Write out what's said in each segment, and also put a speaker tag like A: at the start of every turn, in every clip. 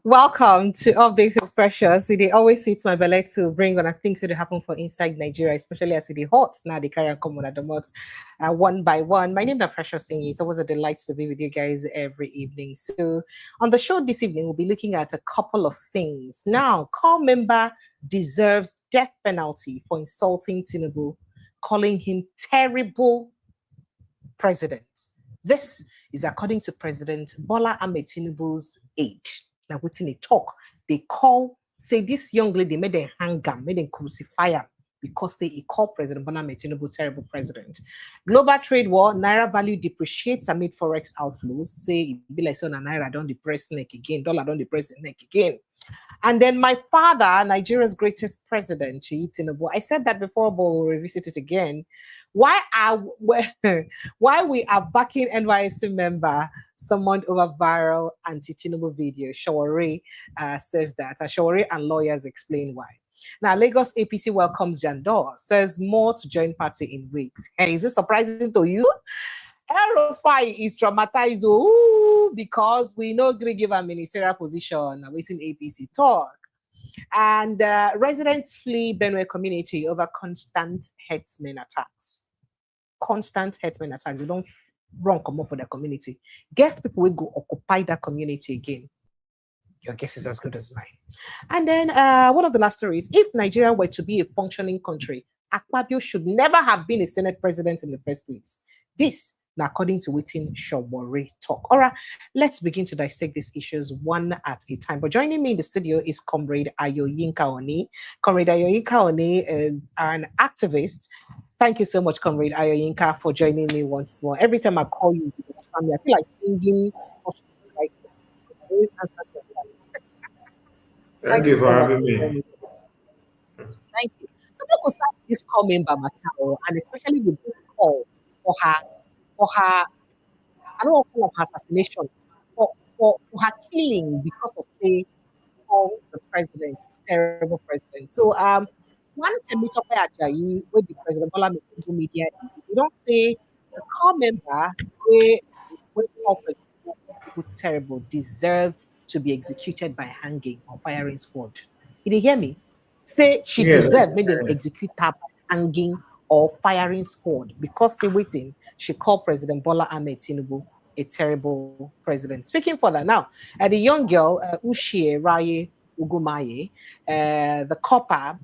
A: Welcome to Updates with Precious. It always suits my belly to bring on a things that happen for inside Nigeria, especially as it is hot. Now they carry on coming at the months one by one. My name is Precious Thingy. It's always a delight to be with you guys every evening. So on the show this evening, we'll be looking at a couple of things. Now, call member deserves death penalty for insulting Tinubu, calling him terrible president. This is according to President Bola Tinubu's aide. Now, what's in a talk? They say this young lady made them hang am, made them crucify him because he called President Bola Tinubu terrible president. Global trade war, Naira value depreciates amid forex outflows. Say it be like so Naira don't depress neck again, dollar don't depress neck again. And then my father, Nigeria's greatest president, Tinubu. I said that before, but we'll revisit it again. Why we are backing NYSC member summoned over viral anti-Tinubu video? Shawari says that. Shawari and lawyers explain why. Now, Lagos APC welcomes Jandor, says more to join party in weeks. Hey, is this surprising to you? El-Rufai is traumatized because we know going to give a ministerial position. Waiting APC talk. And residents flee Benue community over constant herdsmen attacks. Constant herdsmen attacks. They don't run come up for their community. Guess people will go occupy that community again. Your guess is as good as mine. And then one of the last stories, if Nigeria were to be a functioning country, Akpabio should never have been a Senate president in the first place. This, now according to Witin Shawari talk. All right, let's begin to dissect these issues one at a time. But joining me in the studio is Comrade Ayoyinka Oni. Comrade Ayoyinka Oni is an activist. Thank you so much, Comrade Ayoyinka, for joining me once more. Every time I call you, I feel like singing. Like, always answer the time.
B: Thank you for having me.
A: Thank you. So we will start this call member matter, and especially with this call for her, I don't want to call her assassination, for her killing because of say, the president, terrible president. So one Temitope Ajayi with the President Bola Tinubu media, we don't say the call member we call President terrible deserve to be executed by hanging or firing squad. Did you hear me? Say she deserved maybe execute her by hanging or firing squad because say waiting, she called President Bola Tinubu a terrible president. Speaking further now, the young girl, Ushie Raye Uguamaye, the copper,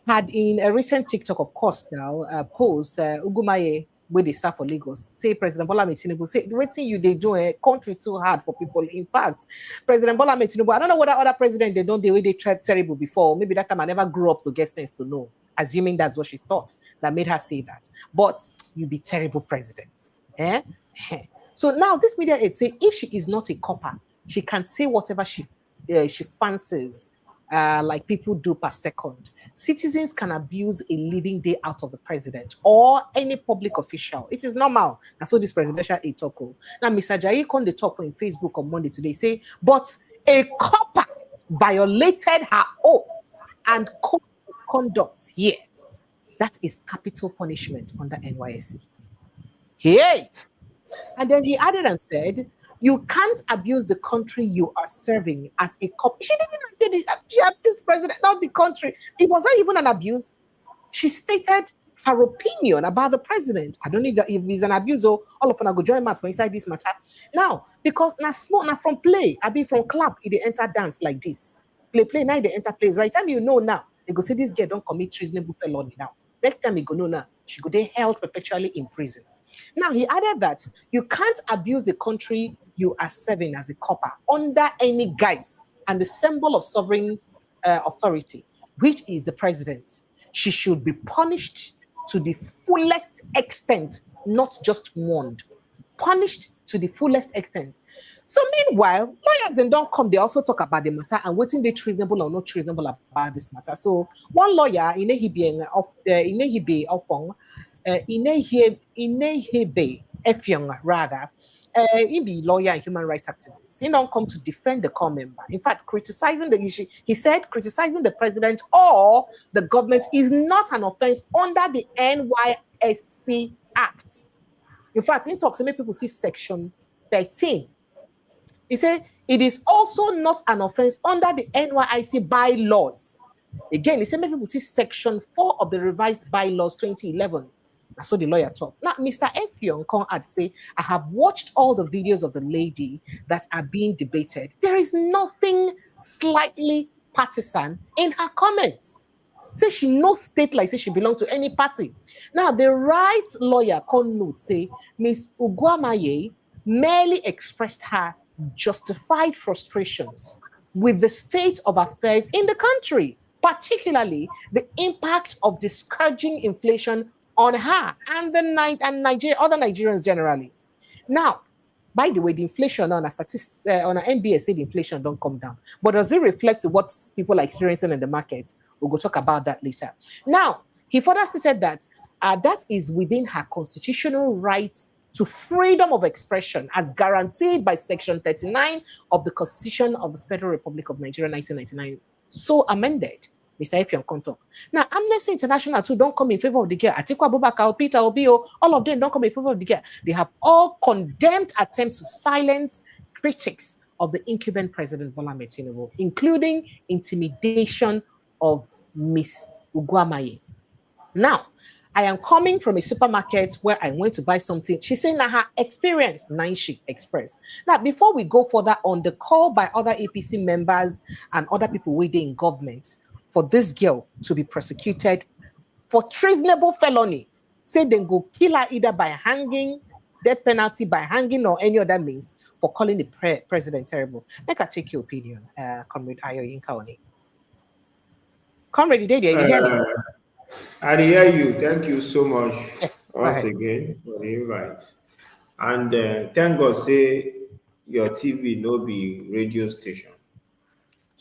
A: had in a recent TikTok, of course, now post Uguamaye with the staff for Lagos. Say President Bola Tinubu say, waiting you they do a country too hard for people. In fact, President Bola Tinubu, I don't know what other president they don't the way they tried terrible before. Maybe that time I never grew up to get sense to know. Assuming that's what she thought that made her say that. But you be terrible president. Eh? So now this media aide say if she is not a copper, she can say whatever she fancies. Like people do per second. Citizens can abuse a living day out of the president or any public official. It is normal. That's what this presidential aide talk. Now, Mr. Ajayi on the talk on Facebook on Monday today say, but a copper violated her oath and code of conduct here. That is capital punishment under NYSC. Hey! And then he added and said, you can't abuse the country you are serving as a cop. She didn't she abused the president, not the country. It was not even an abuse. She stated her opinion about the president. I don't know if he's an abuse or all of them go join math for inside this matter. Now, because now small, now from play, I be from club, they enter dance like this. Play, now they enter plays. Right time you know now, they go say this girl don't commit treasonable felony now. Next time you go know now, she go they held perpetually in prison. Now, he added that you can't abuse the country you are serving as a copper under any guise and the symbol of sovereign authority, which is the president. She should be punished to the fullest extent, not just warned. Punished to the fullest extent. So meanwhile, lawyers then don't come, they also talk about the matter and waiting they treasonable or not treasonable about this matter. So one lawyer, Inibehe Effiong, Inibehe Effiong, rather, he be lawyer and human rights activist. He don't come to defend the call member. In fact, criticizing the issue, he said criticizing the president or the government is not an offense under the NYSC Act. In fact, in talks, many people see section 13. He said It is also not an offense under the NYSC bylaws. Again, the same people see Section 4 of the revised bylaws 2011. That's what the lawyer talked. Now, Mr. Effiong come and say, I have watched all the videos of the lady that are being debated. There is nothing slightly partisan in her comments. Say she no state like say she belong to any party. Now, the rights lawyer come note say, Ms. Uguamaye merely expressed her justified frustrations with the state of affairs in the country, particularly the impact of discouraging inflation on her and other Nigerians generally. Now, by the way, the inflation on a statistics on an MBA said inflation don't come down, but does it reflect what people are experiencing in the market? We'll go talk about that later. Now, he further stated that that is within her constitutional rights to freedom of expression as guaranteed by Section 39 of the Constitution of the Federal Republic of Nigeria, 1999, so amended. Mr. Effiong Kontok. Now, Amnesty International too don't come in favor of the girl. Atiku Abubakar, Peter Obio, all of them don't come in favor of the girl. They have all condemned attempts to silence critics of the incumbent President Bola Tinubu, including intimidation of Miss Uguamaye. Now, I am coming from a supermarket where I went to buy something. She said that her experience, she expressed. Now, before we go further on the call by other APC members and other people within government, for this girl to be prosecuted for treasonable felony, say they go kill her either by hanging, death penalty by hanging, or any other means for calling the president terrible. Make I take your opinion, Comrade Ajayi Nkaoni. Comrade, you hear me?
B: I hear you. Thank you so much
A: once
B: again for the invite. And thank God, say your TV no be radio station.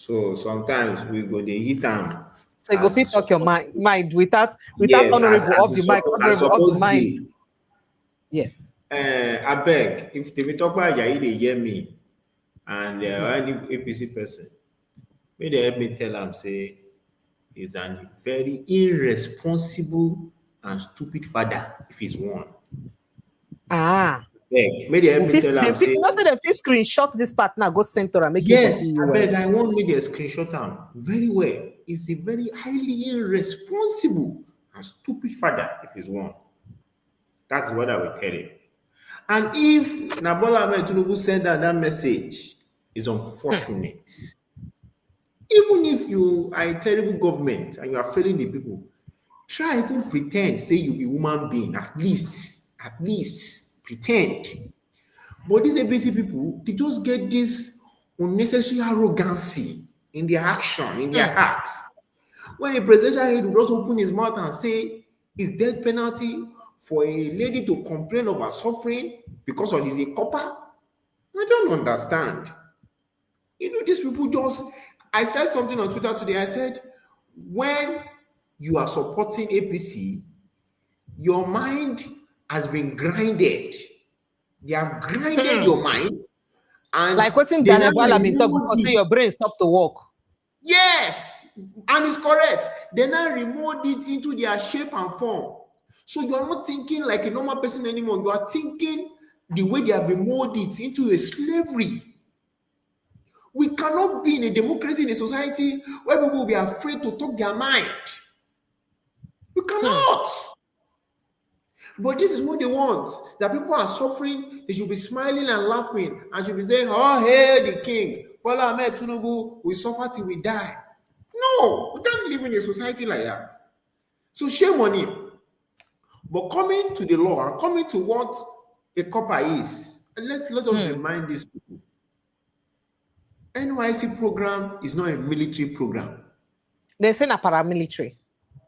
B: So sometimes we go the hit them.
A: So you go fit talk your mind without honorable of the mic, honorable of the mind. Yes.
B: I beg, if Temitope Ajayi they hear me and any APC person, may they help me tell them say he's a very irresponsible and stupid father if he's one. May they help me tell them say
A: not that if you screenshot this part now, go center and make
B: yes, I beg, I want me to screenshot him very well. He's a very highly irresponsible and stupid father if he's one. That's what I will tell him. And if Bola Tinubu send that message, is unfortunate. Even if you are a terrible government and you are failing the people, try even pretend, say you be human being, at least pretend. But these ABC people, they just get this unnecessary arrogancy in their action, in their hearts. When a presidential aide will just open his mouth and say it's death penalty for a lady to complain of her suffering because of he's a copper, I don't understand. You know, these people just, I said something on Twitter today. I said, when you are supporting APC, your mind has been grinded. They have grinded your mind. And
A: like what's in Daniel Bala been talking because say your brain stopped to work.
B: Yes, and it's correct. They now remold it into their shape and form. So you are not thinking like a normal person anymore. You are thinking the way they have remolded it into a slavery. We cannot be in a democracy, in a society where people will be afraid to talk their mind. We cannot. But this is what they want. That people are suffering, they should be smiling and laughing and should be saying, oh, hey, the king, Bola Tinubu, we suffer till we die. No, we can't live in a society like that. So shame on him. But coming to the law and coming to what a copper is, let us remind these people. NYSC program is not a military program.
A: They say a paramilitary.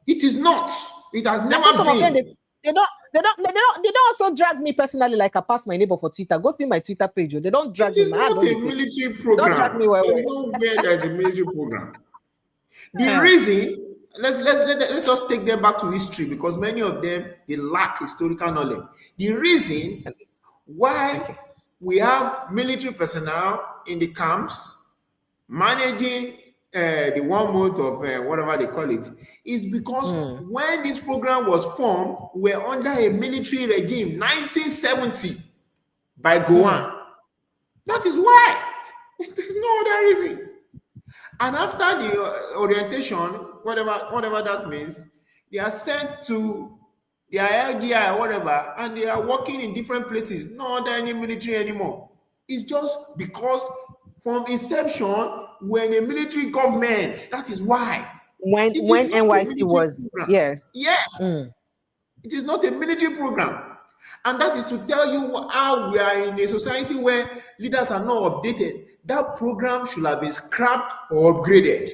B: It is not. It has never been.
A: They don't also drag me personally like I pass my neighbor for Twitter. Go see my Twitter page. They don't drag me.
B: It is not a military program.
A: Don't drag me where
B: there's a military program. The reason, let's just take them back to history because many of them they lack historical knowledge. The reason why we have military personnel in the camps managing the 1 month of whatever they call it is because when this program was formed, we were under a military regime, 1970, by Gowan. That is why. other reason. And after the orientation, whatever that means, they are sent to their LGI or whatever, and they are working in different places, not under any military anymore. It's just because from inception, we're in a military government. That is why.
A: When
B: It is not a
A: NYSC
B: military
A: was,
B: program.
A: yes.
B: Yes. It is not a military program. And that is to tell you how we are in a society where leaders are not updated. That program should have been scrapped or upgraded.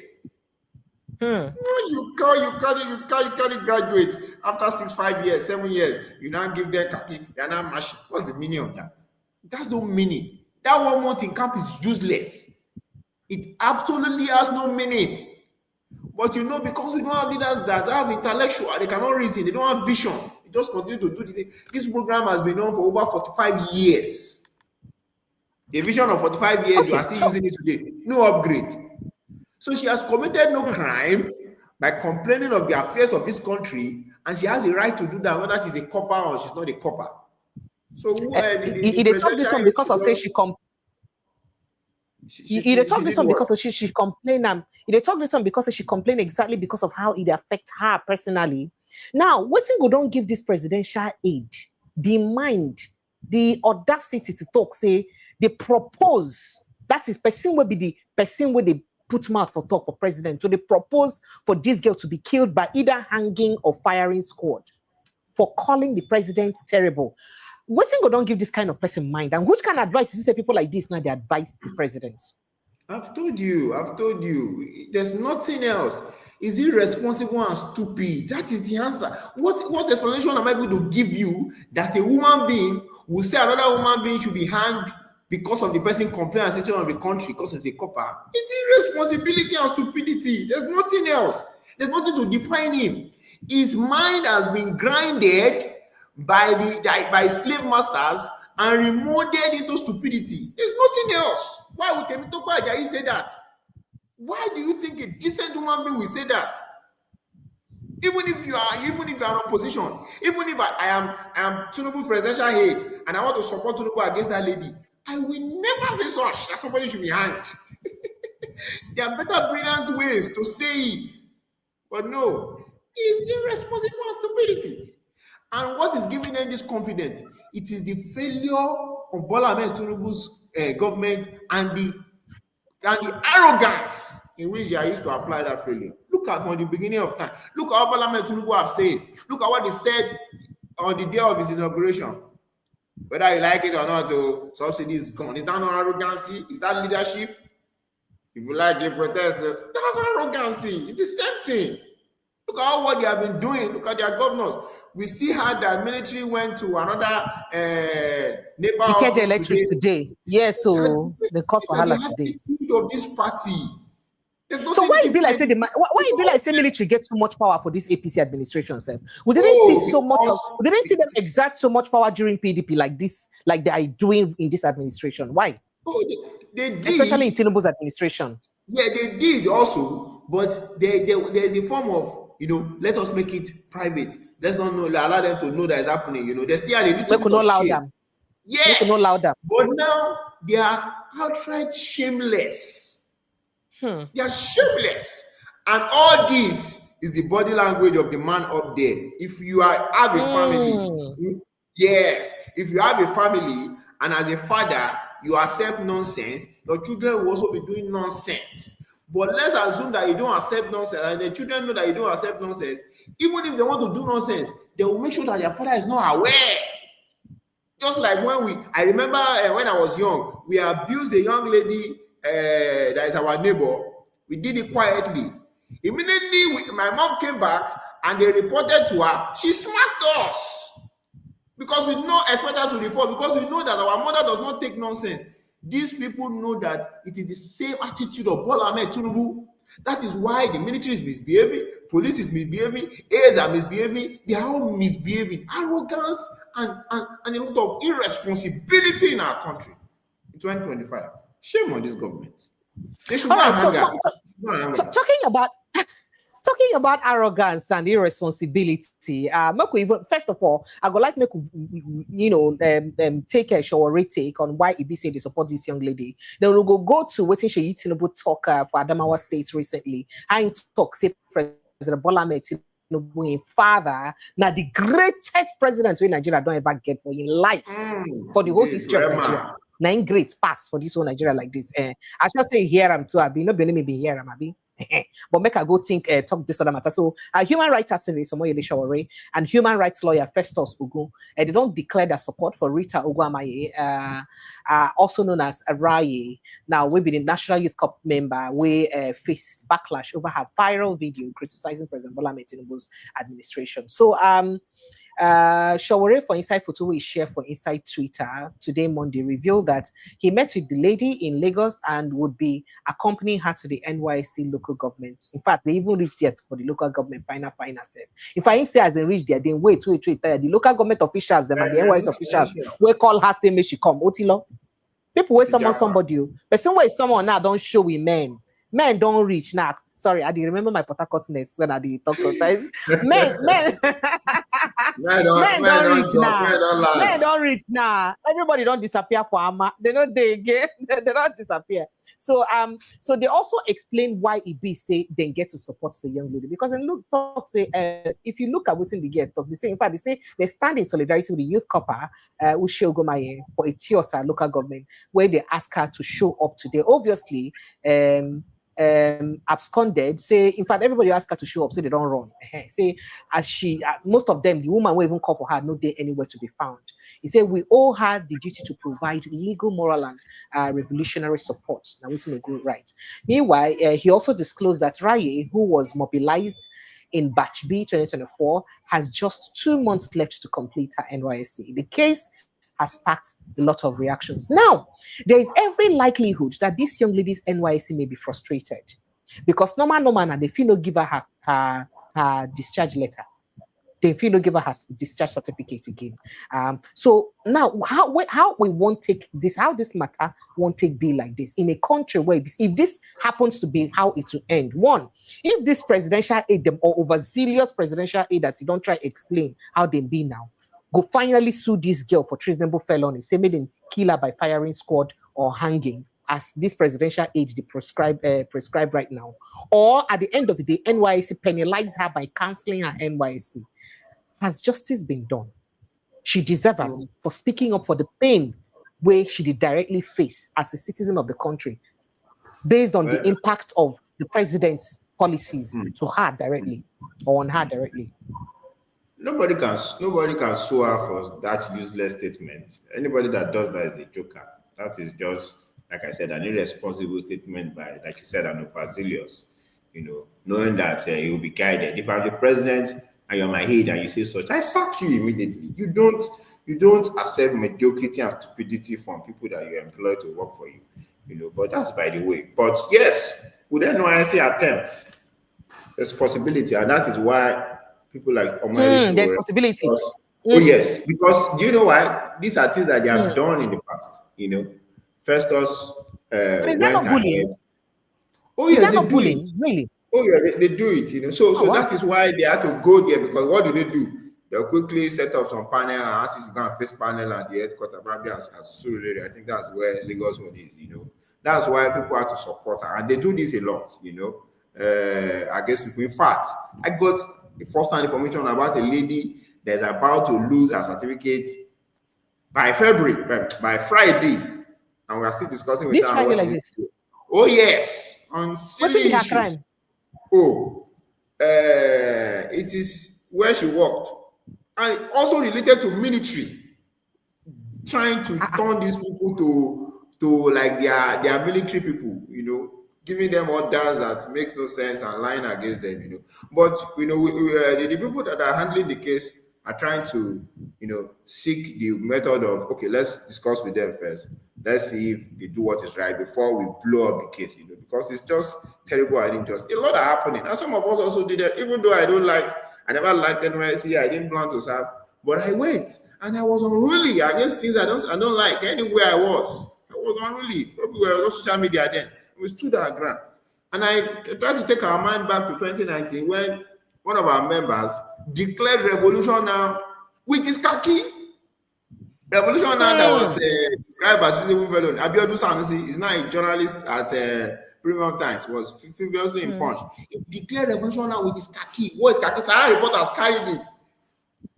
B: You can't graduate after 6, 5 years, 7 years. You now give them khaki, they are now mashing. What's the meaning of that? That's no meaning. That 1 month in camp is useless. It absolutely has no meaning. But because we don't have leaders that have intellectual, they cannot reason, they don't have vision. They just continue to do this thing. This program has been on for over 45 years. A vision of 45 years, you are still using it today. No upgrade. So she has committed no crime by complaining of the affairs of this country, and she has a right to do that, whether she's a copper or she's not a copper. So
A: they talk this one because of say she complained. They talk this one because she complained. They talk this one because she complained exactly because of how it affects her personally. Now, what's go don't give this presidential aid the mind, the audacity to talk, say they propose, that is person will be the person where they put mouth for talk for president. So they propose for this girl to be killed by either hanging or firing squad for calling the president terrible. What single don't give this kind of person mind? And which kind of advice is this people like this now they advise the president?
B: I've told you. There's nothing else. Is irresponsible and stupid. That is the answer. What explanation am I going to give you that a human being will say another human being should be hanged because of the person complaining and situation of the country because of the copper? It's irresponsibility and stupidity. There's nothing else. There's nothing to define him. His mind has been grinded by slave masters and remolded into stupidity. There's nothing else. Why would Temitope Ajayi say that? Why do you think a decent human being will say that? Even if you are in opposition, even if I am Tinubu presidential aide and I want to support Tinubu against that lady, I will never say such that somebody should be hanged. There are better brilliant ways to say it. But no, it's irresponsible and stupidity. And what is giving them this confidence? It is the failure of Bola Tinubu's government and the arrogance in which they are used to apply that failure. Look at from the beginning of time. Look at what Bola Tinubu have said. Look at what he said on the day of his inauguration. Whether you like it or not, the subsidies gone. Is that no arrogancy? Is that leadership? If you like it, protest. That's arrogancy. It's the same thing. Look at what they have been doing. Look at their governors. We still had that military went to another neighbor office
A: electric today. Yes, so the cost for Hala today.
B: Of this party.
A: So why it be like say why it be like say military get too much power for this APC administration, sir? We didn't see so much. We didn't see them exert so much power during PDP like this, like they are doing in this administration. Why?
B: Oh, they did.
A: Especially in Tinubu's administration.
B: Yeah, they did also, but there's a form of let us make it private. Let's not allow them to know that it's happening. There's still a little bit of shame. Yes, but now they are outright shameless. They are shameless, and all this is the body language of the man up there. If you have a family, yes, if you have a family, and as a father you accept nonsense, your children will also be doing nonsense. But let's assume that you don't accept nonsense, and the children know that you don't accept nonsense. Even if they want to do nonsense, they will make sure that their father is not aware. Just like I remember when I was young, we abused a young lady that is our neighbor. We did it quietly. Immediately, my mom came back and they reported to her. She smacked us because we don't expect her to report, because we know that our mother does not take nonsense. These people know that it is the same attitude of Bola Tinubu. That is why the military is misbehaving, police is misbehaving, aides are misbehaving. They are all misbehaving. Arrogance and a lot of irresponsibility in our country in 2025. Shame on this government. They should not hang out.
A: Talking talking about arrogance and irresponsibility, first of all, I would like make take a shower retake on why EB say they support this young lady. Then we'll go to what Seyi Tinubu talk for Adamawa State recently. I talk say President Bola Tinubu in father, now the greatest president we Nigeria don't ever get for in life for the whole history of Nigeria. 9 great pass for this whole Nigeria like this. I shall say here I'm too. I've been not be here I'm be. But make I go talk this other matter. So human rights activist Omoyele Sowore and human rights lawyer Festus Ugu, they don't declare their support for Rita Uguamaye, also known as Ajayi. Now we be the National Youth Cup member. We face backlash over her viral video criticizing President Bola Tinubu's administration. So Sowore for Inside Photo we share for Inside Twitter today Monday revealed that he met with the lady in Lagos and would be accompanying her to the NYSC local government. In fact, they even reached there for the local government final step. If I say as they reach there, then wait. The local government officials them and the NYSC officials will call her say, may she come. Otilo. People wait somebody. But somewhere someone now don't show we men. Men don't reach now. Sorry, I didn't remember my Port Harcourtness when I did talk sometimes. Men don't reach now. Everybody don't disappear for Ama. They know they again. They don't disappear. So they also explain why EB say they get to support the young lady because in talk say if you look at what's in the get talk, they say in fact they stand in solidarity with the youth copper Uguamaye for a Tiosa local government where they ask her to show up today. Obviously, absconded, say in fact everybody ask her to show up, say they don't run. Say as she most of them, the woman will even call for her, no day anywhere to be found. He said we all had the duty to provide legal, moral, and revolutionary support. Now we may go right. Meanwhile, he also disclosed that Raye, who was mobilized in Batch B 2024, has just 2 months left to complete her NYSC. The case has sparked a lot of reactions. Now, there is every likelihood that this young lady's NYSC may be frustrated because normal, and they feel no give her her discharge letter. They feel no give her her discharge certificate again. So now, how we won't take this, how this matter won't take be like this in a country where if this happens to be how it will end. One, if this presidential aid them or overzealous presidential aid as you don't try to explain how they be now, go finally sue this girl for treasonable felony, say made him kill her by firing squad or hanging, as this presidential age they prescribe right now. Or at the end of the day, NYSC penalize her by cancelling her NYSC. Has justice been done? She deserves her for speaking up for the pain where she did directly face as a citizen of the country, based on the impact of the president's policies to her directly or on her directly.
B: Nobody can sue her for that useless statement. Anybody that does that is a joker. That is just, like I said, an irresponsible statement by, like you said, an overzealous. Knowing that you will be guided. If I'm the president and you're my aide and you say such, I sack you immediately. You don't accept mediocrity and stupidity from people that you employ to work for you. But that's by the way. But yes, would NYSC attempt? There's possibility, and that is why people like
A: there's possibility.
B: Oh yes, because do you know why? These are things that they have done in the past. Festus
A: is that not bullying?
B: Oh yes,
A: is that not bullying? Really?
B: Oh yeah, they do it. So that is why they had to go there, because what do? They'll quickly set up some panel and ask you to go and face panel at the headquarters, probably as Surulere. I think that's where Lagos one is. That's why people have to support her, and they do this a lot. I guess people. In fact, I got the first-hand information about a lady that's about to lose her certificate by February, by Friday, and we are still discussing with
A: this
B: her.
A: Friday like this.
B: Oh yes, on silly
A: issues. Crime?
B: Oh, it is where she worked, and also related to military, trying to turn these people to like their military people, giving them orders that makes no sense and lying against them, But the people that are handling the case are trying to, seek the method of, okay, let's discuss with them first. Let's see if they do what is right before we blow up the case, because it's just terrible and unjust. A lot are happening, and some of us also did that. Even though I never liked NYSC, I didn't plan to serve, but I went and I was unruly against things I don't like anywhere I was. I was unruly. Probably I was on social media then. We stood our ground. And I try to take our mind back to 2019 when one of our members declared revolution now with his khaki. Revolution now that was described as visible fellow. Abiodun Sanusi is now a journalist at Premium Times, was previously in Punch. He declared revolution now with his khaki. What is khaki? Sahara reporters carried it.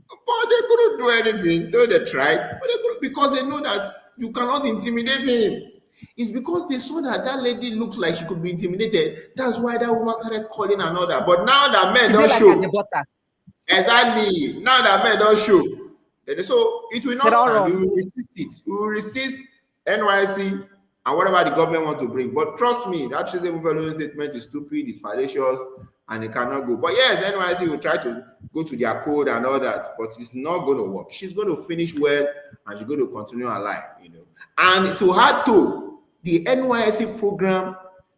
B: But they couldn't do anything. Though they tried, but they couldn't, because they know that you cannot intimidate him. It's because they saw that that lady looks like she could be intimidated. That's why that woman started calling another. But now that men don't show. Exactly. Now that men don't show. So it will not stand. We will resist it. We will resist NYSC and whatever the government want to bring. But trust me, that traceable value statement is stupid, it's fallacious, and it cannot go. But yes, NYSC will try to go to their code and all that, but it's not going to work. She's going to finish well, and she's going to continue her life, you know. And to her too, the NYSC program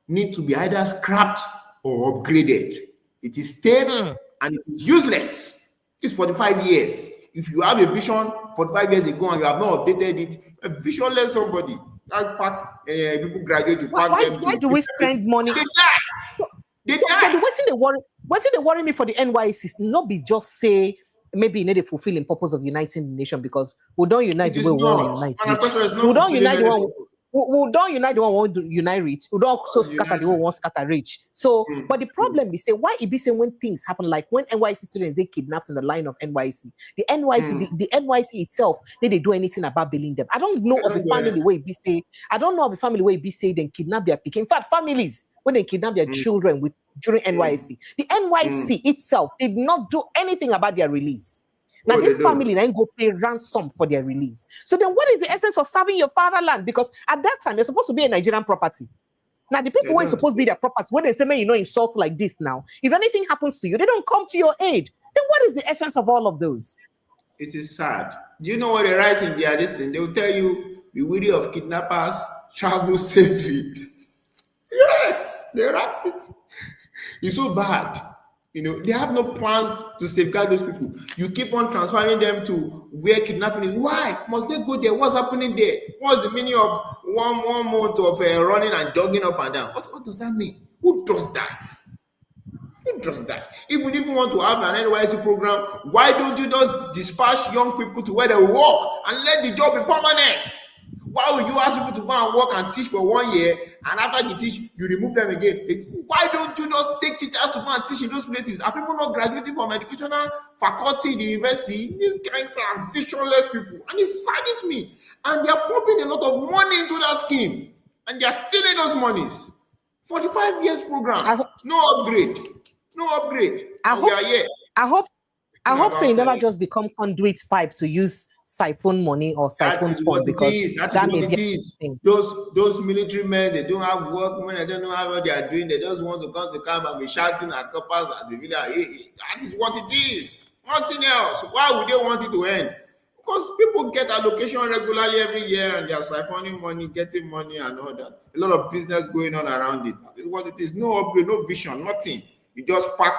B: needs to be either scrapped or upgraded. It is stale and it is useless. It's 45 years. If you have a vision 45 years ago and you have not updated it, a visionless somebody. People graduate.
A: Why do we spend money? So what's the worry me for the NYSC? Not be just say maybe you need a fulfilling purpose of uniting the nation, because we don't unite the way we want to unite. We don't unite the one. We don't unite the one we want to unite rich. We don't also scatter the one we want to scatter rich. So, but the problem is, why it be saying when things happen, like when NYSC students they kidnapped in the line of NYSC, the NYSC itself, they do anything about bailing them? I don't know of the family where it be say. I don't know of the family where it be say they kidnap their pick. In fact, families when they kidnap their children during NYSC, the NYSC itself did not do anything about their release. Now, this family then go pay ransom for their release. So then what is the essence of serving your fatherland? Because at that time, you're supposed to be a Nigerian property. Now, the people who are supposed to be their property, when they say, man, insult like this now, if anything happens to you, they don't come to your aid. Then what is the essence of all of those?
B: It is sad. Do you know what they write in their listing? They will tell you, be wary of kidnappers, travel safely. Yes, they write it. It's so bad. They have no plans to safeguard those people. You keep on transferring them to where kidnapping is. Why must they go there? What's happening there? What's the meaning of one month of running and jogging up and down? What does that mean? Who does that? Who does that? If we even want to have an NYSC program, why don't you just dispatch young people to where they will work and let the job be permanent? Why will you ask people to go and work and teach for 1 year, and after you teach, you remove them again? Why don't you just take teachers to go and teach in those places? Are people not graduating from educational faculty in the university? These guys are visionless people, and it saddens me. And they are pumping a lot of money into that scheme, and they are stealing those monies. 45 years program, no upgrade.
A: I hope so. You never just become conduit pipe to use siphon money or siphon fund, because that may be
B: those military men, they don't have work, when they don't know what they are doing, they just want to come to camp and be shouting at coppers and civilians. That is what it is, nothing else. Why would they want it to end? Because people get allocation regularly every year and they are siphoning money, getting money and all that. A lot of business going on around it. That is what it is. No upgrade, no vision, nothing. You just pack.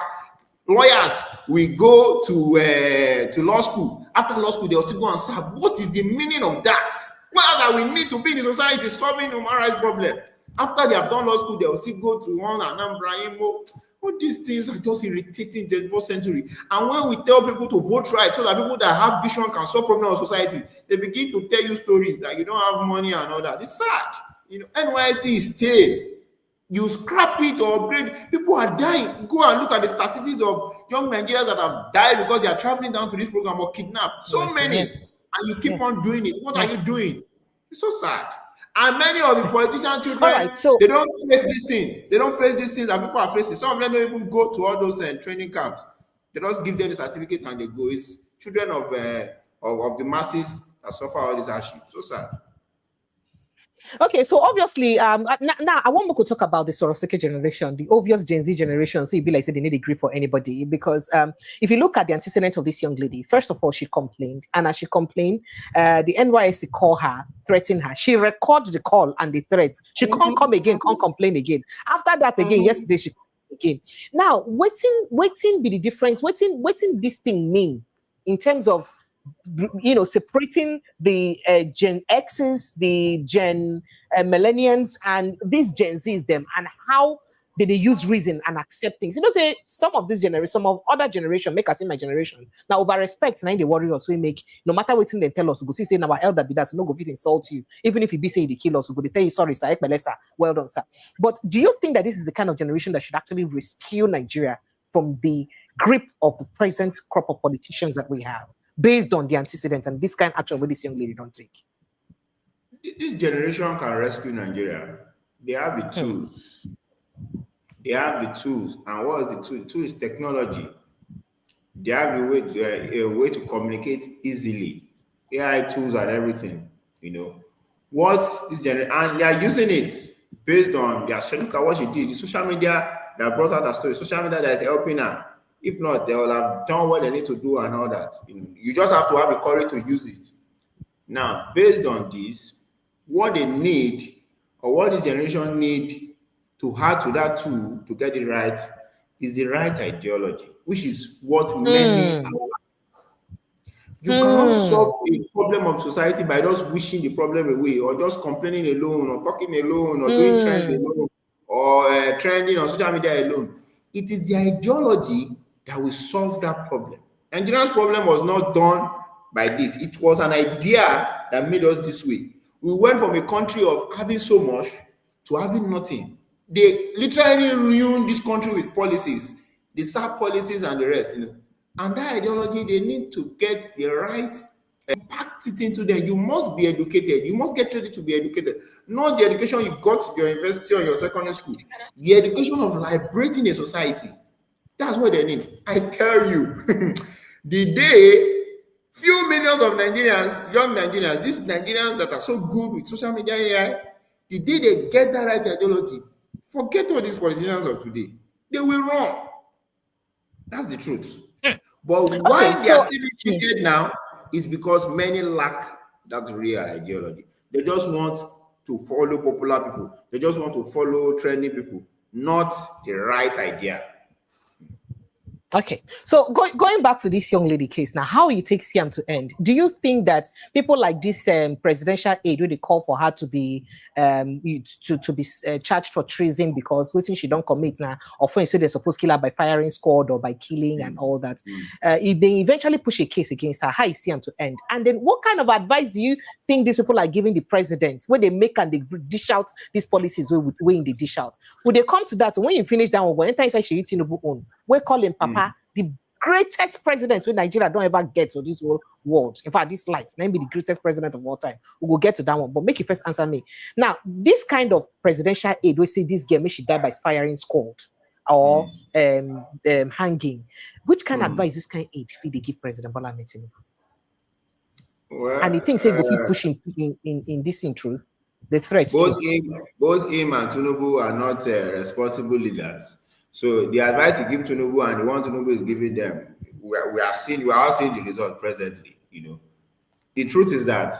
B: Lawyers, we go to law school. After law school, they'll still go and serve. What is the meaning of that? Well, that we need to be in the society solving human rights problem. After they have done law school, they'll still go to one Anambra, Imo. All these things are just irritating the 21st century. And when we tell people to vote right, so that people that have vision can solve problems of society, they begin to tell you stories that you don't have money and all that. It's sad. NYSC is stale. You scrap it or upgrade. People are dying. Go and look at the statistics of young Nigerians that have died because they are traveling down to this program or kidnapped. So many. And you keep on doing it. What are you doing? It's so sad. And many of the politician children, they don't face these things. They don't face these things that people are facing. Some of them don't even go to all those training camps. They just give them the certificate and they go. It's children of the masses that suffer all this hardship. So sad.
A: Okay, so obviously, now I want to talk about the Soroseke generation, the obvious Gen Z generation. So you'd be like, say they need a grip for anybody, because if you look at the antecedents of this young lady, first of all, she complained, and as she complained, the NYSC called her, threatened her. She recorded the call and the threats. She can't come again, can't complain again. After that, again, yesterday she again. Now, waiting be the difference. Waiting this thing mean in terms of separating the Gen X's, the Gen Millennials, and these Gen Z's them, and how did they use reason and accept things? Say some of this generation, some of other generation, make us in my generation. Now over respect, now the warriors we make, no matter what they tell us, we go see say our elder be that no go fit insult you, even if you be saying they kill us, we go tell you sorry, sir, well done, sir. But do you think that this is the kind of generation that should actually rescue Nigeria from the grip of the present crop of politicians that we have, based on the antecedent and this kind of action where this young lady don't take?
B: This generation can rescue Nigeria. They have the tools. They have the tools. And what is the tool? The tool is technology. They have a way to communicate easily. AI tools and everything, What this generation, and they are using it based on their schedule. Look at what she did. The social media that brought out that story, social media that is helping her. If not, they will have done what they need to do and all that. You just have to have the courage to use it. Now, based on this, what they need, or what this generation need to add to that tool to get it right, is the right ideology, which is what many are. You cannot solve a problem of society by just wishing the problem away, or just complaining alone, or talking alone, or doing trends alone, or trending on social media alone. It is the ideology that will solve that problem. Nigeria's problem was not done by this. It was an idea that made us this way. We went from a country of having so much to having nothing. They literally ruined this country with policies, the SAP policies and the rest. And that ideology, they need to get the right, packed it into them. You must be educated. You must get ready to be educated. Not the education you got at your university or your secondary school. The education of liberating a society. That's what they need. I tell you, the day few millions of Nigerians, young Nigerians, these Nigerians that are so good with social media AI, the day they get that right ideology, forget all these politicians of today. They will run. That's the truth. But why they are still treated now is because many lack that real ideology. They just want to follow popular people. They just want to follow trending people, not the right idea.
A: Okay, so going back to this young lady case now, how it takes Siam to end. Do you think that people like this presidential aide, when they call for her to be charged for treason because waiting she don't commit now, or for instance they're supposed to kill her by firing squad or by killing and all that, if they eventually push a case against her, how is Siam to end? And then what kind of advice do you think these people are giving the president when they make and they dish out these policies way in the dish out? Would they come to that when you finish that one, when enter inside Tinubu own, we call him Papa, the greatest president when Nigeria don't ever get to this whole world. In fact, this life, maybe the greatest president of all time. We will get to that one, but make you first answer me. Now, this kind of presidential aid, we say this girl, may she die by firing squad or hanging. Which kind of advice this kind of aid if they give President Bola Tinubu? Well, and he thinks they go keep pushing in this intro. The threat.
B: Both him and Tinubu are not responsible leaders. So the advice he gives Tinubu and the one Tinubu is giving them, we are all seeing the result presently. The truth is that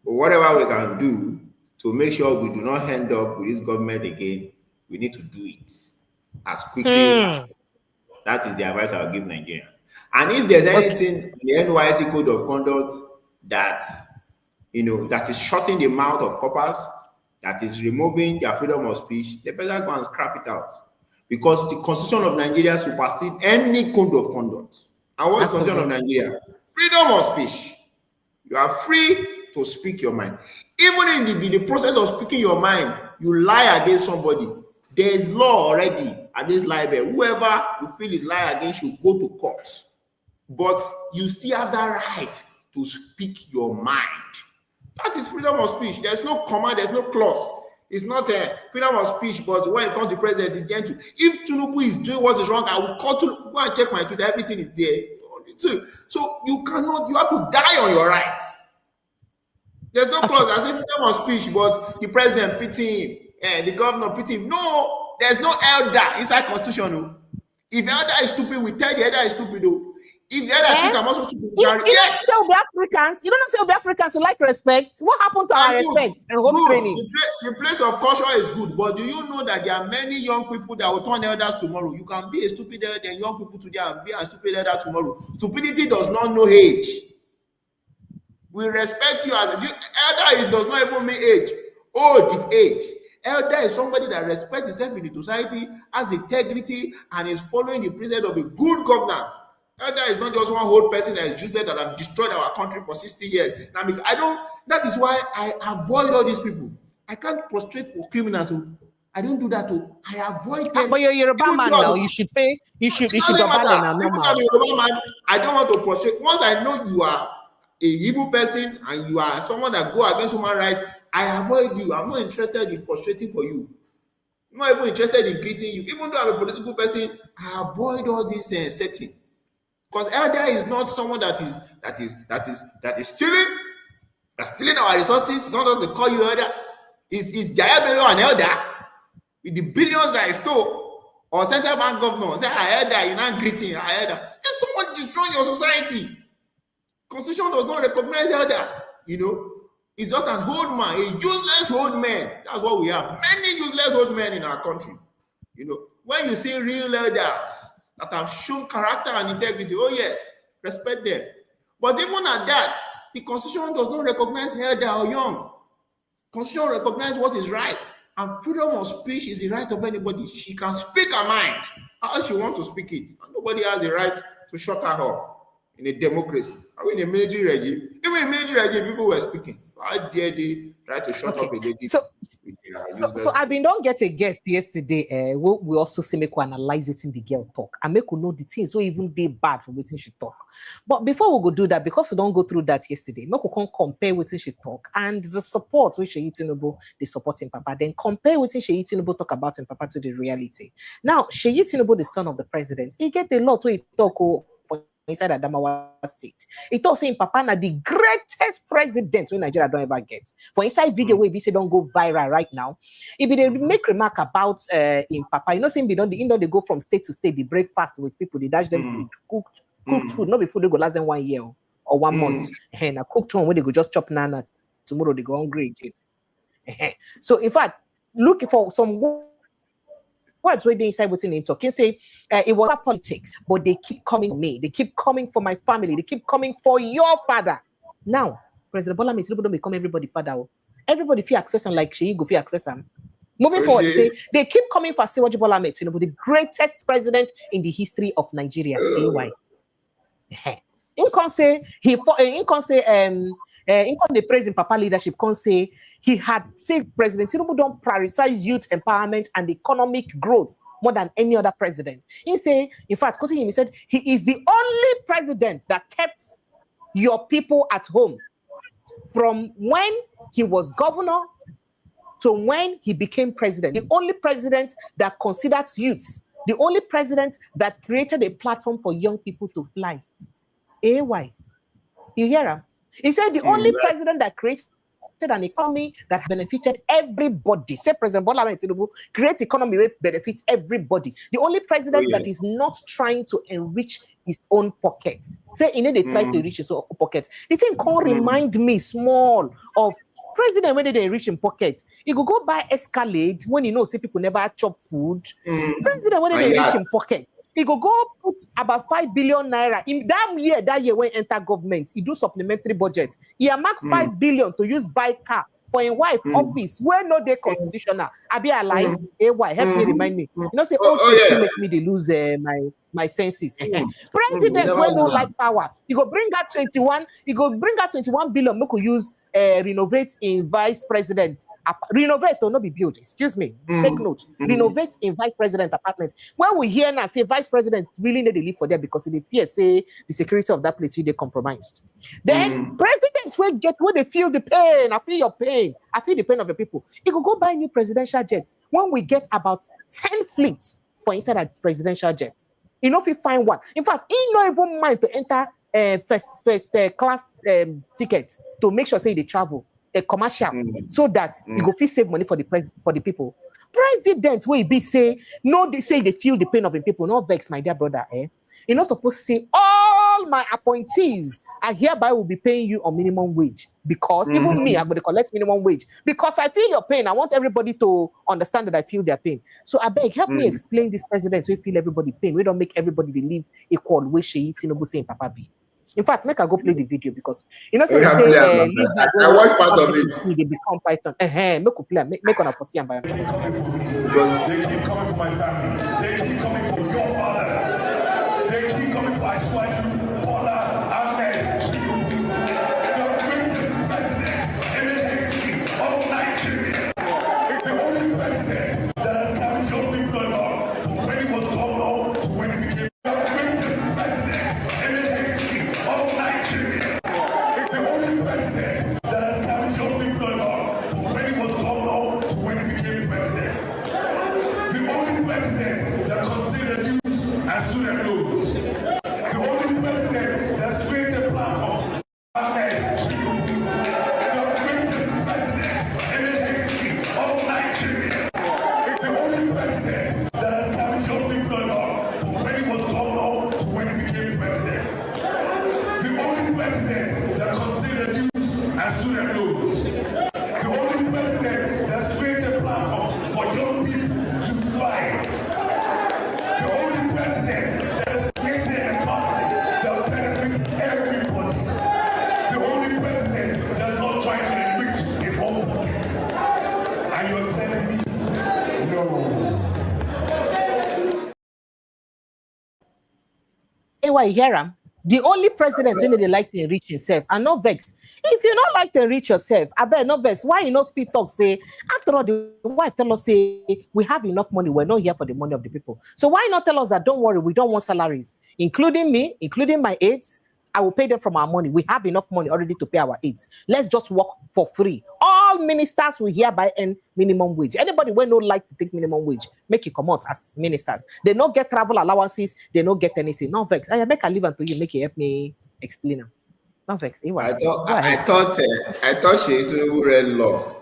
B: whatever we can do to make sure we do not end up with this government again, we need to do it as quickly as possible. That is the advice I'll give Nigeria. And if there's anything in the NYSC code of conduct that that is shutting the mouth of coppers, that is removing their freedom of speech, they better go and scrap it out. Because the Constitution of Nigeria supersedes any code of conduct. And what is the Constitution of Nigeria? Freedom of speech. You are free to speak your mind. Even in the process of speaking your mind, you lie against somebody. There is law already against libel. Whoever you feel is lie against you, go to court. But you still have that right to speak your mind. That is freedom of speech. There's no comma, there's no clause. It's not a freedom of speech, but when it comes to president, it's gentle. If Tinubu is doing what is wrong, I will call to go and check my Twitter. Everything is there. So you have to die on your rights. There's no clause. I say freedom of speech, but the president pity him, the governor pity him. No, there's no elder inside constitution. If elder is stupid, we tell the elder is stupid. If the other think I'm also stupid,
A: you don't say Africans. You don't say Africans who like respect. What happened to our respect and home training?
B: The place of culture is good, but do you know that there are many young people that will turn elders tomorrow? You can be a stupid elder than young people today and be a stupid elder tomorrow. Stupidity does not know age. We respect you as elder. It does not even mean age. Old is age. Elder is somebody that respects himself in the society, has integrity, and is following the precepts of a good governance. Elder is not just one old person that is useless that have destroyed our country for 60 years. Now, I don't. That is why I avoid all these people. I can't prostrate for criminals. I don't do that. I avoid them.
A: But you're Yoruba man now. You should pay. You should dobale now.
B: Even though I'm a Yoruba man, I don't want to prostrate. Once I know you are a evil person and you are someone that go against human rights, I avoid you. I'm not interested in prostrating for you. I'm not even interested in greeting you. Even though I'm a political person, I avoid all this setting. Because elder is not someone that is stealing our resources. It's not just to call you elder. Is Jayabelo an elder with the billions that he stole? Or central bank governor say I elder, you're not greeting, I elder. There's someone destroying your society. Constitution does not recognize elder. It's just an old man, a useless old man. That's what we have. Many useless old men in our country. When you see real elders that have shown character and integrity, oh yes, respect them. But even at that, the Constitution does not recognize elder or young. Constitution recognizes what is right. And freedom of speech is the right of anybody. She can speak her mind how she wants to speak it. And nobody has the right to shut her up. In a democracy, are we in a military regime? Even in a military regime, people were speaking. How dare they try to shut up a lady?
A: So I've been don't get a guest yesterday. We also say make we analyze within the girl talk and make we know the things so even be bad for waiting she talk. But before we go do that, because we don't go through that yesterday, make we can compare within she talk and the support which Seyi Tinubu they supporting Papa. Then compare within Seyi Tinubu talk about in Papa to the reality. Now Seyi Tinubu, the son of the president, he get a lot where he talk inside Adamawa State. He talks saying Papa na the greatest president when Nigeria don't ever get. For inside video where we say don't go viral right now, if they make remark about in Papa, saying they go from state to state, they breakfast with people, they dash them food, cooked food, not before they go last them 1 year or 1 month. And a cooked one where they go just chop nana, tomorrow they go hungry again. So in fact, looking for some words where they inside what's in talk. Can say it was politics, but they keep coming for me. They keep coming for my family. They keep coming for your father. Now, President Bola Tinubu don't become everybody father. Everybody feel access and like Sheyi go feel access and moving forward. Say they keep coming for Asiwaju Bola Tinubu, the greatest president in the history of Nigeria. Why? He can't say in the president Papa leadership can say he had said President Tinubu don't prioritize youth empowerment and economic growth more than any other president. He said, in fact, because he said he is the only president that kept your people at home from when he was governor to when he became president. The only president that considered youths, the only president that created a platform for young people to fly. Why? You hear him? He said the only president that created an economy that benefited everybody. Say President Bola Tinubu create economy that benefits everybody. The only president that is not trying to enrich his own pocket. Say he need to try to enrich his own pocket. The thing can remind me small of president when they enrich in pocket. He go buy Escalade when say people never chop food. President when they enrich in pocket. He go put about 5 billion naira in that year when enter government. He do supplementary budget. He mark 5 billion to use buy car for a wife office where no day constitutional. I be alive. AY help me remind me. Say make me they lose my senses. President when no like power. He go bring out 21. He go bring out 21 billion. We could use renovate in vice president. Renovate or not be built. Excuse me. Take note. Renovate in vice president apartment. When we hear now say vice president really need to live for there because they fear say the security of that place will be compromised. Then presidents will get where they feel the pain. I feel your pain. I feel the pain of the people. He could go buy new presidential jets. When we get about 10 fleets for inside a presidential jet. If you find one. In fact, he not even mind to enter first class ticket to make sure say they travel a commercial so that you go feel save money for the people. President will be say no, they say they feel the pain of the people. No vex, my dear brother. You're not supposed to say all my appointees I hereby will be paying you on minimum wage because even me, I'm going to collect minimum wage because I feel your pain. I want everybody to understand that I feel their pain. So I beg, help me explain this president so we feel everybody pain. We don't make everybody live equal way Seyi Tinubu saying Papa be. In fact, make I go play the video because you know, so
B: We
A: they
B: have play am,
A: say
B: my friend.
A: lizard
B: I watched part of
A: person
B: it.
A: see they become python. Make you play, make on a foresee and by.
C: They keep coming for me. They keep coming for my family. They keep coming for your father. They keep coming for Ashwaju, Bola, Ahmed, Tinubu, the greatest president in the history of Nigeria. The only president that has carried young people along from when he was governor to when he became the greatest president in the history of Nigeria. The only president that has carried young people along from when he was governor to when he became president. The only president that considered youth as student loans. The only president that created a platform. Ahmed Tinubu, the greatest president in the history of Nigeria. The only president that has carried young people along from when he was governor to when he became president. The only president that considered youth as student loans. The only president that created a platform for young people to thrive. The only president that has created an economy that benefits everybody. The only president that is not trying to enrich his own pocket. And you're telling me, no.
A: Hey, why you hear him? The only president when they like to enrich himself and not vex. If you not like to enrich yourself, I bet not vex. Why you not speak talk? Say after all, the wife tell us say we have enough money. We're not here for the money of the people. So why not tell us that don't worry, we don't want salaries, including me, including my aides. I will pay them from our money. We have enough money already to pay our aides. Let's just work for free. All ministers will hereby earn minimum wage. Anybody will not like to take minimum wage, make it come out as ministers. They don't get travel allowances. They don't get anything. No vex. I make a leave until you make it help me explain them. No vex.
B: I thought she read law.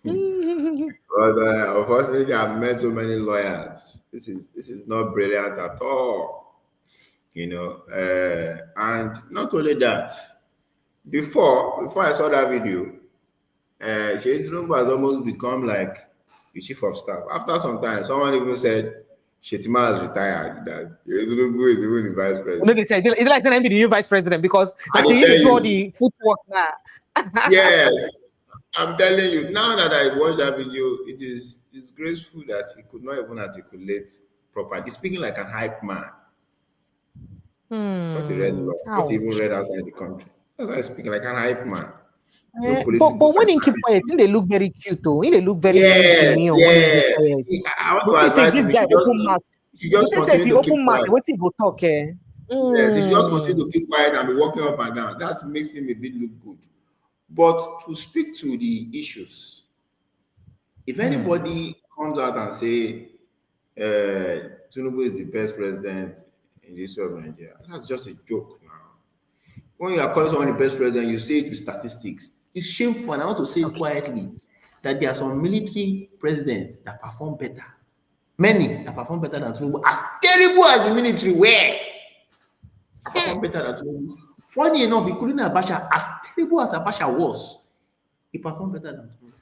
B: But unfortunately, I've met so many lawyers. This is not brilliant at all. You know, and not only that, before I saw that video, Tinubu has almost become like the chief of staff. After some time, someone even said Shetima has retired. That Tinubu is even the vice president.
A: No, they said they like to be the new vice president because she used to do all the footwork now.
B: Yes, I'm telling you. Now that I watched that video, it's graceful that he could not even articulate properly. He's speaking like an hype man. What he read, what he even read outside the country. That's why he's speaking like an hype man.
A: No but when he keep quiet, they look very cute though. They look very
B: demure. Yes. I want to advise him.
A: This guy open mouth.
B: He just continue to keep quiet.
A: What's he go talk?
B: Yes, he just continue to keep quiet and be walking up and down. That makes him a bit look good. But to speak to the issues, if anybody comes out and say Tinubu is the best president in the history of Nigeria, that's just a joke now. When you are calling someone the best president, you say it with statistics. It's shameful, and I want to say it quietly, that there are some military presidents that perform better. Many that perform better than Tinubu. As terrible as the military were, perform better than Tinubu. Funny enough, including Abacha, as terrible as Abacha was, he performed better than Tinubu.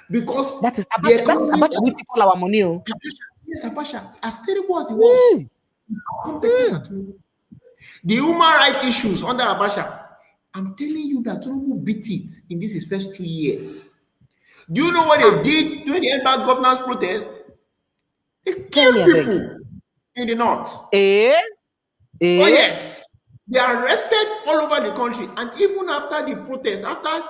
B: Because
A: that is Abacha we take all our money.
B: Yes, Abacha, as terrible as he was, he performed better than Tinubu. The human rights issues under Abacha, I'm telling you that Tinubu beat it in his first 2 years. Do you know what they did during the NBAC governance protest? They killed people in the north. Oh yes. They arrested all over the country. And even after the protest, after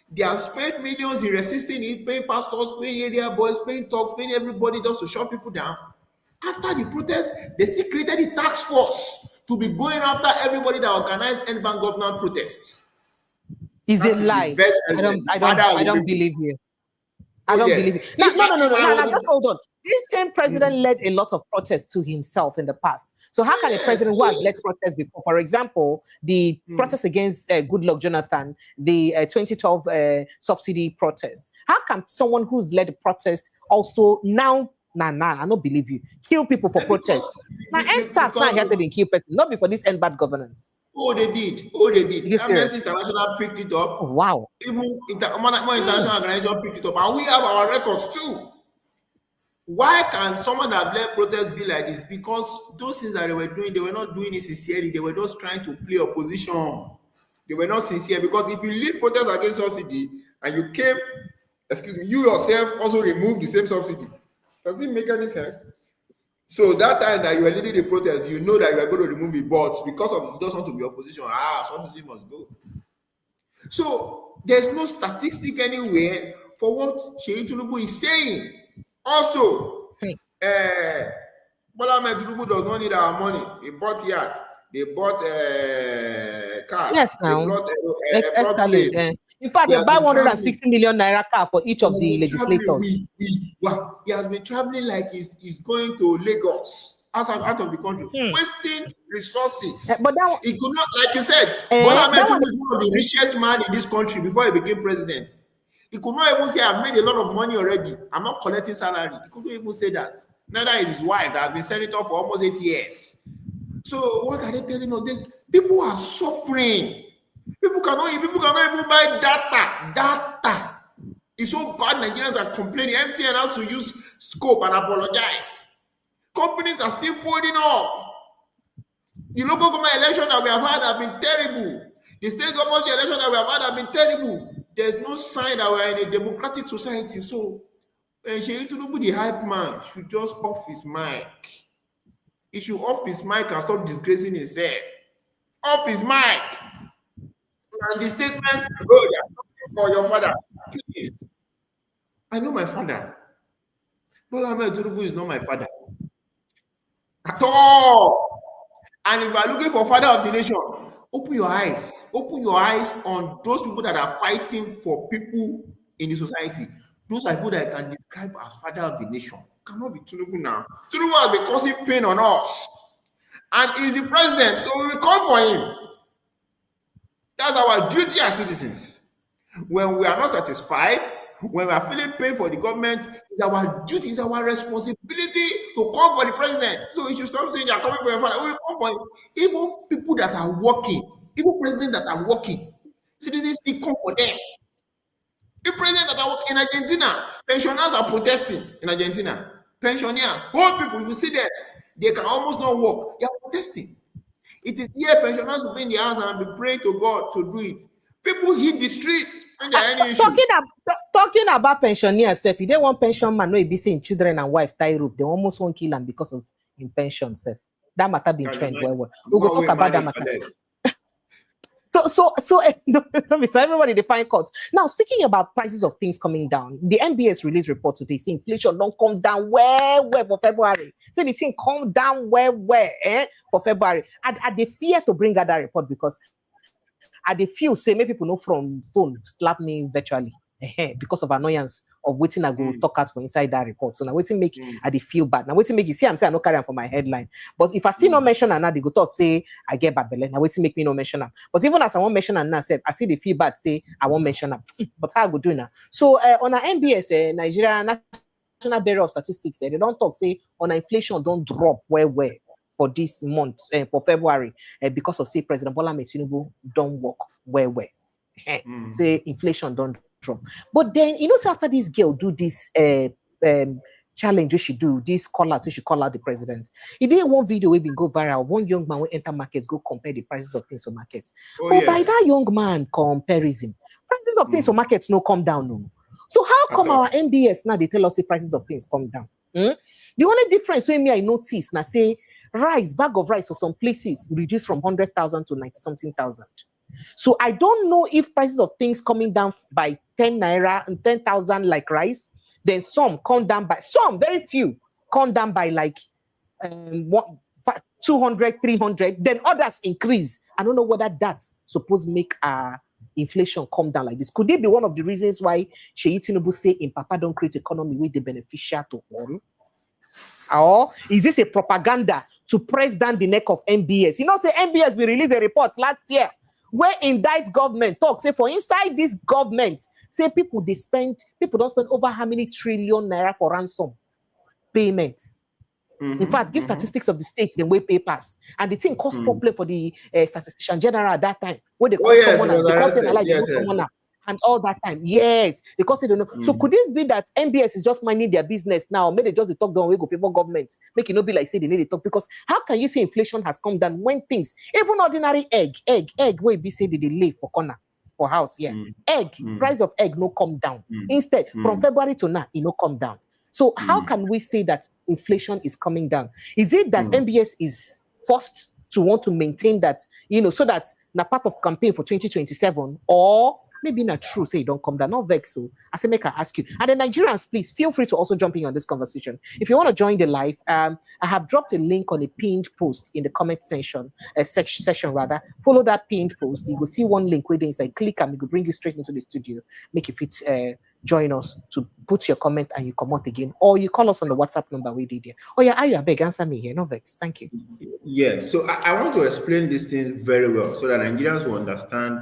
B: they have spent millions in resisting it, paying pastors, paying area boys, paying talks, paying everybody just to shut people down. After the protest, they still created a task force to be going after everybody that organized NBAC government protests.
A: Is a lie. I don't believe you. I don't believe it. No, just hold on. This same president led a lot of protests to himself in the past. So how can a president who has led protests before, for example, the protest against Goodluck Jonathan, the 2012 subsidy protest, how can someone who's led a protest also now, I don't believe you, kill people for protest? Now, NSAS now has said they kill person, not before this end bad governance.
B: Oh, they did. Amnesty International picked it up.
A: Oh, wow.
B: Even more international organization picked it up. And we have our records too. Why can someone that led protests be like this? Because those things that they were doing, they were not doing it sincerely. They were just trying to play opposition. They were not sincere. Because if you lead protests against subsidy and you came, excuse me, you yourself also remove the same subsidy, does it make any sense? So that time that you were leading the protest, you know that you are going to remove it, but because of you don't want to be opposition, subsidy must go. So there's no statistic anywhere for what Seyi Tinubu is saying. Also, Bola Tinubu does not need our money. They bought yachts. They bought cars.
A: Yes, now. In fact, they buy 160 million naira car for each of the legislators.
B: He has been traveling like he's going to Lagos, out of the country, wasting resources.
A: But that
B: he could not, like you said, Bola Tinubu is one of the richest man in this country before he became president. He could not even say, I've made a lot of money already. I'm not collecting salary. He couldn't even say that. Neither is his wife that has been senator for almost 8 years. So what are they telling us? This people are suffering. People cannot even buy data. Data. It's so bad. Nigerians are complaining. MTN has to use scope and apologize. Companies are still folding up. The local government election that we have had have been terrible. The state government election that we have had have been terrible. There's no sign that we are in a democratic society. So Seyi Tinubu, the hype man, should just off his mic. He should off his mic and stop disgracing himself. Off his mic. And the statement, oh, yeah, for your father. Please. I know my father. Bola Tinubu is not my father. At all. And if you are looking for father of the nation, open your eyes. Open your eyes on those people that are fighting for people in the society. Those are people that I can describe as father of the nation. Cannot be Tinubu now. Tinubu has been causing pain on us. And he's the president, so we will come for him. That's our duty as citizens. When we are not satisfied, when we are feeling pain for the government, it's our duty, it's our responsibility to come for the president. So you should stop saying you are coming for your father. We will come for him. Even people that are working, even presidents that are working, citizens still come for them. The president that are working in Argentina, pensioners are protesting in Argentina. Pensioners, old people, you see them, they can almost not work. They are protesting. It is here pensioners will be in the house and be praying to God to do it. People hit the streets when there are any issues.
A: Talking about pensioners, if you don't want pension man, no, you be seeing children and wife tie rope, they almost won't kill them because of in pension. That matter been trend well. We go talk about that matter. So everybody define cuts. Now, speaking about prices of things coming down, the NBS released report today. See, inflation don't come down well for February. So the thing come down well for February. And they fear to bring out that report because they feel say maybe people know from phone slap me virtually because of annoyance of waiting I go talk out for inside that report. So now waiting make they feel bad. Now waiting make you see I'm saying I no carry on for my headline. But if I still not mention and now they go talk say I get bad belly. Now waiting make me no mention them. But even as I won't mention and now say I see they feel bad say I won't mention them. But how I go do now? So on our NBS Nigeria National Bureau of Statistics they don't talk say on inflation don't drop where for this month for February because of say President Bola Tinubu don't work where say inflation don't drop. But then say after this girl do this challenge we should do this call out, we should call out the president. He did one video we been go viral. One young man will enter markets, go compare the prices of things on markets. By that young man comparison, prices of things on markets no come down no. So how come our NBS now they tell us the prices of things come down? The only difference when me I notice now say bag of rice for some places reduced from 100,000 to 90-something thousand. So I don't know if prices of things coming down by 10 naira and 10,000 like rice, then some come down by very few come down by like 200, 300, then others increase. I don't know whether that's supposed to make inflation come down like this. Could it be one of the reasons why Seyi Tinubu say in Papa don't create economy with the beneficial to all? Or is this a propaganda to press down the neck of NBS? Say NBS will release a report last year where indict government talk say for inside this government say people don't spend over how many trillion naira for ransom payment. In fact, give statistics of the state the way papers and the thing caused problem for the statistician general at that time where they call someone and all that time. Yes, because they don't know. So could this be that MBS is just minding their business now? Maybe they just talk down, we go people government, make it not be like say they need to talk. Because how can you say inflation has come down when things, even ordinary egg, where be say they lay for corner for house, price of egg no come down. Instead, from February to now, it no come down. So how can we say that inflation is coming down? Is it that MBS is forced to want to maintain that, so that's not part of campaign for 2027, or maybe not true, say don't come down, not vex. So I say, make I ask you. And the Nigerians, please feel free to also jump in on this conversation. If you want to join the live, I have dropped a link on a pinned post in the comment section, session rather. Follow that pinned post. You will see one link where inside, click and it will bring you straight into the studio. Make it fit, join us to put your comment and you come out again, or you call us on the WhatsApp number we did here. Oh yeah, I beg, answer me here, no vex. Thank you.
B: Yes, so I want to explain this thing very well so that Nigerians will understand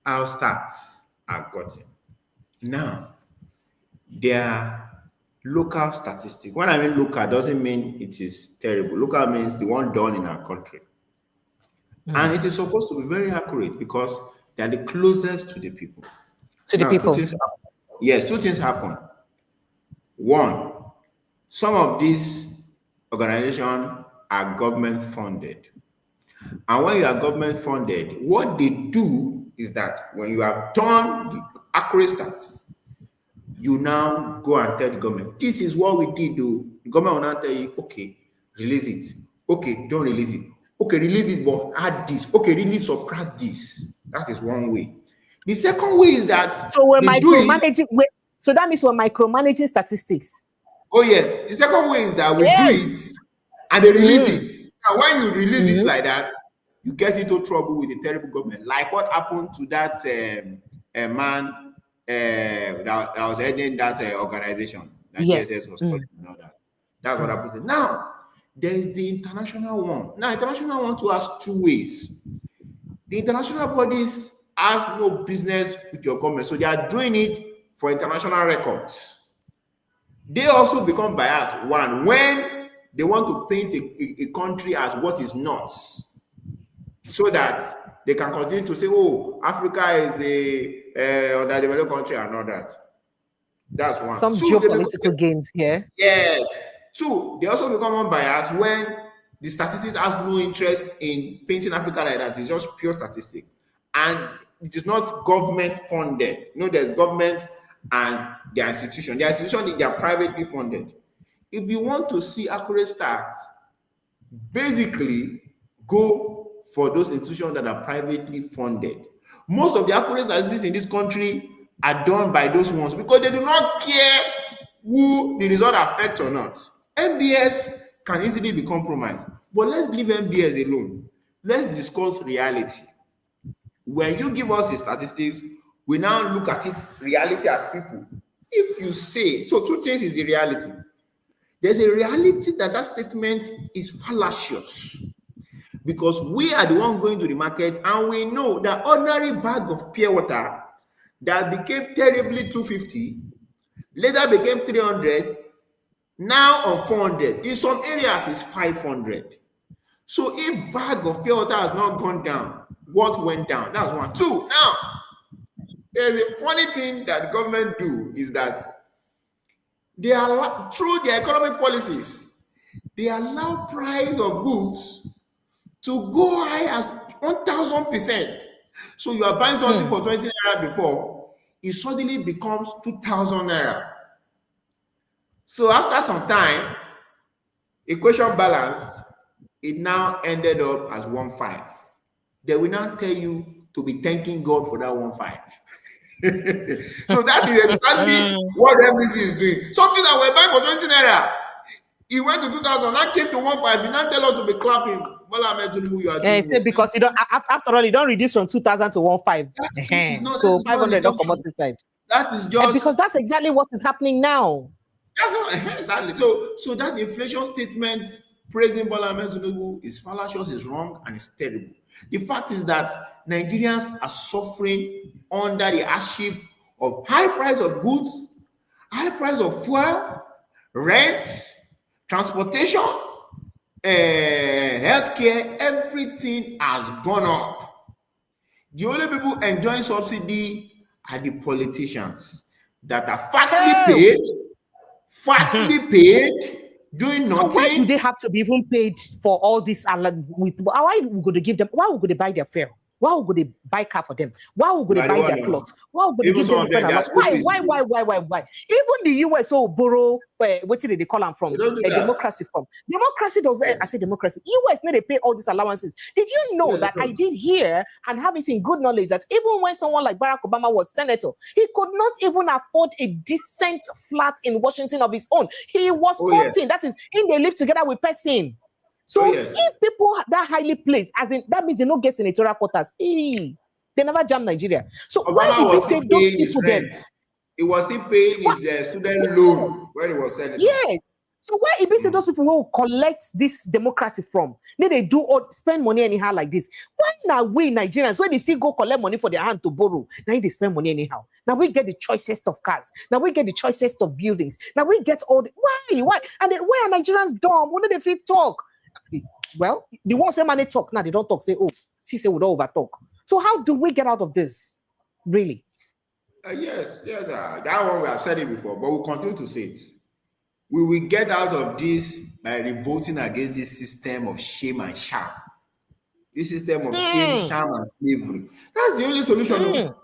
B: how stats are gotten. Now, there are local statistics. When I mean local, doesn't mean it is terrible. Local means the one done in our country. And it is supposed to be very accurate because they are the closest to the people.
A: To the people.
B: Two things happen. One, some of these organizations are government funded. And when you are government funded, what they do is that when you have done the accurate stats, you now go and tell the government, this is what we did. The government will now tell you, okay, release it. Okay, don't release it. Okay, release it, but add this. Okay, really subtract this. That is one way. The second way is that
A: so we're micromanaging. So that means we're micromanaging statistics.
B: Oh yes. The second way is that we do it and they release it. And when you release it like that, you get into trouble with the terrible government. Like what happened to that man that was heading that organization. That
A: yes.
B: was and all that. That's what happened. Now, there's the international one. Now, international one to us two ways. The international bodies has no business with your government, so they are doing it for international records. They also become biased, one, when they want to paint a country as what is not, so that they can continue to say, oh, Africa is a underdeveloped country and all that. That's one.
A: Some geopolitical gains here.
B: Yes. Two, they also become unbiased when the statistics has no interest in painting Africa like that. It's just pure statistics. And it is not government funded. There's government and their institution. Their institution, they are privately funded. If you want to see accurate stats, basically go for those institutions that are privately funded. Most of the accurate statistics in this country are done by those ones because they do not care who the result affects or not. MBS can easily be compromised, but let's leave MBS alone. Let's discuss reality. When you give us the statistics, we now look at it reality as people. If you say, so two things is the reality. There's a reality that statement is fallacious because we are the one going to the market and we know that ordinary bag of pure water that became terribly 250, later became 300, now on 400. In some areas is 500. So if bag of pure water has not gone down, what went down? That's one. Two, now, there's a funny thing that the government do is that they allow, through their economic policies, they allow price of goods to go high as 1,000%. So you are buying something for 20 naira before, it suddenly becomes 2,000 naira. So after some time, equation balance, it now ended up as 1.5. They will now tell you to be thanking God for that 1.5. So that is exactly what MBC is doing. Something that we're buying for 20 naira, he went to 2,000, now came to 1.5. He now tell us to be clapping. Bola Tinubu, you are doing
A: well. Because you don't, after all, you don't reduce from 2,000 to 1.5. So 500 don't come out inside.
B: That is just
A: because that's exactly what is happening now.
B: That's what, exactly. So that inflation statement praising Bola Tinubu is fallacious, is wrong, and it's terrible. The fact is that Nigerians are suffering under the hardship of high price of goods, high price of fuel, rent, transportation, healthcare. Everything has gone up. The only people enjoying subsidy are the politicians that are fatly paid, doing
A: So why do
B: nothing.
A: they have to be even paid for all this? With why we going to give them? Why we going to buy their fare? Why we going to buy car for them? Why we going to buy their clothes? Why we going to
B: Even
A: give them
B: some of
A: different
B: them, their
A: allowance?
B: school
A: Why?
B: fees
A: Why?
B: is-
A: Why? Why? Why? Why? Even the US borrow. What did they call them from?
B: They don't do
A: A
B: that.
A: democracy from. Democracy doesn't.
B: Yes.
A: I say democracy. US need to pay all these allowances. Did you know
B: Yes,
A: that
B: they
A: I
B: don't.
A: did hear and have it in good knowledge that even when someone like Barack Obama was senator, he could not even afford a decent flat in Washington of his own. He was
B: Oh, yes.
A: sporting. That is, in they live together with person. So
B: Oh, yes.
A: if people that highly placed, as in that means they don't get senatorial quotas. They never jam Nigeria. So why
B: Obama
A: did we
B: was
A: say
B: still
A: those
B: paying his
A: people then?
B: rent. He was still paying his student loan when he was senator.
A: Yes. So why if we say those people will collect this democracy from? Then they do or spend money anyhow like this. Why now we Nigerians when they still go collect money for their hand to borrow? Now they spend money anyhow. Now we get the choicest of cars. Now we get the choicest of buildings. Now we get all the why? And then why are Nigerians dumb? When do they fit talk? Well, the ones say money talk now, they don't talk. Say, oh, see, say we don't over talk. So how do we get out of this? Really?
B: Yes, that one we have said it before, but we'll continue to say it. We will get out of this by revolting against this system of shame and sham. This system of shame, sham, and slavery. That's the only solution. No?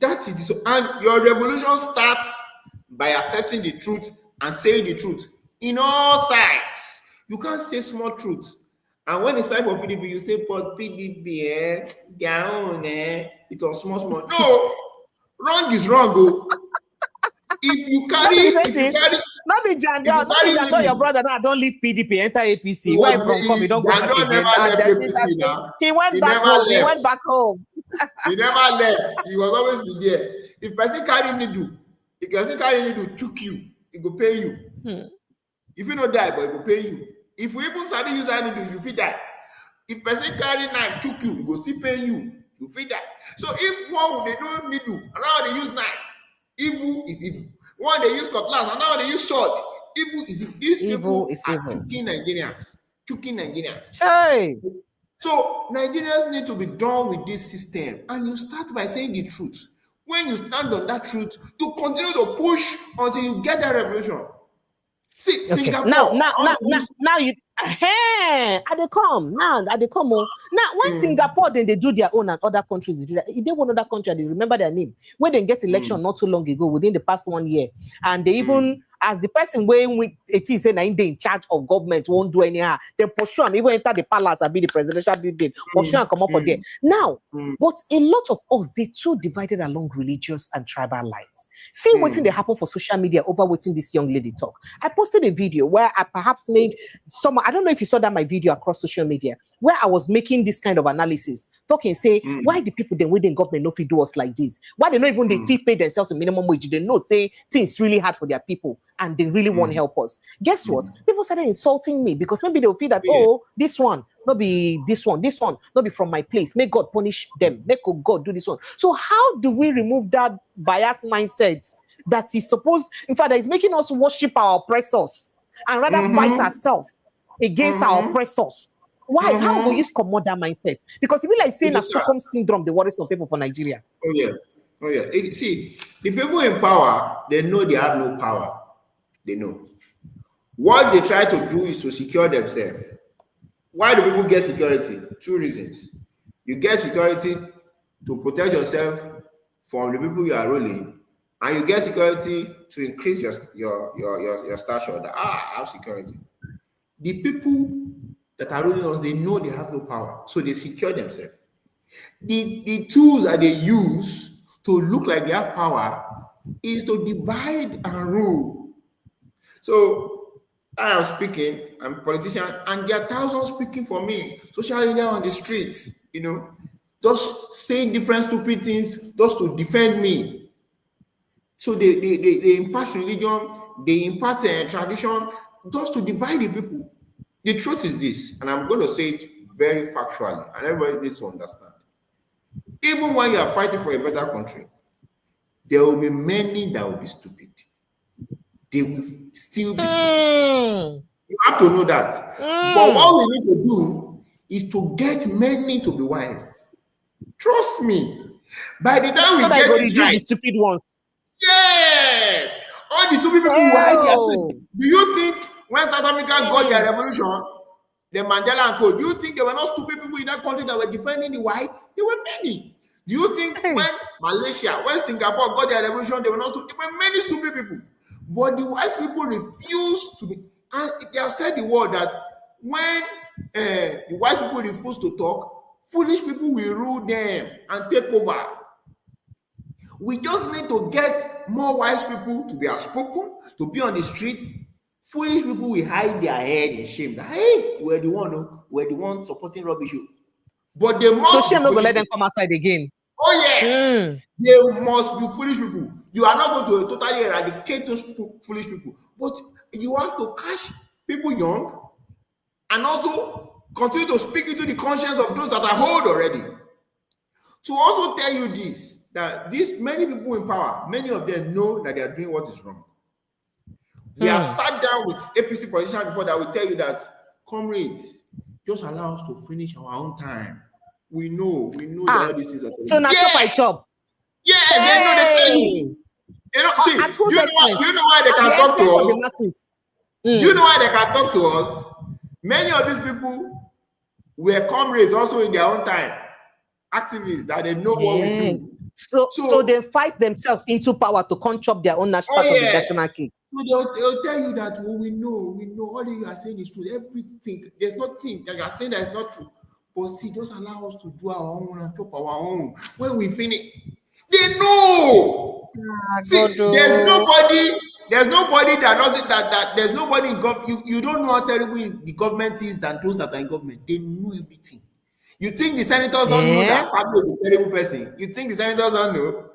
B: That is so. And your revolution starts by accepting the truth and saying the truth in all sides. You can't say small truth. And when it's time for PDP, you say, but PDP, their own, it was small. No, wrong is wrong. Oh. If you carry,
A: not be Jandor, your brother now don't leave PDP, enter APC. Where from come? He don't go back again. He went back home. He went back home.
B: He never left. He was always be there. If person carry needle, choke you, he go pay you. If you not die, but he go pay you. If we even study use that needle, you fit die. If person carry knife, choke you, he go still pay you. You fit die. So if one they no needle, and now they use knife. Evil is evil. One they use cutlass, and now they use sword. Evil is evil. These people are choking Nigerians.
A: Hey.
B: So Nigerians need to be done with this system, and you start by saying the truth. When you stand on that truth, you continue to push until you get that revolution. See, okay. Singapore.
A: Now you. Hey, they come now. They come. Now, when Singapore then they do their own and other countries they do that. If they want another country, they remember their name. When they get election not too long ago, within the past 1 year, and they even as the person when it is saying they in charge of government won't do anyhow, they pursue them even enter the palace and be the presidential building, pursue and come up for there. Now, but a lot of us they too divided along religious and tribal lines. See what's in they happen for social media over what's in this young lady talk. I posted a video where I perhaps made some. I don't know if you saw that my video across social media where I was making this kind of analysis, talking, say, why the people then within government no fit do us like this? Why they not even they fit pay themselves a minimum wage? They know say things really hard for their people and they really want to help us. Guess what? People started insulting me because maybe they'll feel that this one not be this one not be from my place. May God punish them. Make God do this one. So how do we remove that biased mindset that is supposed, in fact, that is making us worship our oppressors and rather fight ourselves against our oppressors? Why? How will you commode that mindset? Because if you like saying a Stockholm syndrome, the worries of people for Nigeria.
B: Oh yeah. See, the people in power, they know they have no power. They know. What they try to do is to secure themselves. Why do people get security? Two reasons. You get security to protect yourself from the people you are ruling, and you get security to increase your stature. That I have security. The people that are ruling us, they know they have no power, so they secure themselves. The tools that they use to look like they have power is to divide and rule. So I am speaking, I'm a politician, and there are thousands speaking for me. Social media on the streets, just saying different stupid things just to defend me. So they impart religion, they impart tradition just to divide the people. The truth is this, and I'm going to say it very factually, and everybody needs to understand. Even when you are fighting for a better country, there will be many that will be stupid. They will still be stupid. You have to know that. But what we need to do is to get many to be wise. Trust me. By the time we
A: So that
B: get
A: go
B: it
A: reduce
B: right,
A: the stupid ones.
B: yes, all the stupid people will hide their
A: Oh.
B: face. Do you think when South Africa got their
A: Mm.
B: revolution, the Mandela and Co, do you think there were not stupid people in that country that were defending the whites? There were many. Do you think
A: Hey.
B: when Malaysia, when Singapore got their revolution, there were not stupid? There were many stupid people. But the white people refused to be, and they have said the word that when the white people refuse to talk, foolish people will rule them and take over. We just need to get more wise people to be outspoken, to be on the street. Foolish people will hide their head in shame. That, hey, we're the one supporting rubbish. But they must
A: So
B: be
A: shame not gonna
B: foolish
A: let them
B: people.
A: come outside again.
B: Oh yes,
A: Mm.
B: they must be foolish people. You are not going to totally eradicate those foolish people, but you have to catch people young and also continue to speak into the conscience of those that are old already. To also tell you this, that these many people in power, many of them know that they are doing what is wrong. We have sat down with APC politicians before that will tell you that, comrades, just allow us to finish our own time. We know that all these things are
A: So now chop I chop.
B: Yeah, they know, they tell you. You know, see,
A: At whose expense?
B: do you know why they
A: At
B: can
A: the
B: talk to
A: expense of the
B: us?
A: masses.
B: Do you know why they can talk to us? Many of these people were comrades also in their own time, activists that they know what we do.
A: So they fight themselves into power to conch up their own national part of the national cake.
B: So they'll tell you that, well, we know all you are saying is true. Everything, there's nothing that you are saying that is not true. But see, just allow us to do our own and chop our own. When we finish, they know. See, there's nobody that does it that there's nobody in government. You don't know how terrible the government is than those that are in government. They know everything. You think the senators don't know that Akpabio is a terrible person? You think the senators don't know?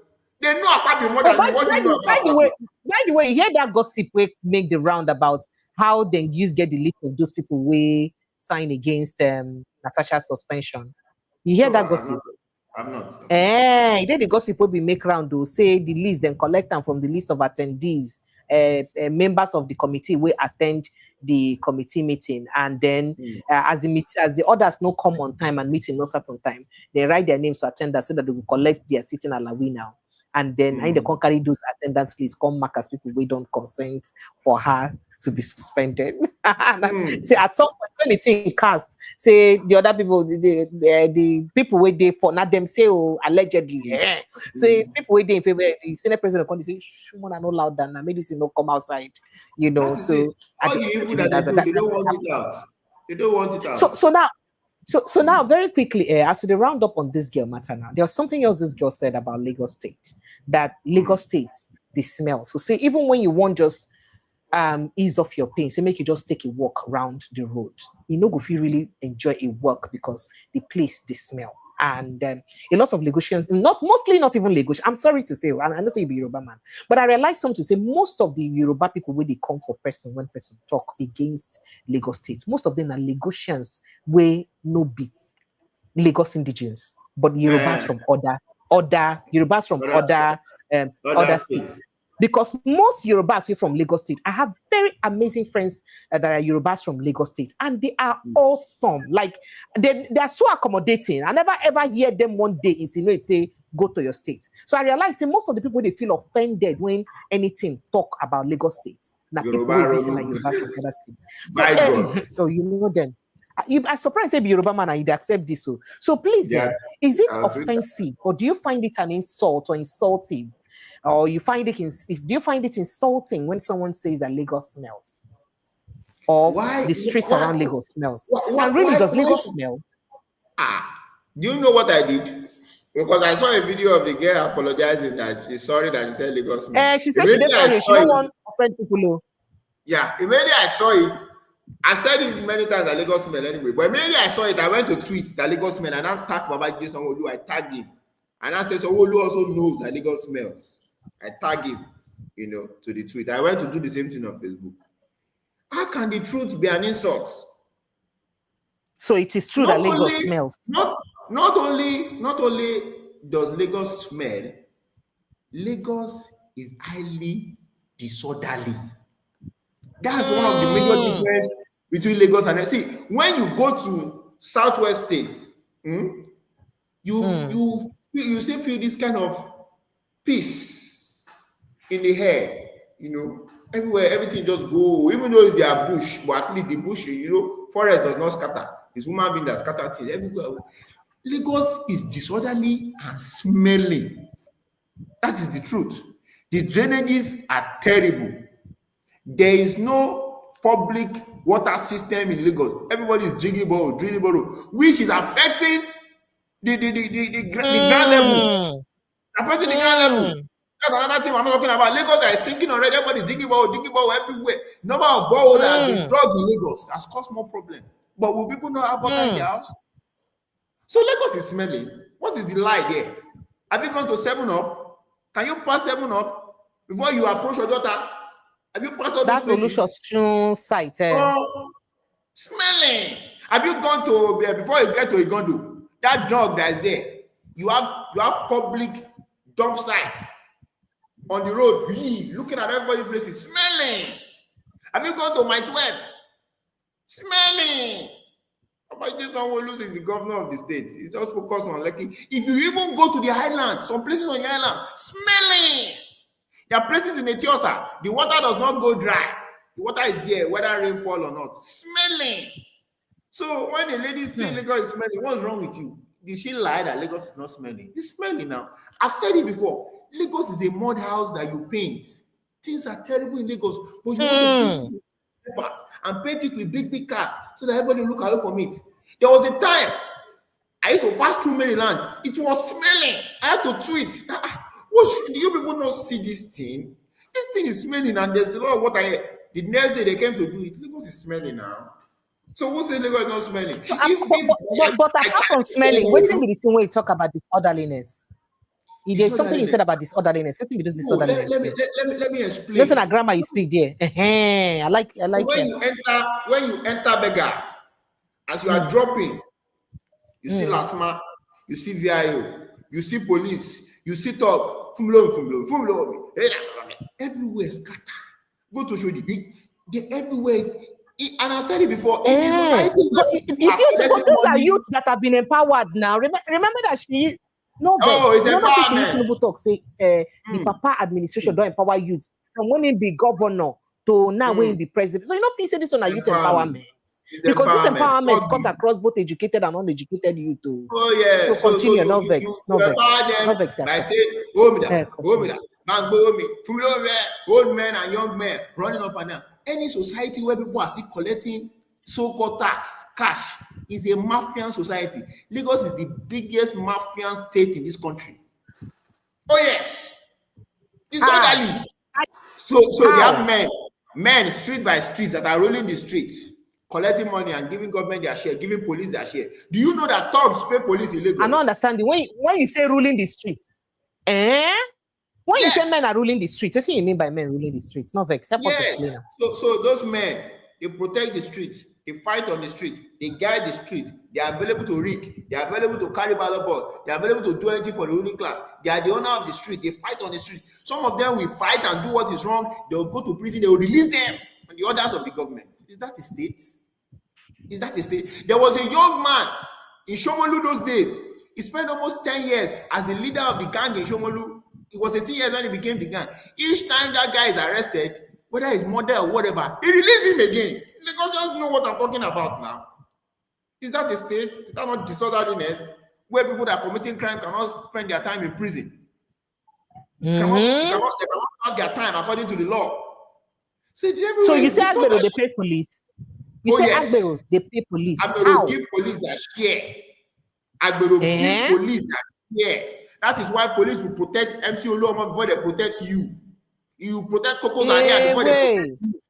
B: They know Akpabio more than you. What do you know about Akpabio?
A: By the way, you hear that gossip we make the round about how they get the list of those people we sign against Natasha's suspension. You hear that gossip?
B: I'm not.
A: You did the gossip will be make round to say the list, then collect them from the list of attendees, members of the committee will attend the committee meeting, and then as the others no come on time and meeting no start on time, they write their names to attenders so that they will collect their sitting alawi now. And then I can carry those attendance lists, come mark as people we don't consent for her to be suspended. Say at some point when it's in cast, say the other people, the people wait there for not them say allegedly. Say people wait there in favor. The Senate president come say, "Shumon no loud than medicine no come outside." You know, so
B: all the evil that they don't want it out. They don't want it out.
A: So now, very quickly, as we round up on this girl matter now, there was something else this girl said about Lagos State, that Lagos State, the smell. So say, even when you want just ease off your pain, say make you just take a walk around the road. You know, if you really enjoy a walk because the place, the smell. And a lot of Lagosians, not even Lagos. I'm sorry to say, I know say you be Yoruba man, but I realized something to say most of the Yoruba people when they come for when person talk against Lagos State, most of them are Lagosians where no be Lagos indigens, but Yorubas from other states. Because most Yorubas are from Lagos State. I have very amazing friends that are Yorubas from Lagos State, and they are awesome. Like they are so accommodating. I never ever hear them one day insinuate say go to your state. So I realized that most of the people they feel offended when anything talk about Lagos State. Now people will listen like Yorubas from other states. So you know them. I'm surprised say be Yoruba man and you accept this. So please, is it offensive or do you find it an insult or insulting? Or do you find it insulting when someone says that Lagos smells? Or the streets around Lagos smells? And really, does Lagos smell?
B: Do you know what I did? Because I saw a video of the girl apologizing that she's sorry that she said Lagos smells.
A: She said she did sorry. She don't want to offend people.
B: Yeah, immediately I saw it. I said it many times that Lagos smell anyway. But immediately I saw it, I went to tweet that Lagos smell, and I tagged Baba Jason Olu. I tagged him. And I said, so Olu also knows that Lagos smells. I tag him, to the tweet. I went to do the same thing on Facebook. How can the truth be an insult?
A: So it is true that Lagos smells.
B: Not only does Lagos smell, Lagos is highly disorderly. That's one of the major differences between Lagos and when you go to southwest states, you you still feel this kind of peace in the air, everywhere, everything just go, even though they are bush, but at least the bush, forest does not scatter. It's human being that scatter things everywhere. Lagos is disorderly and smelly. That is the truth. The drainages are terrible. There is no public water system in Lagos. Everybody is drinking borrow, which is affecting the ground level. Affecting the ground level. That's another thing I'm not talking about. Lagos is sinking already. Everybody is digging borrow everywhere. Number of borrow that has been dug in Lagos has caused more problem. But will people not have water in their house? So Lagos is smelling. What is the lie there? Have you gone to 7-Up? Can you pass 7-Up before you approach your daughter? Have you passed all those places?
A: That site.
B: Oh, smelling. Have you gone to before you get to Igondo? That dog that is there. You have public dump sites on the road. Looking at everybody's places, smelling. Have you gone to my 12? Smelling. Imagine someone loses the governor of the state. He just focus on Lekki. If you even go to the island, some places on the island, smelling. There are places in Etiosa, the water does not go dry. The water is there, whether rainfall or not. Smelling. So when a lady says Lagos is smelling, what's wrong with you? Did she lie that Lagos is not smelling? It's smelling now. I've said it before. Lagos is a mud house that you paint. Things are terrible in Lagos, but you want to paint it papers and paint it with big cars so that everybody will look away from it. There was a time I used to pass through Maryland. It was smelling. I had to tweet. Do you people not see this thing? This thing is smelling, and there's a lot of water here. The next day they came to do it. Lagos is smelling now. So who says Lagos is not smelling?
A: So, but apart from smelling, what's in the thing where you talk about disorderliness? There's something you said about disorderliness. What's in this disorderliness?
B: Let me explain.
A: Listen to grammar you speak there. I like
B: when you enter Beggar, as you are dropping, you see Lasma, you see VIO, you see police, you see talk, everywhere scatter. Go to show they everywhere. And I said it before. In society,
A: but those are youths that have been empowered now. Remember that she. No, remember she Tinubu talk say the Papa administration don't empower youths from when he be governor to now when he be president. So you know if you say this on a youth empowerment. Because this empowerment cut across both educated and uneducated youth too.
B: Oh yeah.
A: So continue, no vex.
B: I say, old men and young men running up and down. Any society where people are still collecting so-called cash, is a mafian society. Lagos is the biggest mafian state in this country. Oh yes, disorderly. So they have men street by street that are rolling the streets, collecting money and giving government their share, giving police their share. Do you know that thugs pay police in Lagos?
A: I don't understand when you say ruling the streets. When you say men are ruling the streets, what do you mean by men ruling the streets? Not vex. Help us explain.
B: So those men, they protect the streets, they fight on the street, they guide the street, they are available to rig, they are available to carry ballot board, they are available to do anything for the ruling class. They are the owner of the street, they fight on the street. Some of them will fight and do what is wrong, they will go to prison, they will release them on the orders of the government. Is that the state? Is that the state? There was a young man in Shomolu those days. He spent almost 10 years as the leader of the gang in Shomolu. It was 18 years when he became the gang. Each time that guy is arrested, whether his mother or whatever, he released him again. Because just know what I'm talking about now. Is that a state? Is that not disorderliness? Where people that are committing crime cannot spend their time in prison. They cannot have their time according to the law.
A: So you say Agbero, they pay police. You say Agbero, they pay police.
B: Agbero give police their share. Agbero give police their share. That is why police will protect MC Oluomo before they protect you. You protect Coco Zaria before they protect you.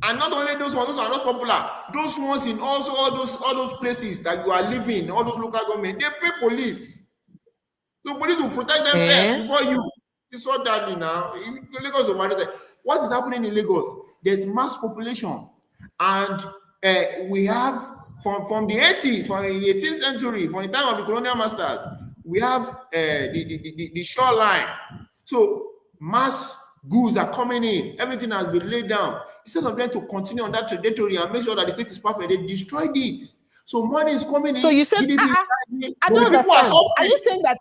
B: And not only those ones, those are not popular. Those ones in also all those places that you are living, all those local government, they pay police. So police will protect them first before you. It's so deadly now. Lagos, what is happening in Lagos? There's mass population, and we have from the 80s, from the 18th century, from the time of the colonial masters, we have the shoreline. So mass goods are coming in. Everything has been laid down. Instead of them to continue on that trajectory and make sure that the state is perfect, they destroyed it. So money is coming in.
A: So you said,
B: GDP is
A: I don't understand. Are you saying that?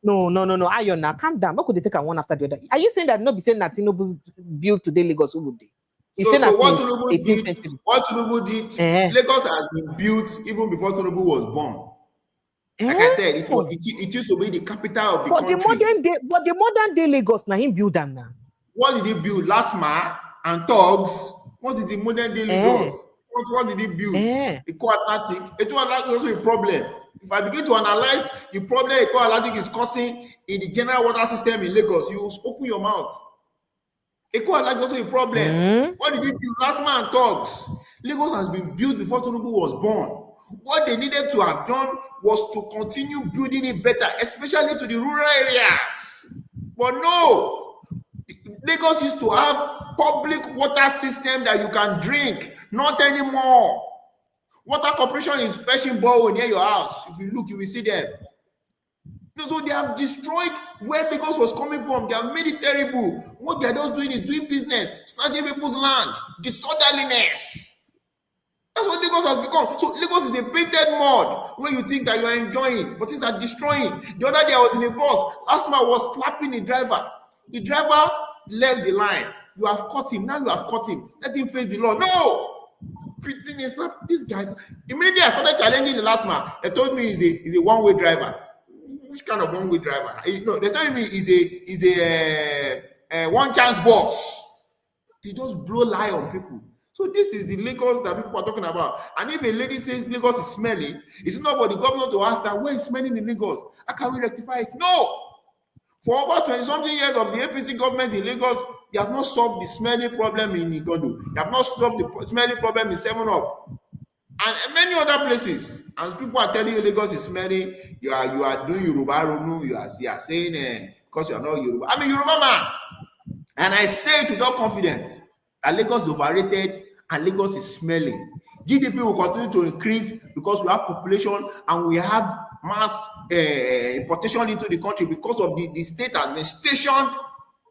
A: No. Ayon, now calm down. What could they take one after the other? Are you saying that not be saying that Tinubu built today Lagos? Who would they? You saying that
B: what
A: since
B: Tinubu
A: 18th
B: did,
A: century?
B: what Tinubu did, Lagos has been built even before Tinubu was born. Like I said, it used to be the capital of the country.
A: The modern day Lagos now him build them now.
B: What did he build? Lasma and Thugs. What is the modern day Lagos? What did he build? Eco-Atlantic. Eco-Atlantic is also a problem. If I begin to analyze the problem Eco-Atlantic is causing in the general water system in Lagos, you open your mouth. Eco-Atlantic is also a problem. What did he build? Lasma and Thugs. Lagos has been built before Tinubu was born. What they needed to have done was to continue building it better, especially to the rural areas. But no, Lagos used to have public water system that you can drink, not anymore. Water corporation is fetching borehole near your house. If you look, you will see them. So they have destroyed where Lagos was coming from. They have made it terrible. What they are just doing is doing business, snatching people's land, disorderliness. That's what Lagos has become. So Lagos is a painted mud where you think that you are enjoying, but things are destroying. The other day I was in a bus. Asma was slapping the driver. The driver left the line. You have caught him. Now you have caught him. Let him face the law. No! These guys. Immediately I started challenging the last man. They told me he's a one-way driver. Which kind of one-way driver? No, they told me he's a one-chance boss. They just blow lie on people. So this is the Lagos that people are talking about. And if a lady says Lagos is smelly, it's not for the governor to ask her, where is smelling in Lagos? How can we rectify it? No! For over 20-something years of the APC government in Lagos, they have not solved the smelling problem in Igodo. They have not solved the smelling problem in 7-Up. And many other places. And people are telling you Lagos is smelly. You are doing Yoruba Ronu. You are saying, because you are not Yoruba. I'm a Yoruba man. And I say it without confidence that Lagos is overrated and Lagos is smelling. GDP will continue to increase because we have population and we have mass importation into the country because of the state has been stationed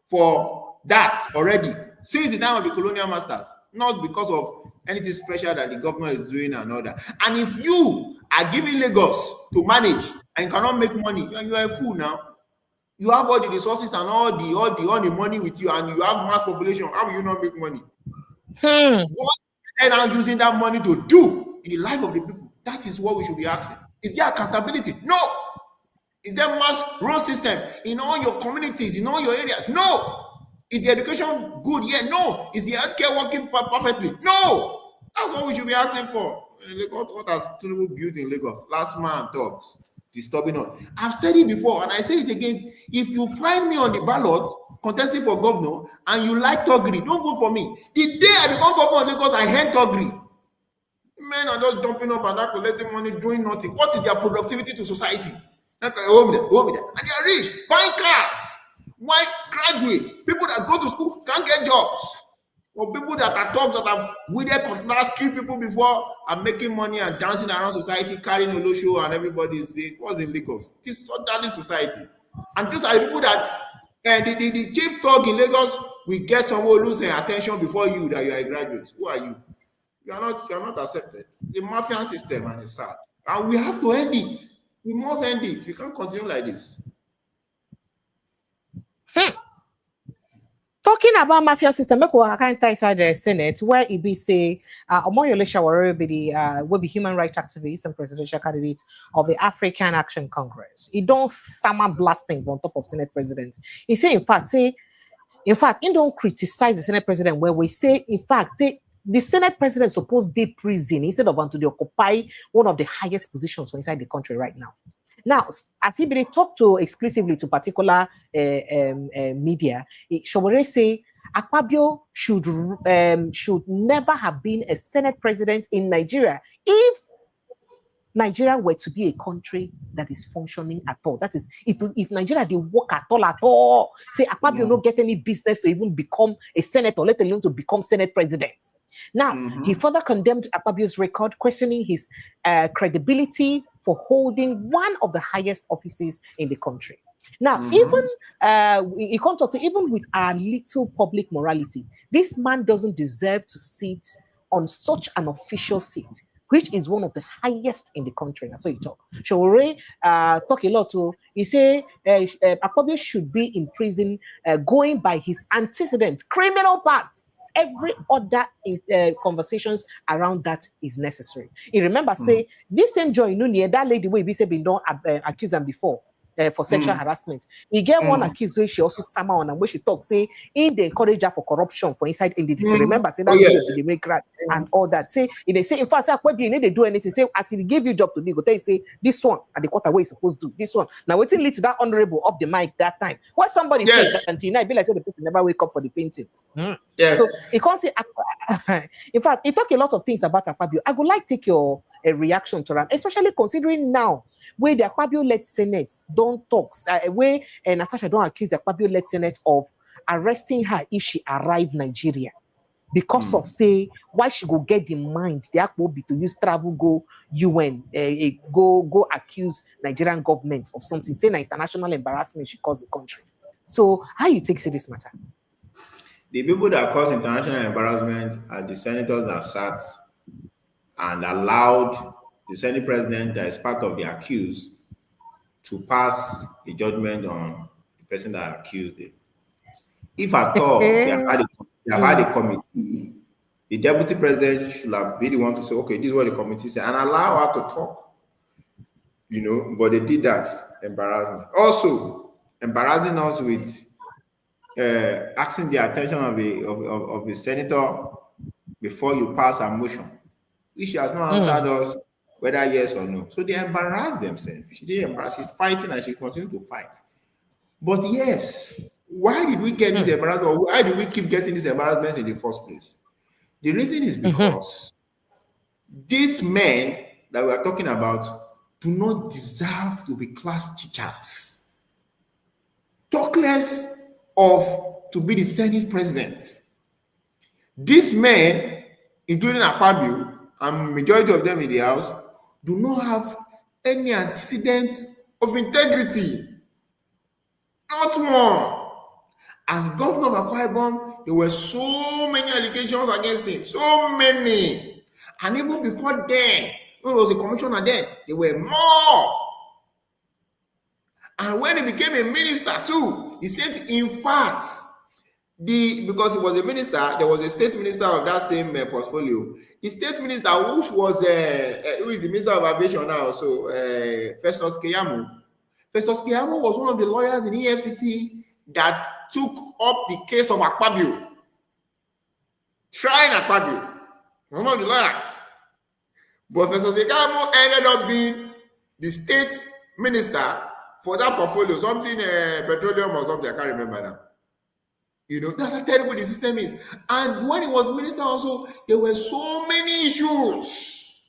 B: for that already since the time of the colonial masters, not because of anything special that the government is doing and all that. And if you are giving Lagos to manage and you cannot make money, you are a fool now. You have all the resources and all the money with you, and you have mass population. How will you not make money? What are they now using that money to do in the life of the people? That is what we should be asking. Is there accountability? No. Is there mass road system in all your communities, in all your areas? No. Is the education good? Yeah. No. Is the healthcare working perfectly? No. That's what we should be asking for. What has Tinubu built in Lagos? Last man talks. Disturbing us. I've said it before and I say it again. If you find me on the ballot contesting for governor and you like Togri, don't vote for me. The day I become governor of Lagos, I hate Togri. Men are just jumping up and not collecting money, doing nothing. What is their productivity to society? And they are rich, buying cars. White graduate, people that go to school can't get jobs. Or people that are thugs that have withered cutlass, kill people before, are making money and dancing around society, carrying a low show, and everybody is what's in Lagos? This is orderly society. And those are the people that the chief thug in Lagos will get someone losing attention before you that you are a graduate. Who are you? You are not accepted. The mafia system, and it's sad. And we have to end it. We must end it. We can't continue like this.
A: Talking about mafia system, make we kind inside the Senate where it be say Omoyole Sowore will be human rights activist and presidential candidate of the African Action Congress. He don't summer blasting on top of Senate president. He say in fact he don't criticize the Senate president where we say in fact the Senate president supposed to be prison instead of to occupy one of the highest positions for inside the country right now. Now, as he talked to exclusively to particular media, Sowore say Akpabio should never have been a Senate president in Nigeria if Nigeria were to be a country that is functioning at all. That is, if Nigeria didn't work at all, say Akpabio no get any business to even become a senator, let alone to become Senate president. Now, he further condemned Akpabio's record, questioning his credibility for holding one of the highest offices in the country. Now, he can't talk to even with our little public morality, this man doesn't deserve to sit on such an official seat. which is one of the highest in the country. That's what you talk. Showore talk a lot to. He say Akpabio should be in prison going by his antecedents, criminal past. Every other conversations around that is necessary. You remember, say, this same Joy Nunie, that lady we say been done accuse them before for sexual harassment. He get one accused where she also stammer on and where she talk, say, in the encourage her for corruption for inside NDDC. Remember, say that video they make right and all that. Say, they say, in fact, say, what you need to do anything, say, as he give you job to do, go tell you, say, this one, at the quarter way is supposed to do, this one. Now, waiting lead to that honorable up the mic that time. What somebody said, until I be like, say, the person never wake up for the painting.
B: Yes.
A: So he can't say. In fact, he talk a lot of things about Akpabio. I would like to take your reaction to that, especially considering now where the Akpabio-led Senate don't talk, where Natasha don't accuse the Akpabio-led Senate of arresting her if she arrive Nigeria because of say why she go get the mind the Akpo be to use travel go UN go accuse Nigerian government of something, say an international embarrassment she caused the country. So how you take this matter?
B: The people that caused international embarrassment are the senators that sat and allowed the Senate president that is part of the accused to pass a judgment on the person that accused him. If at all they have had a committee, the deputy president should have been the one to say, okay, this is what the committee said, and allow her to talk. You know, but they did that. Embarrassment. Also, embarrassing us with asking the attention of a senator before you pass a motion, which she has not answered us whether yes or no. So they embarrass themselves. She didn't embarrass. She's fighting and she continues to fight. But yes, why did we get this embarrassment? Why do we keep getting these embarrassments in the first place? The reason is because these men that we are talking about do not deserve to be class teachers. Talk less of to be the Senate president. These men, including Akpabio, and majority of them in the House, do not have any antecedents of integrity. Not one. As governor of Akwa Ibom, there were so many allegations against him. So many. And even before then, when he was a commissioner then, there were more. And when he became a minister too, he said, in fact, because he was a minister, there was a state minister of that same portfolio. The state minister, which was who is the minister of aviation now, so Festus Keyamo. Festus Keyamo was one of the lawyers in EFCC that took up the case of Akpabio, trying Akpabio, one of the lawyers. But Festus Keyamo ended up being the state minister for that portfolio, something petroleum or something, I can't remember now. You know, that's how terrible the system is. And when he was minister also, there were so many issues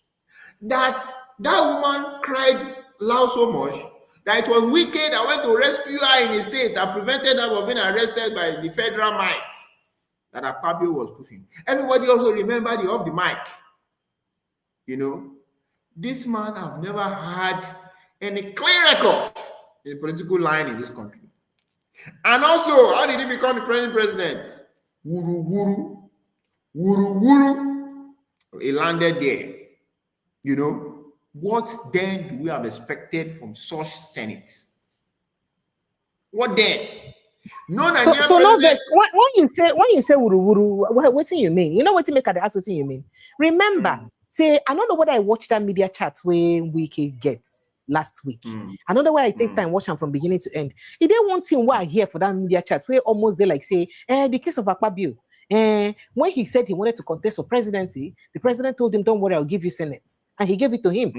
B: that woman cried loud so much that it was wicked that went to rescue her in a state that prevented her from being arrested by the federal might that Akpabio was pushing. Everybody also remember the off the mic. You know, this man have never had any clear record in the political line in this country. And also, how did he become the president? Wuru wuru, wuru wuru. He landed there. You know, what then do we have expected from such Senate? What then? No Nigerian
A: so no vex. When you say wuru wuru, what do you mean? You know what you make at the ask what you mean? Remember, say I don't know whether I watched that media chat where Wiki gets last week. I don't know why I take time watch them from beginning to end. He didn't want him why I hear for that media chat where almost they like say, the case of Akpabio. When he said he wanted to contest for presidency, the president told him, don't worry, I'll give you Senate. And he gave it to him.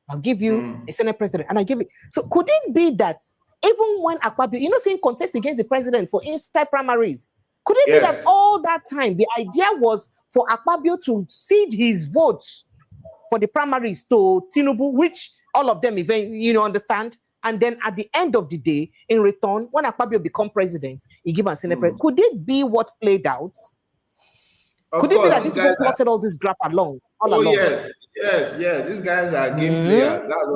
A: I'll give you a Senate president. And I give it. So could it be that even when Akpabio, saying contest against the president for inside primaries, could it be that all that time the idea was for Akpabio to cede his votes for the primaries to Tinubu, which all of them even, understand? And then at the end of the day, in return, when Akpabio become president, he give a Senate president. Could it be what played out? Could it be that these people plotted all this graph along?
B: Yes. These guys are game players. That's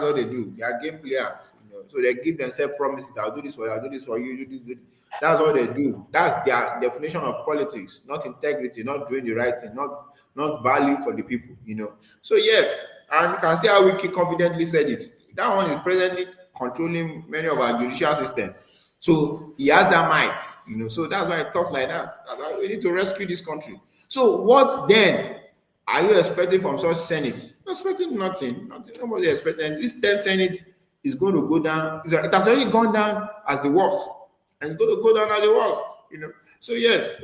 B: what they do. They are game players. So they give themselves promises. I'll do this for you. I'll do this for you. Do this. That's what they do. That's their definition of politics, not integrity, not doing the right thing, not value for the people. So yes, and you can see how Wiki confidently said it. That one is presently controlling many of our judicial system. So he has that might. So that's why I talk like that. That's why we need to rescue this country. So what then are you expecting from such Senate? Expecting nothing. Nobody expecting. This 10th Senate is going to go down. It has already gone down as the worst, and it's going to go down as the worst. So yes,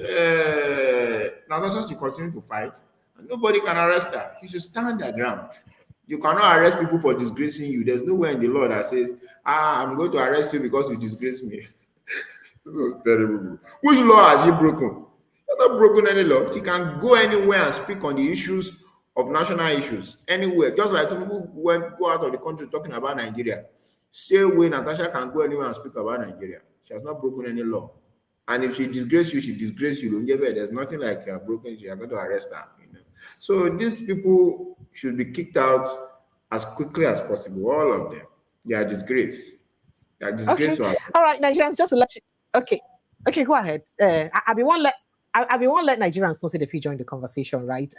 B: Natasha should continue to fight, and nobody can arrest her. She should stand her ground. You cannot arrest people for disgracing you. There's nowhere in the law that says, I'm going to arrest you because you disgrace me. This was terrible. Which law has she broken? She's not broken any law. She can go anywhere and speak on the issues of national issues. Anywhere. Just like some people go out of the country talking about Nigeria. Same way Natasha can go anywhere and speak about Nigeria. She has not broken any law. And if she disgraces you, she disgraces you. There's nothing like broken. You are going to arrest her. So these people should be kicked out as quickly as possible. All of them. They are disgrace. They are disgrace.
A: Okay. All right, Nigerians, just to let you. Okay, go ahead. I won't let Nigerians know say if you join the conversation, right?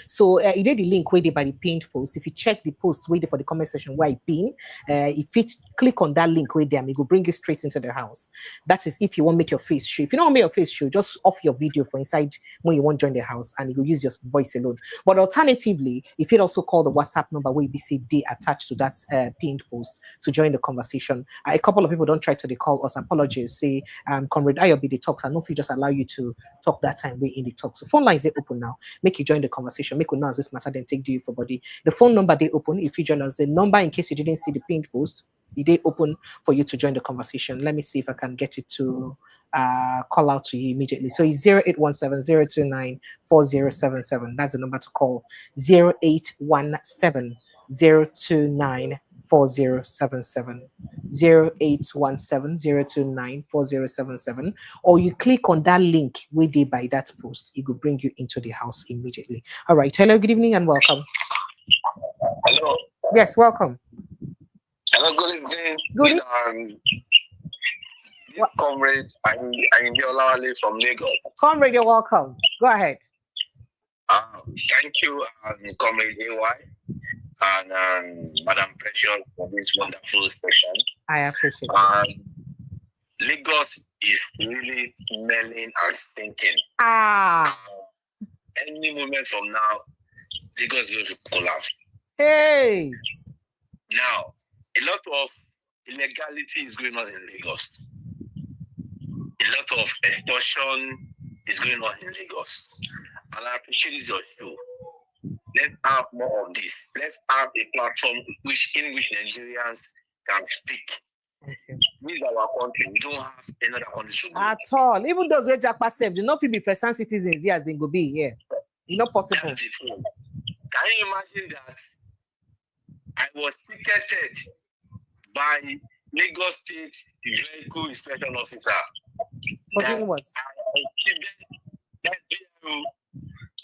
A: So you did the link where they by the pinned post. If you check the post waiting for the comment section where I pin, if you click on that link where there, it will bring you straight into the house. That is if you want to make your face show. If you don't want to make your face show, just off your video for inside when you want to join the house, and you will use your voice alone. But alternatively, if you also call the WhatsApp number where you see they attached to that pinned post to join the conversation. A couple of people don't try to call us. Apologies. Say, Comrade Ayobi, the talks. I know if you just allow you to talk that time way in the talk. So phone lines they open now. Make you join the conversation. Make you know as this matter then take do you for body. The phone number they open. If you join us, the number in case you didn't see the pinned post, they open for you to join the conversation. Let me see if I can get it to call out to you immediately. So it's 0817-029-4077. That's the number to call. 0817-029-4077. 0817-029-4077, or you click on that link where they by that post, it will bring you into the house immediately. All right. Hello, good evening and welcome.
D: Hello.
A: Yes, welcome.
D: Hello, good evening.
A: Good.
D: This comrade, I'm Bola from Lagos.
A: Comrade, you're welcome. Go ahead.
D: Thank you, Comrade AY. And Madam Precious for this wonderful session.
A: I appreciate it.
D: Lagos is really smelling and stinking. Any moment from now, Lagos is going to collapse.
A: Hey!
D: Now, a lot of illegality is going on in Lagos. A lot of extortion is going on in Lagos. And I appreciate your show. Let's have more of this. Let's have a platform in which Nigerians can speak.
A: Okay.
D: This is our country. We don't have another country to go.
A: At all. Even those who Jack Passev, do not be first citizens there as they go be here. It's not possible.
D: Can you imagine that I was ticketed by Lagos State Vehicle Inspection Officer?
A: For doing what?
D: That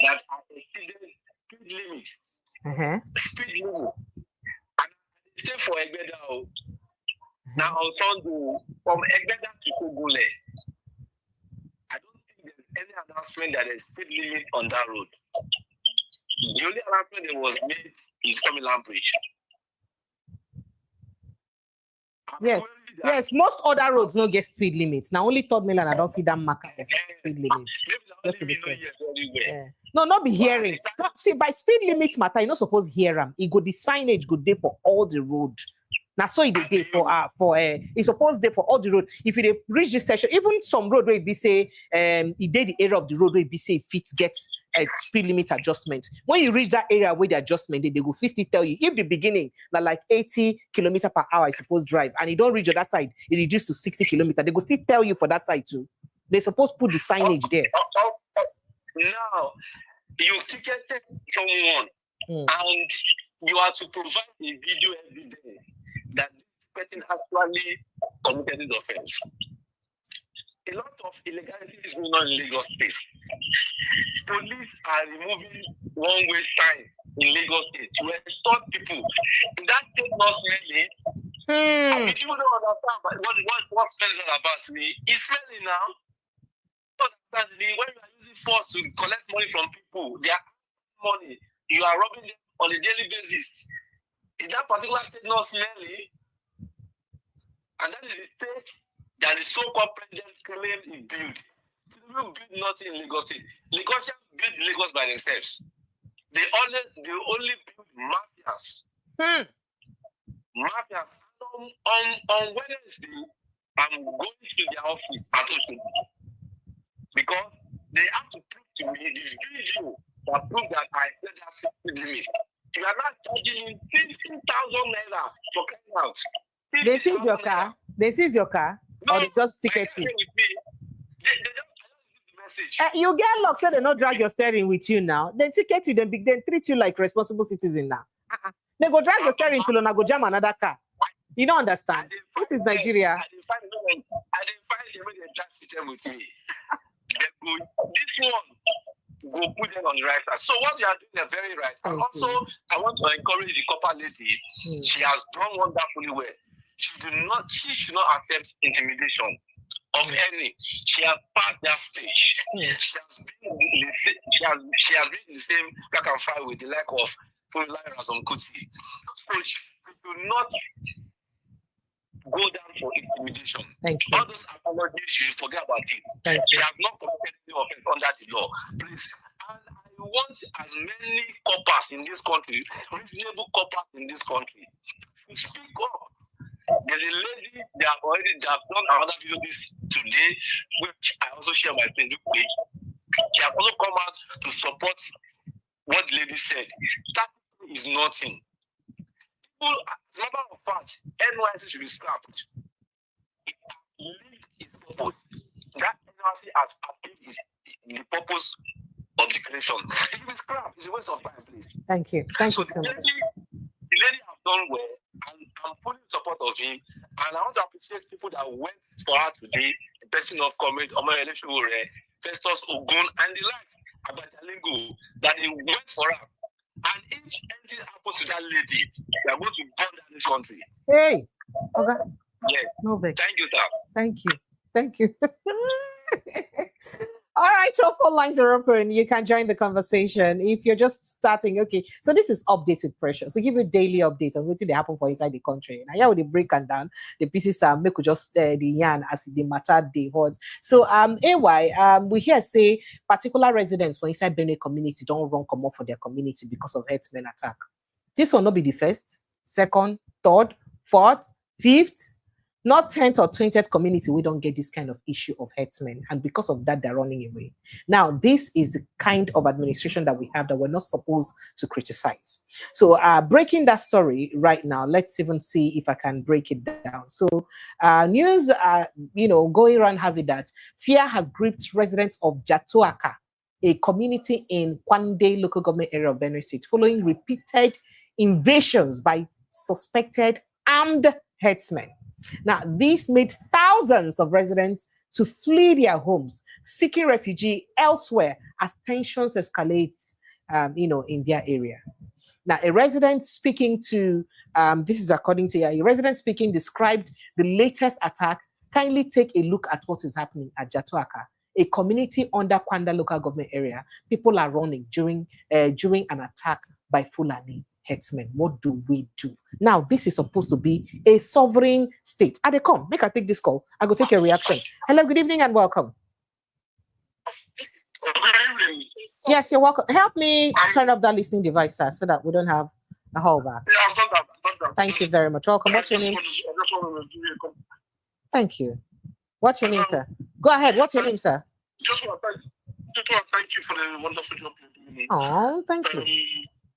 D: I exceeded speed limit. Speed limit. And stay for Egbeda. Now on Sunday, from Egbeda to Kogule, I don't think there's any announcement that there's speed limit on that road. The only announcement that was made is Tomiland Bridge.
A: Yes, most other roads don't get speed limits. Now only Third Mainland I don't see that marker of speed limits. No, not be hearing. No, see, by speed limits matter, you're not supposed to hear them. It go the signage good day for all the road. Now so it day for it's supposed day for all the road. If you reach this section, even some road where it be say it did the area of the road where it be say fit gets a speed limit adjustment. When you reach that area where the adjustment, they go physically tell you if the beginning like 80 kilometers per hour is supposed to drive and you don't reach the other side, it reduces to 60 kilometers. They go still tell you for that side too. They supposed to put the signage there.
D: Now you ticketed someone and you are to provide a video evidence that this person actually committed the offense. A lot of illegality is going on in Lagos State. Police are removing one-way sign in Lagos State to extort people. In that state not smelling, I mean, people don't understand what's president about me. It's smelly now. When you are using force to collect money from people, they are money. You are robbing them on a daily basis. Is that particular state not smelly? And that is the state that the so-called president claimed he built. Tinubu built nothing in Lagos State. Lagosians built Lagos by themselves. They only build mafias. Mafias. On Wednesday, I'm going to their office at Oshodi because they have to prove to me the video that proves that I said that speed limit. You are not charging me 15,000 naira for coming out.
A: They seized your car. They seized your car,
D: No,
A: or they just ticket you.
D: They don't give the message.
A: You get locked, so they not drag your steering with you now. They ticket you, then treat you like responsible citizen now. They go drag your steering till I go jam another car. You don't understand. This is Nigeria.
D: I didn't find them in the tax system with me. This one go put them on the right side. So what you are doing is very right. And also, I want to encourage the copper lady. She has done wonderfully well. She should not accept intimidation of any. She has passed that stage. She has been in the same back and fight with the like of Fulani and Kuti. So she do not go down for intimidation.
A: Thank you.
D: All those apologies, she should forget about it.
A: Thank
D: She
A: you.
D: has not committed any offense under the law. Please. And I want as many coppers in this country, reasonable coppers in this country, to speak up. There's a lady, they have done another video this today, which I also share my Facebook page. She has also come out to support what the lady said. That is nothing. People, as a matter of fact, NYSC should be scrapped. It lived its purpose. That NYSC has achieved the purpose of the creation. It should be scrapped. It's a waste of time, please.
A: Thank you. Thank
D: So
A: you so much.
D: the lady have done well, and I'm fully in support of him. And I want to appreciate people that went for her today, the person of Comrade Omoyele Sowore, Festus Ogun, and the likes, Abajalingo, that they went for her. And if anything happens to that lady, they are going to burn down this country.
A: Hey, okay.
D: Yes.
A: No vex.
D: Thank you, sir.
A: Thank you. Thank you. All right, so phone lines are open. You can join the conversation if you're just starting. Okay, so this is Updates with Pressure. So give you daily updates on what they happen for inside the country. Now, yeah, with the break and down the pieces are make just the yarn as the matter they hold. So AY, we hear say particular residents for inside Benue community don't run come up for their community because of herdsmen attack. This will not be the first, second, third, fourth, fifth. Not 10th or 20th community, we don't get this kind of issue of herdsmen. And because of that, they're running away. Now, this is the kind of administration that we have that we're not supposed to criticize. So breaking that story right now, let's even see if I can break it down. So news, going around has it that fear has gripped residents of Jatuaka, a community in Kwande local government area of Benue State, following repeated invasions by suspected armed herdsmen. Now, this made thousands of residents to flee their homes, seeking refuge elsewhere as tensions escalate, in their area. Now, a resident speaking to, this is according to a resident speaking, described the latest attack. Kindly take a look at what is happening at Jatuaka, a community under Kwanda local government area. People are running during an attack by Fulani herdsmen. What do we do? Now, this is supposed to be a sovereign state. They come. Make I take this call. I go take your reaction. Hello, good evening and welcome.
D: Good evening.
A: Yes, you're welcome. Help me turn off that listening device, sir, so that we don't have a holdback.
D: Yeah, I've done that.
A: Thank you very much. Welcome. What's your name? Thank you. What's your name, sir? Go ahead. What's your name, sir?
D: Just want to thank you for the wonderful job you're doing.
A: Oh, thank you.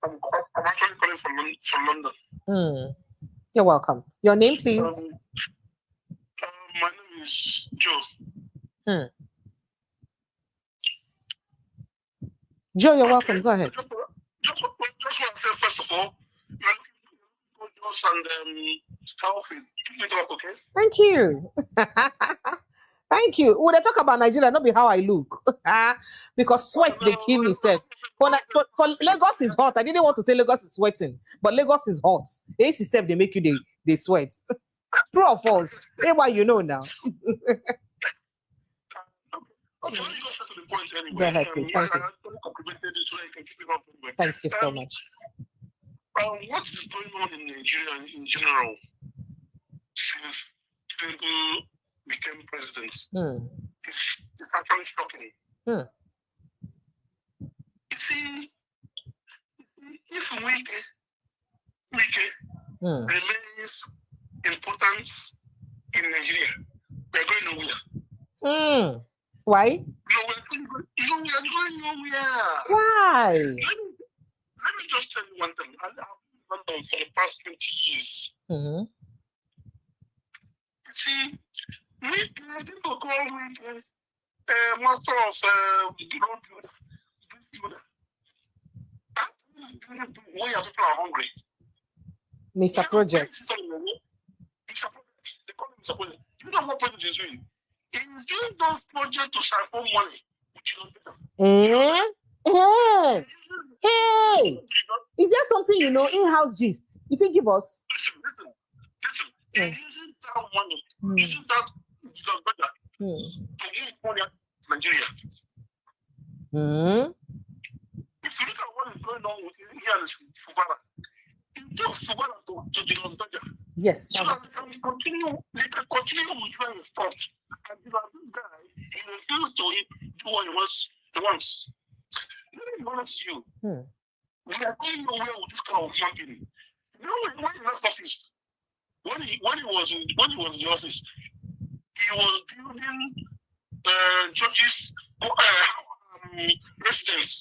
D: I'm actually calling from London.
A: You're welcome. Your name, please.
D: My name is Joe.
A: Joe, you're welcome. Go ahead.
D: Just want to say, first of all, you're looking gorgeous and healthy. Keep it up, okay?
A: Thank you. Thank you. When I talk about Nigeria, not be how I look. Because sweat, they kill me, sir. For Lagos is hot. I didn't want to say Lagos is sweating, but Lagos is hot. The AC7, they make you they sweat. True or false? Hey, what you know now?
D: Okay, let me go straight to the point anyway.
A: Go ahead, please. Thank you. Thank you so much.
D: What is going on in Nigeria in general since Tinubu became president? It's actually shocking. You see, if Wike remains important in Nigeria, we're going nowhere.
A: Why?
D: No, we're going nowhere.
A: Why?
D: Let me just tell you one thing. I've been London for the past 20 years. You see, people call me master of road builder. Why are people hungry?
A: Mr. Project.
D: Mr. Project. They call him Mr. Project. You know what project is doing? He's doing those projects to siphon money, which is not better.
A: Hey, is there something you know in-house gist? You can give us.
D: Listen. He's using that money, using that better to move money to Nigeria. If you look at what is going on with here in Fubara, it takes Fubara to Dëãth better.
A: Yes.
D: So that they can continue with where he stopped. And this guy, he refused to do what he wants. Let me be honest with you. We are going nowhere with this kind of marketing. You know, when he left office, when he was in the office, he was building churches, residents.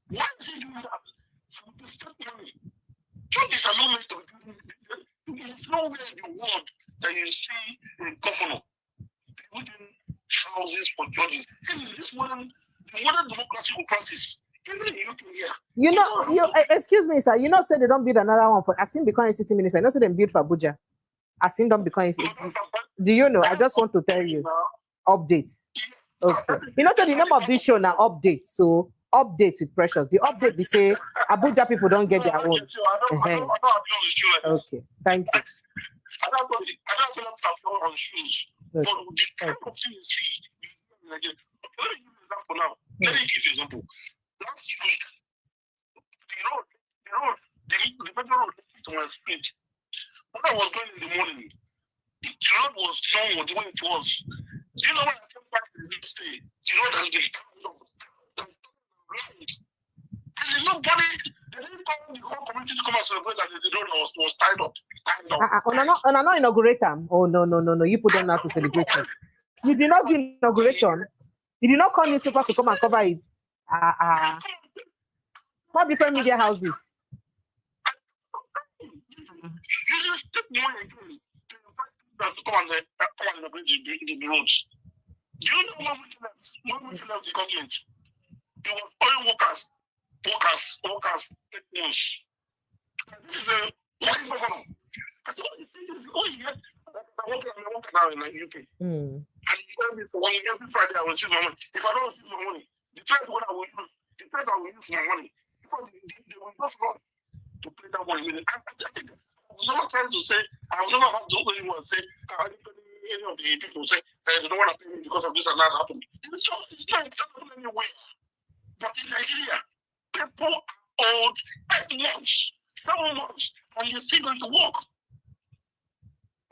D: Why is he doing that? For the state money. Churches are not meant to be building. There's nowhere in the world that you see a governor building houses for judges. This modern democracy will practice. Even in the UK here.
A: You know, excuse me, sir. You know, say they don't build another one for. I seen become city minister. I know, say they build for Abuja. I seen them become. Do you know? I just want to tell you. Updates. Okay. You know, so the name of this show now updates. So updates with Precious. The update they say Abuja people don't get their own. Okay. Thank you.
D: I don't know on shoes. But the kind of thing you see in Nigeria. Let me give you an example now. Let me give you an example. Last week, the major road to my street. When I was going in the morning, the road was normal the way it was. Do you know when I came back the next day? The road has been turned off. And nobody, they didn't call the whole community to come and celebrate that the road was tied up.
A: No, inaugurate them. Oh, no. You put them out to celebrate it. You did not do inauguration. You did not call newspapers to come and cover it. What different media houses?
D: You just took money again to come and inaugurate the roads. Do you know when we left the government? It was oil workers, 8 months. This is a working governor. I said, what you get? I'm working now in the UK. And every Friday I will receive my money. If I don't receive my money, the threat I will use for my money. Before they will just run to pay that money. And I think I was never trying to say, I was never had to anyone say, any of the people say, they don't want to pay me because of this and that happened. It's not happening anyway. But in Nigeria, people are old 8 months, 7 months, and you're still going to work.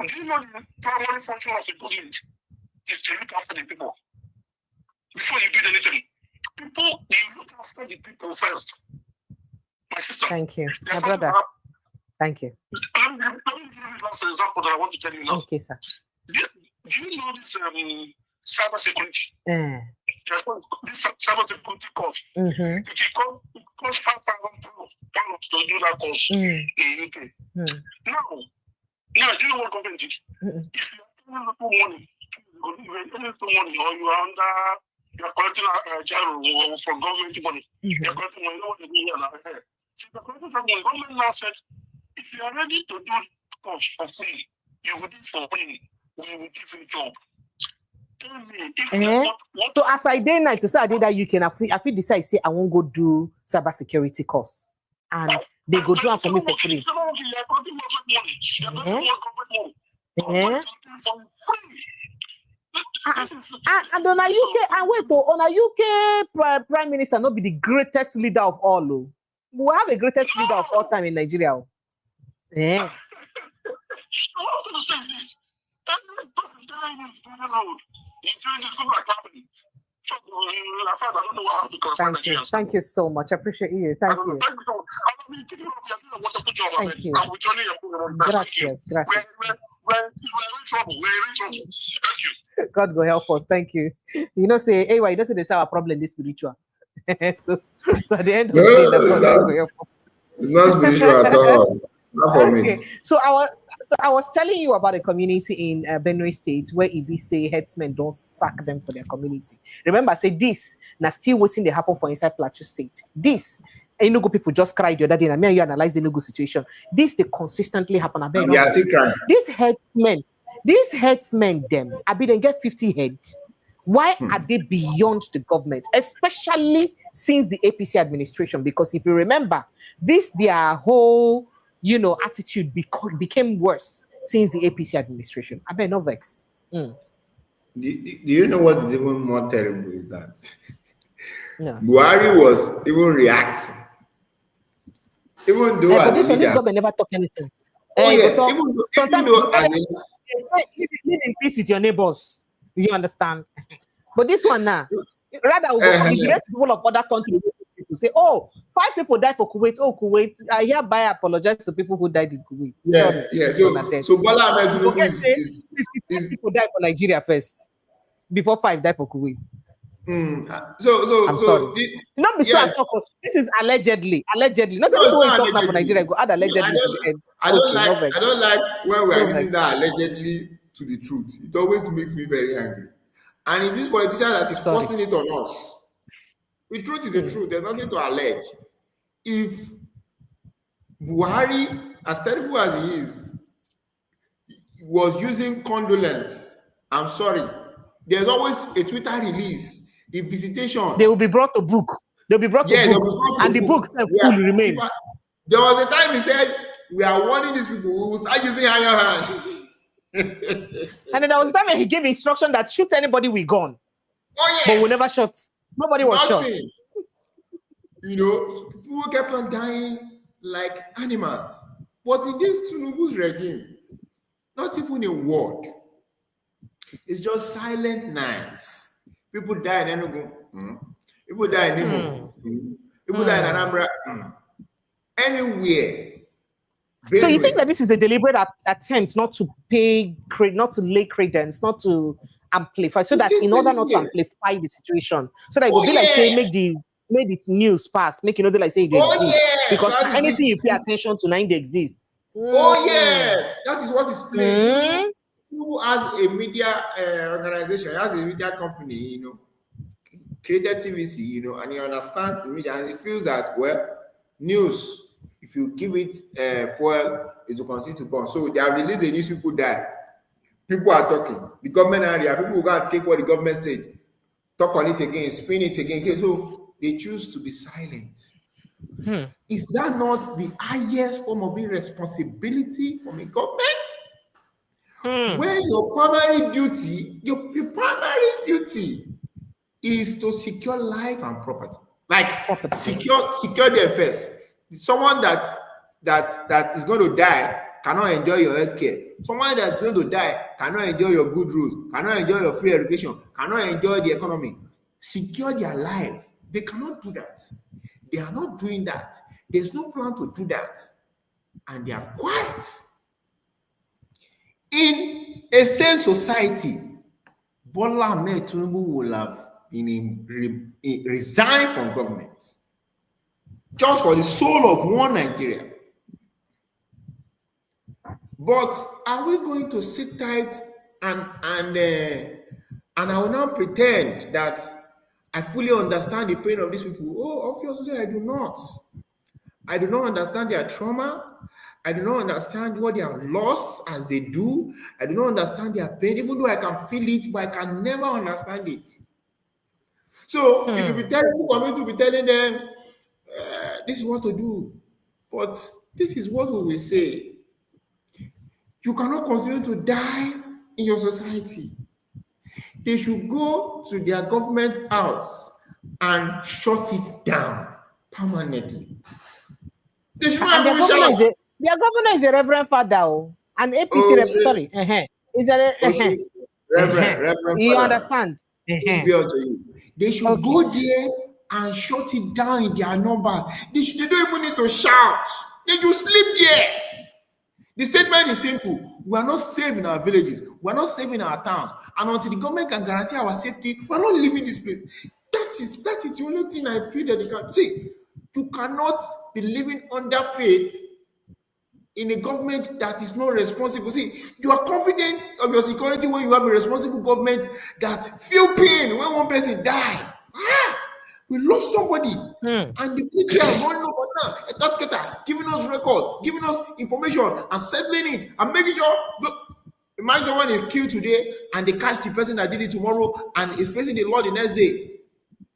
D: Do you know the primary function of a government is to look after the people before you build anything? People, you look after the people first. My sister.
A: Thank you. My brother. Thank you.
D: Let me give you last example that I want to tell you now.
A: Okay, sir.
D: Do you know this cyber security? This cyber security course. It costs £5,000 to do that course in UK. Now, do you know what government did? If you are paying money, or you are collecting gyro from government money, you are collecting money, you know what they do here now. So the government now said, if you are ready to do the course for free, you will do it for free. We will give you a job.
A: So as I did night to say I did that UK, I feel decide say I won't go do cyber security course. and they go do it for me for free. And on a UK, and wait, on a UK Prime Minister not be the greatest leader of all. Oh. We have a greatest leader of all time in Nigeria. Yeah. Thank you so much. I appreciate you. Thank you. Thank you. Gracias. God go help us. Thank you. You know, say, hey, why you don't say this our problem is spiritual. so at the end of the day, God go help us.
B: It's not spiritual at all. Not for me.
A: So I was telling you about a community in Benue State where Ibi say headsmen don't sack them for their community. Remember, I say this now still waiting to happen for inside Plateau State. This Enugu people just cried the other day, and me and you analyze the Enugu situation. This they consistently happen. These headsmen, them, I be then get 50 heads. Why are they beyond the government, especially since the APC administration? Because if you remember, their whole attitude became worse since the APC administration. I bet no vex.
B: Do you know what is even more terrible is that
A: No.
B: Buhari was even reacting. Even though
A: but this government never talk anything.
B: Yes,
A: sometimes live in peace with your neighbors. You understand? But this one now, rather if the rest people of other countries people say, oh, 5 people died for Kuwait. Oh, Kuwait, I hereby apologize to people who died in Kuwait.
B: Yes. So Bola Tinubu is
A: 50 people died for Nigeria first before 5 died for Kuwait.
B: So
A: I'm sorry. This is allegedly. Not everyone when you talk about Nigeria go add allegedly.
B: I don't like when we are using that allegedly to the truth. It always makes me very angry. And it's this politician that is forcing it on us. The truth is the truth. There's nothing to allege. If Buhari, as terrible as he is, was using condolence, I'm sorry. There's always a Twitter release. The visitation.
A: They will be brought to book. They'll be brought to book. And the books will remain.
B: There was a time he said, we are warning these people, we will start using iron hand.
A: And then there was a time when he gave instruction that shoot anybody with gun.
B: Oh, yes.
A: But we never shot. Nobody was shot.
B: People kept on dying like animals. But in this Tinubu's regime, not even a word. It's just silent nights. People die in Enugu. People die in Imo. People die in Anambra. Anywhere. Benue.
A: So you think that this is a deliberate attempt not to lay credence, not to amplify, so that in order not to amplify the situation, so that it will be like say make it news pass, make it like say it exists. Because anything you pay attention to, now they exist.
B: Oh yes, that is what is playing. Who has a media organization, has a media company, created TVC, and he understands the media, and he feels that, well, news, if you give it fuel, it will continue to burn. So they have released a news, people die. People are talking. The government area, people will go and take what the government said, talk on it again, spin it again. So they choose to be silent. Is that not the highest form of irresponsibility from a government? Where your primary duty is to secure life and property. Like secure them first. Someone that is going to die cannot enjoy your health care. Someone that's going to die cannot enjoy your good rules, cannot enjoy your free education, cannot enjoy the economy. Secure their life. They cannot do that. They are not doing that. There's no plan to do that. And they are quiet. In a sane society, Bola Tinubu will have resigned from government just for the soul of one Nigeria. But are we going to sit tight and I will not pretend that I fully understand the pain of these people? Oh, obviously I do not. I do not understand their trauma. I do not understand what they have lost as they do. I do not understand their pain, even though I can feel it, but I can never understand it. So it will be terrible for me to be telling them, this is what to do. But this is what we will say. You cannot continue to die in your society. They should go to their government house and shut it down permanently. They should not
A: and their governor is a reverend father, an APC sorry, is a
B: Reverend
A: you
B: father.
A: understand?
B: Peace be unto you. They should go there and shut it down in their numbers. They don't even need to shout. They just sleep there. The statement is simple. We are not safe in our villages. We are not safe in our towns. And until the government can guarantee our safety, we are not leaving this place. That is the only thing I feel that they can see. You cannot be living under faith in a government that is not responsible. See, you are confident of your security when you have a responsible government that feel pain when one person die. We lost somebody, and the people are running over now. A tasketer giving us records, giving us information, and settling it, and making sure. Imagine someone is killed today, and they catch the person that did it tomorrow, and is facing the law the next day.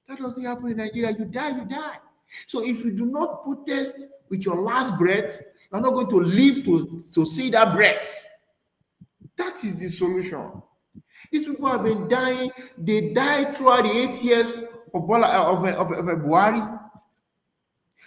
B: That doesn't happen in Nigeria. You die, you die. So if you do not protest with your last breath, you're not going to live to see that breath. That is the solution. These people have been dying. They died throughout the 8 years of Buhari.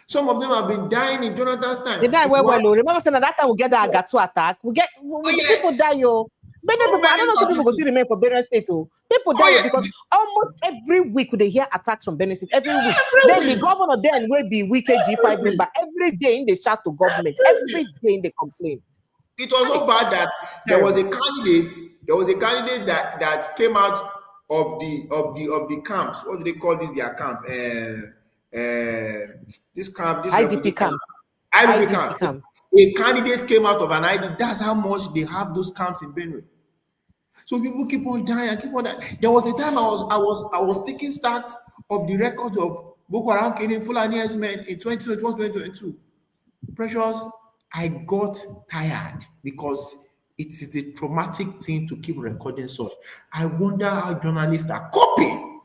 B: Some of them have been dying in Jonathan's time.
A: They die well. Remember saying that time we get that Agatu attack. People die, yo. Many people, I don't know, some people go still remain for Benue State. People die because almost every week they hear attacks from Benue State. Every week. Then the governor then will be wicked G5 member. Every day they shout to government. Every day they complain.
B: It was so bad that there was a candidate. There was a candidate that came out of the camps. What do they call this? Their camp. This camp. This
A: IDP camp.
B: IDP camp. A candidate came out of an ID. That's how much they have those camps in Benue. So people keep on dying, keep on dying. There was a time I was taking stats of the records of Boko Haram killing Fulani men in 2021, 2022. Precious, I got tired because it is a traumatic thing to keep recording such. I wonder how journalists are coping.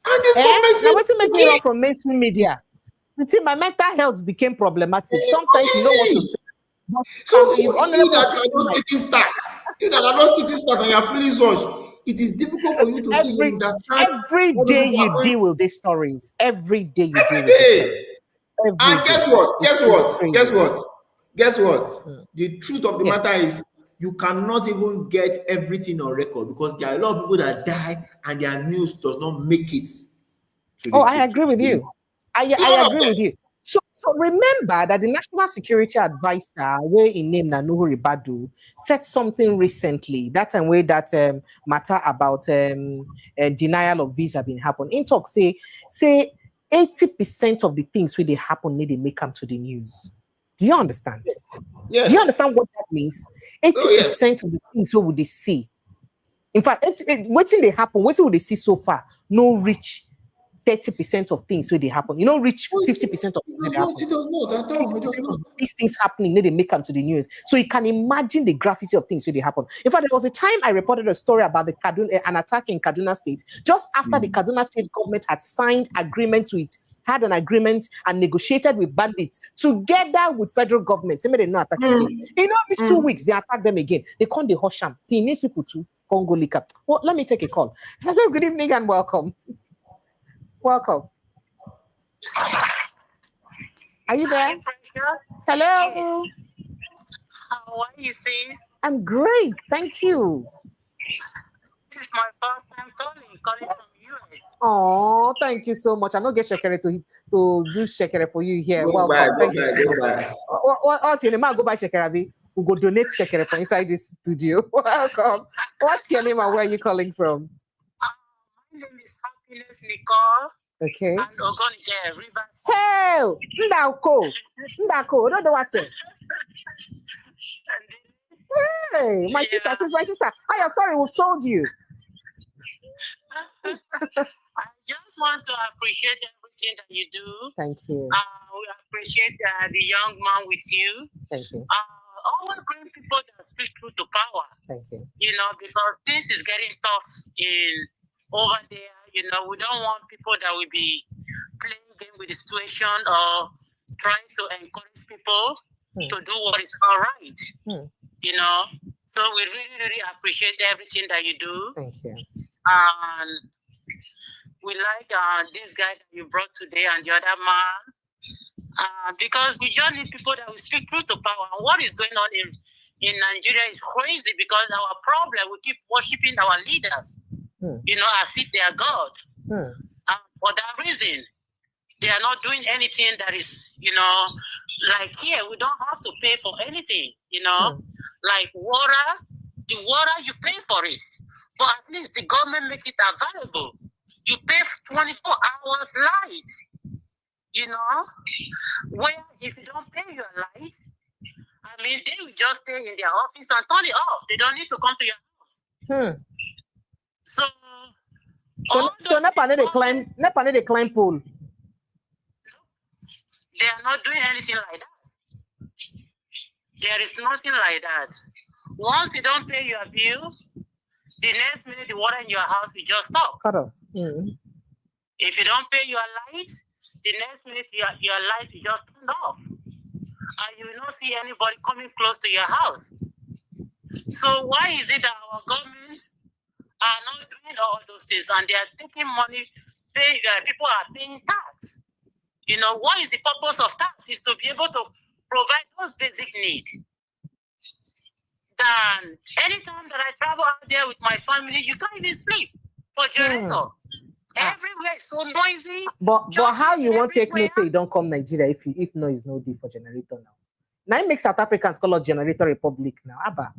B: And this
A: now what's it making it from mainstream media? You see, my mental health became problematic. Sometimes you know what to say.
B: So you that you are not getting stats. You that are not getting stats and you are feeling such. It is difficult for you to see you understand.
A: Every day you deal with these stories. Every day you deal with these stories.
B: And guess what? The truth of the matter is you cannot even get everything on record because there are a lot of people that die and their news does not make it.
A: I agree with you. I agree with you. So remember that the National Security Advisor, where in name Nuhu Ribadu, said something recently. That time where that matter about denial of visa been happen. In talk say 80% of the things where they happen need to make come to the news. Do you understand?
B: Yes.
A: Do you understand what that means? 80% of the things where would they see? In fact, what's in they happen? What would they see so far? No reach 30% of things where they happen. You know, reach 50% of things where they happen.
B: It does not.
A: These things happening, they make come to the news. So you can imagine the gravity of things where they happen. In fact, there was a time I reported a story about an attack in Kaduna State, just after the Kaduna State government had signed had an agreement and negotiated with bandits together with federal government. They made a no attack again. In which 2 weeks, they attacked them again. They called the Hosham. Teenage people too. Congo Lika. Well, let me take a call. Hello, good evening and welcome. Welcome. Are you there? Hello.
E: How are you, sis?
A: I'm great. Thank you.
E: This is my first time calling from US.
A: Oh, thank you so much. I'm not get Shekere to do Shekere for you here. Welcome. Thank you so much. What's your name? I'll go buy Shekere. We'll go donate Shekere for inside this studio. Welcome. What's your name and where are you calling from?
E: My name is Happiness Nicole.
A: Okay.
E: And Ogonike River.
A: Hey, Ndako. No, do what say. Hey, my sister. She's my sister. Oh, yeah, sorry, we sold you.
E: I just want to appreciate everything that you do.
A: Thank you.
E: We appreciate the young man with you.
A: Thank you.
E: Always bring people that speak truth to power.
A: Thank you.
E: You know, because things is getting tough over there. You know, we don't want people that will be playing game with the situation or trying to encourage people to do what is all right. You know, so we really, really appreciate everything that you do.
A: Thank you.
E: And we like this guy that you brought today and the other man, because we just need people that will speak truth to power. And what is going on in Nigeria is crazy, because our problem, we keep worshiping our leaders, you know, as if they are God. And for that reason, they are not doing anything that is, you know, like here, we don't have to pay for anything, you know, like water, the water, you pay for it. But at least the government make it available. You pay 24 hours light, you know, where if you don't pay your light, I mean, they will just stay in their office and turn it off. They don't need to come to your house. So
A: Nepa need a climb pole.
E: They are not doing anything like that. There is nothing like that. Once you don't pay your bill, the next minute the water in your house will just stop.
A: Cut off.
E: If you don't pay your light, the next minute your light will just turn off. And you will not see anybody coming close to your house. So why is it that our government are not doing all those things and they are taking money, people are paying tax? You know, what is the purpose of tax? Is to be able to provide those basic needs. Then, anytime that I travel out there with my family, you can't even sleep for generator. Everywhere is so noisy.
A: But how you want to take me say you don't come Nigeria if noise no day for generator now? Now it makes South Africans call us Generator Republic now. Abba,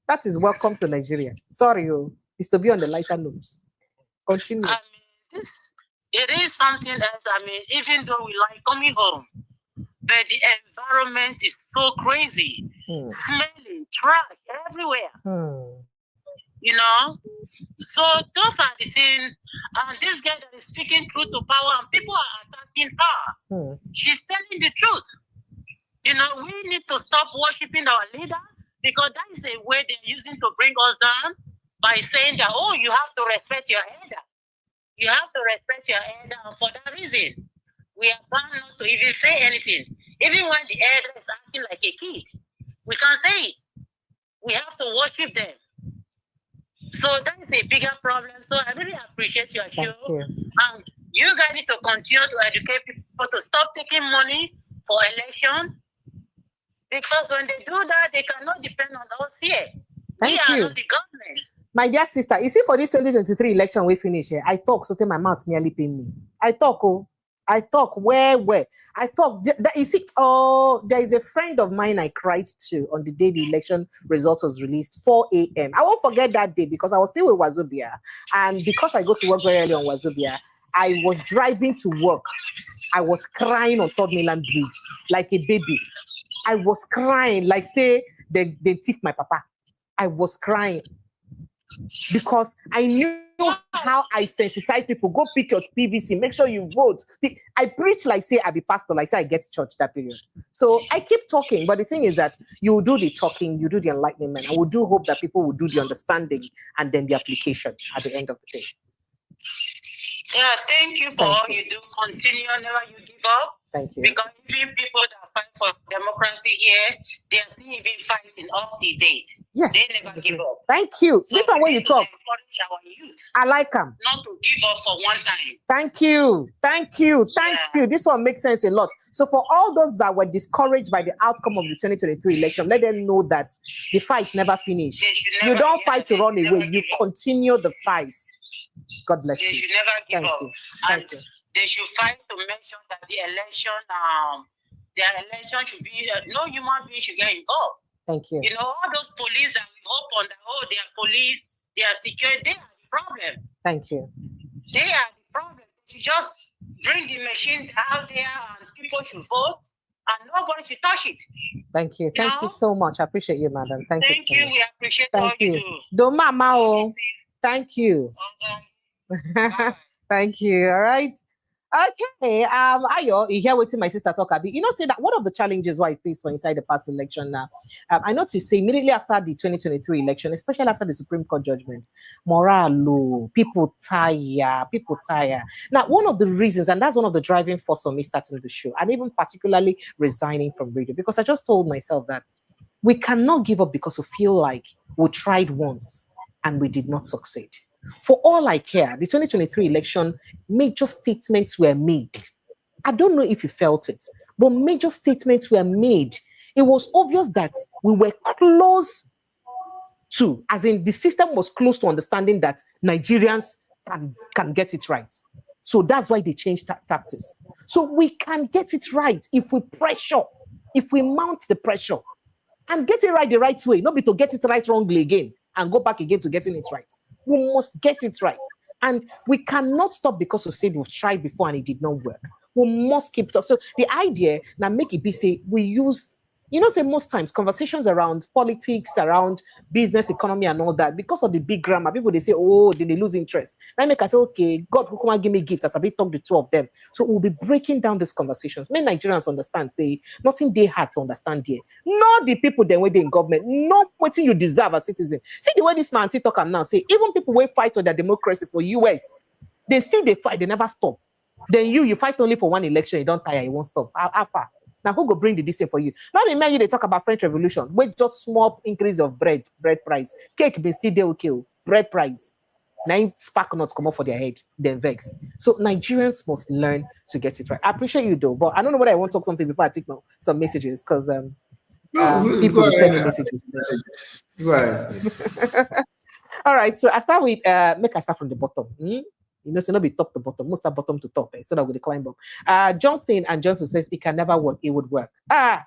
A: that is welcome to Nigeria. Sorry, it's to be on the lighter notes. Continue.
E: I mean, it is something else. I mean, even though we like coming home, but the environment is so crazy, smelly, trash everywhere. You know, so those are the things. And this girl that is speaking truth to power, and people are attacking her. She's telling the truth. You know, we need to stop worshiping our leader, because that is a way they're using to bring us down by saying that, oh, you have to respect your elder. You have to respect your elder, and for that reason, we are bound not to even say anything. Even when the elder is acting like a kid, we can't say it. We have to worship them. So that is a bigger problem. So I really appreciate your show. And you guys need to continue to educate people to stop taking money for election. Because when they do that, they cannot depend on us here. We are not the government.
A: My dear sister, you see for this 2023 election we finish here, I talk so my mouth nearly pain me. I talk where I talk. You see, there is a friend of mine I cried to on the day the election result was released, 4 a.m. I won't forget that day because I was still with Wazobia, and because I go to work very early on Wazobia, I was driving to work. I was crying on Third Mainland Bridge like a baby. I was crying like say they thief my papa. I was crying because I knew how I sensitize people. Go pick your PVC, make sure you vote. I preach like say I be pastor, like say I get church that period. So I keep talking, but the thing is that you do the talking, you do the enlightenment, and we do hope that people will do the understanding and then the application at the end of the day.
E: Yeah, thank you for all you do. Continue, never you give up.
A: Thank you.
E: Because even people that fight for democracy here, they are still even fighting off the date.
A: Yes.
E: They never give up.
A: Thank you.
E: So
A: this one when you talk.
E: Encourage our youth.
A: I like them.
E: Not to give up for one time.
A: Thank you. Thank you. Thank you. This one makes sense a lot. So for all those that were discouraged by the outcome of the 2023 election, let them know that the fight never finished. You don't fight to run away. You continue the fight. God bless you.
E: They should never give up.
A: Thank you.
E: They should fight to make sure that the election should be, no human being should get involved.
A: Thank you.
E: You know, all those police that we hope on, they are police, they are security, they are the problem.
A: Thank you.
E: They are the problem. They should just bring the machine out there and people should vote and nobody should touch it.
A: Thank you. Thank you so much. I appreciate you, madam. Thank you.
E: Thank you. We appreciate all you do.
A: Do mama. Thank you. Thank you. All right. Okay, Ayo, you hear what my sister talk about? You know, say that one of the challenges why I faced for inside the past election now. I noticed say immediately after the 2023 election, especially after the Supreme Court judgment, morale low, people tire. Now, one of the reasons, and that's one of the driving force for me starting the show, and even particularly resigning from radio, because I just told myself that we cannot give up because we feel like we tried once and we did not succeed. For all I care, the 2023 election, major statements were made. I don't know if you felt it, but major statements were made. It was obvious that we were close to, as in the system was close to understanding that Nigerians can get it right. So that's why they changed tactics. So we can get it right if we pressure, if we mount the pressure and get it right the right way, not be to get it right wrongly again and go back again to getting it right. We must get it right. And we cannot stop because we said we've tried before and it did not work. We must keep talking. So the idea, now make it be say, we use, you know, say most times conversations around politics, around business, economy and all that, because of the big grammar, people, they say, oh, they lose interest. Then make us say, okay, God, who come and give me gifts as I be talk the two of them. So we'll be breaking down these conversations. Many Nigerians understand, say, nothing they had to understand here. Not the people then when they in government, not what you deserve as citizen. See the way this man talk and now say, even people will fight for their democracy for US, they still they fight, they never stop. Then you fight only for one election, you don't tire, you won't stop. How far? Now who go bring the distance for you? Not me, they talk about French Revolution, with just small increase of bread price. Cake be still there okay, bread price. Now spark not come up for their head, then vex. So Nigerians must learn to get it right. I appreciate you though, but I don't know whether I want to talk something before I take some messages because people send me messages.
B: Go ahead.
A: All right, so I start with make I start from the bottom. You know, so not be top to bottom, most are bottom to top, so that we climb up. Johnston and Johnson says it can never work. It would work.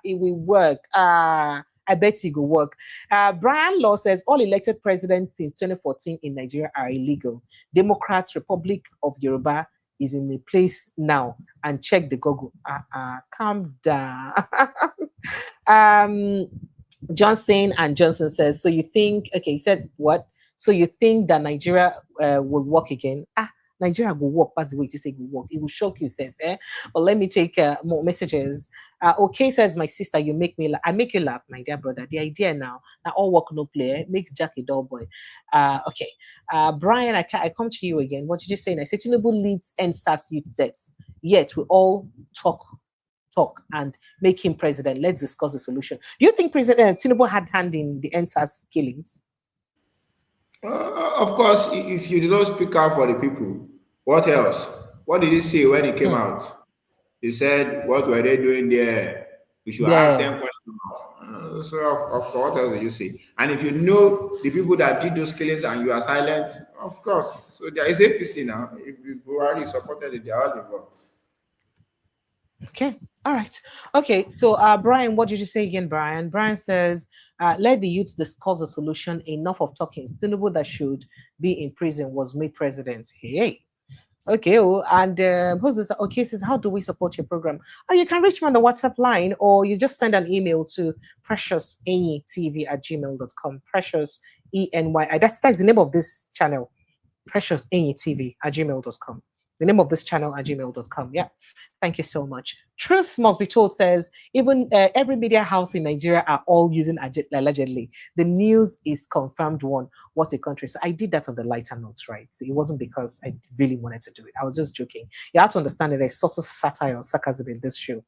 A: It will work. I bet it will work. Brian Law says all elected presidents since 2014 in Nigeria are illegal. Democrats, Republic of Yoruba is in the place now, and check the Google. Calm down. Johnson and Johnson says, so you think, okay, he said what? So you think that Nigeria will work again? Nigeria will work. That's the way to say it will work. It will shock yourself. But let me take more messages. Okay, says my sister, you make me laugh. I make you laugh, my dear brother. The idea now all work no play makes Jack a dull boy. Okay, Brian, I come to you again. What did you say? And I said Tinubu leads NSAS youth deaths. Yet we all talk and make him president. Let's discuss the solution. Do you think President Tinubu had hand in the NSAS killings?
B: Of course, if you did not speak out for the people, what else? What did he say when he came out? He said, what were they doing there? We should ask them questions. So, of course, what else did you say? And if you know the people that did those killings and you are silent, of course. So there is APC now. If people already supported it, they are all involved.
A: Okay. All right. Okay. So, Brian, what did you say again, Brian? Brian says, let the youths discuss the solution. Enough of talking. Tinubu that should be in prison was made president. Hey. Okay. And who's this? Okay. Says, how do we support your program? Oh, you can reach me on the WhatsApp line, or you just send an email to preciousenytv@gmail.com. Precious ENY. That's the name of this channel. Preciousenytv@gmail.com. The name of this channel @gmail.com. Yeah. Thank you so much. Truth must be told says even every media house in Nigeria are all using allegedly. The news is confirmed one. What a country. So I did that on the lighter notes, right? So it wasn't because I really wanted to do it. I was just joking. You have to understand that there's sort of satire or sarcasm in this show.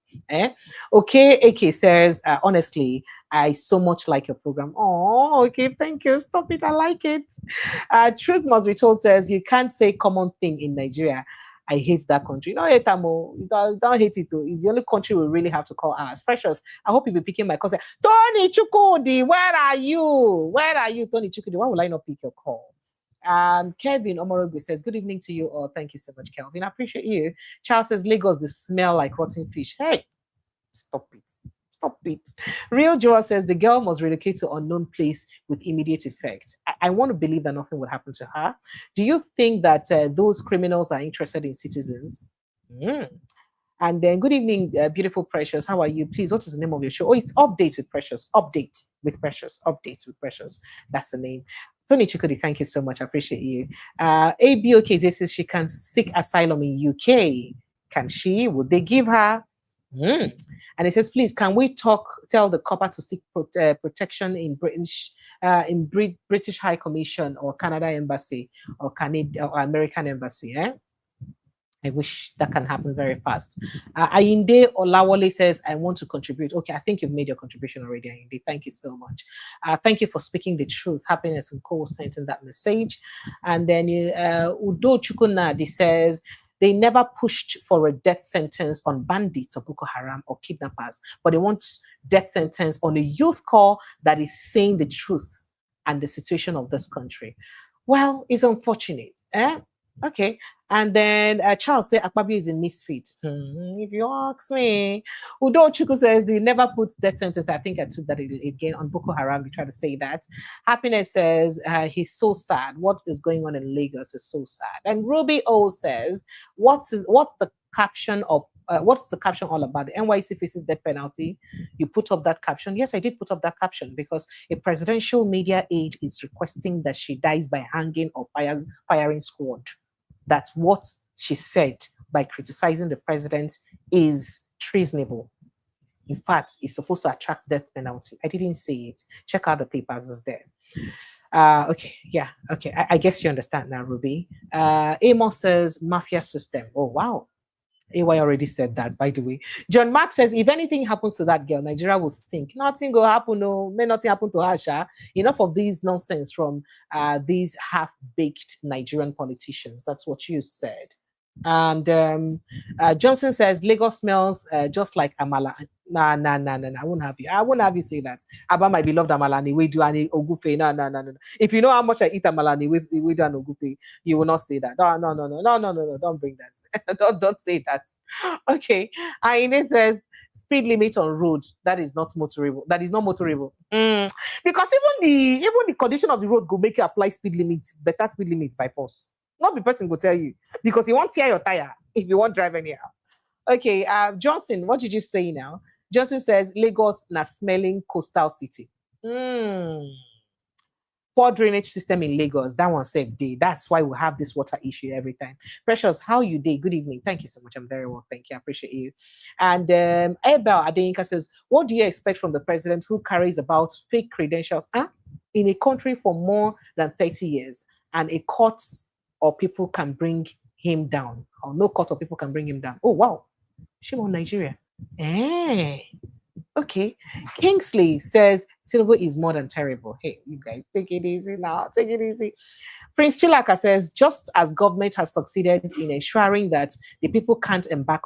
A: Okay, AK says, honestly, I so much like your program. Oh, okay, thank you. Stop it. I like it. Truth must be told says you can't say common thing in Nigeria. I hate that country. No, hate them. Don't hate it though. It's the only country we really have to call ours. Precious. I hope you'll be picking my cousin. Tony Chukudi, where are you? Where are you, Tony Chukudi? Why will I not pick your call? Kevin Omorogbe says, good evening to you all. Thank you so much, Kelvin. I appreciate you. Charles says, Lagos, they smell like rotten fish. Hey, stop it. Stop it. Real Joel says the girl must relocate to unknown place with immediate effect. I want to believe that nothing would happen to her. Do you think that those criminals are interested in citizens? And then, good evening, beautiful Precious. How are you? Please, what is the name of your show? Oh, it's Updates with Precious. Update with Precious. Updates with Precious. That's the name. Tony Chukudi, thank you so much. I appreciate you. ABOK says she can seek asylum in UK. Can she? Would they give her? And it says, please, can we tell the copper to seek protection in British High Commission or Canada Embassy or Canadian or American Embassy? I wish that can happen very fast. Ayinde Olawole says, I want to contribute. Okay, I think you've made your contribution already, Ayinde. Thank you so much. Thank you for speaking the truth. Happiness and Co sent in that message. And then Udo Chukunadi says, they never pushed for a death sentence on bandits or Boko Haram or kidnappers, but they want death sentence on a youth corps that is saying the truth and the situation of this country. Well, it's unfortunate. Okay. And then Charles said Akpabio is a misfit. If you ask me. Udo Chuku says they never put death sentence. I think I took that again on Boko Haram. We try to say that. Happiness says he's so sad. What is going on in Lagos is so sad. And Ruby O says, what's the caption of what's the caption all about? The NYSC faces death penalty. You put up that caption. Yes, I did put up that caption because a presidential media aide is requesting that she dies by hanging or firing squad. That's what she said by criticizing the president is treasonable. In fact, it's supposed to attract death penalty. I didn't say it. Check out the papers, it's there. Okay, yeah, okay. I guess you understand now, Ruby. Amos says mafia system. Oh, wow. AY already said that, by the way. John Mark says, if anything happens to that girl, Nigeria will sink. Nothing will happen, no. May nothing happen to her, Sha. Enough of these nonsense from these half-baked Nigerian politicians. That's what you said. And Johnson says, Lagos smells just like Amala. Nah. I won't have you. I won't have you say that. About my beloved Amalani, we do any Ogufe. No. If you know how much I eat Amalani, we do an Ogufe, you will not say that. No. Don't bring that. don't say that. Okay. It says, speed limit on roads that is not motorable. Because even the condition of the road will make you apply speed limits, better speed limits by force. Not the person will tell you because he won't tear your tire if you won't drive anyhow. Okay, Johnson, what did you say now? Johnson says Lagos na smelling coastal city. Poor drainage system in Lagos. That one said day. That's why we have this water issue every time. Precious, how you day? Good evening. Thank you so much. I'm very well. Thank you. I appreciate you. And Abel Adeyinka says, what do you expect from the president who carries about fake credentials in a country for more than 30 years and a court or people can bring him down, or no court or people can bring him down? Oh, wow. Shame on Nigeria. Okay. Kingsley says, Tinubu is more than terrible. Hey, you guys, take it easy now. Take it easy. Prince Chilaka says, just as government has succeeded in ensuring that the people can't embark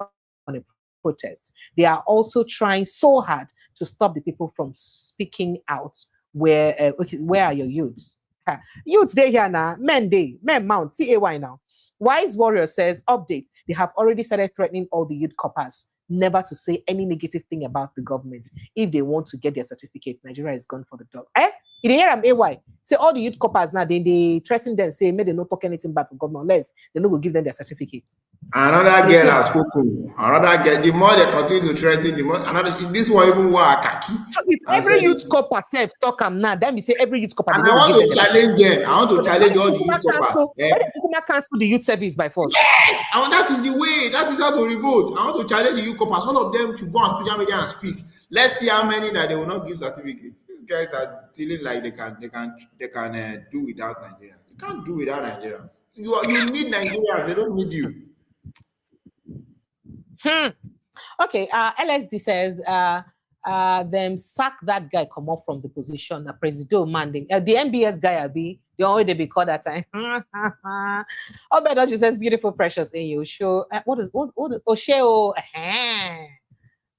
A: on a protest, they are also trying so hard to stop the people from speaking out. Where are your youths? Youths, they here now. Men mount. CAY now. Wise Warrior says, update. They have already started threatening all the youth coppers never to say any negative thing about the government. If they want to get their certificates, Nigeria is gone for the dog. You hear them, AY? Say all the youth coppers now, they threaten them, say, may they not talk anything bad for government unless they will give them their certificates.
B: Another girl has spoken. Another girl, the more they continue to threaten, the more this one even wore a khaki.
A: So if every youth copper self talk them now, then we say every youth copper.
B: And I want to challenge them. I want to challenge all the youth coppers.
A: Why cancel the youth service by force?
B: Yes, and that is the way. That is how to revolt. I want to challenge the youth coppers. All of them should go on social media and speak. Let's see how many that they will not give certificates. These guys are feeling like they can do without Nigerians. You can't do without Nigerians. You need Nigerians. They don't need you.
A: Okay. LSD says them sack that guy come up from the position. The president manding the MBS guy be the only they be called that time. Obedoji says beautiful precious in you show. What Osheo?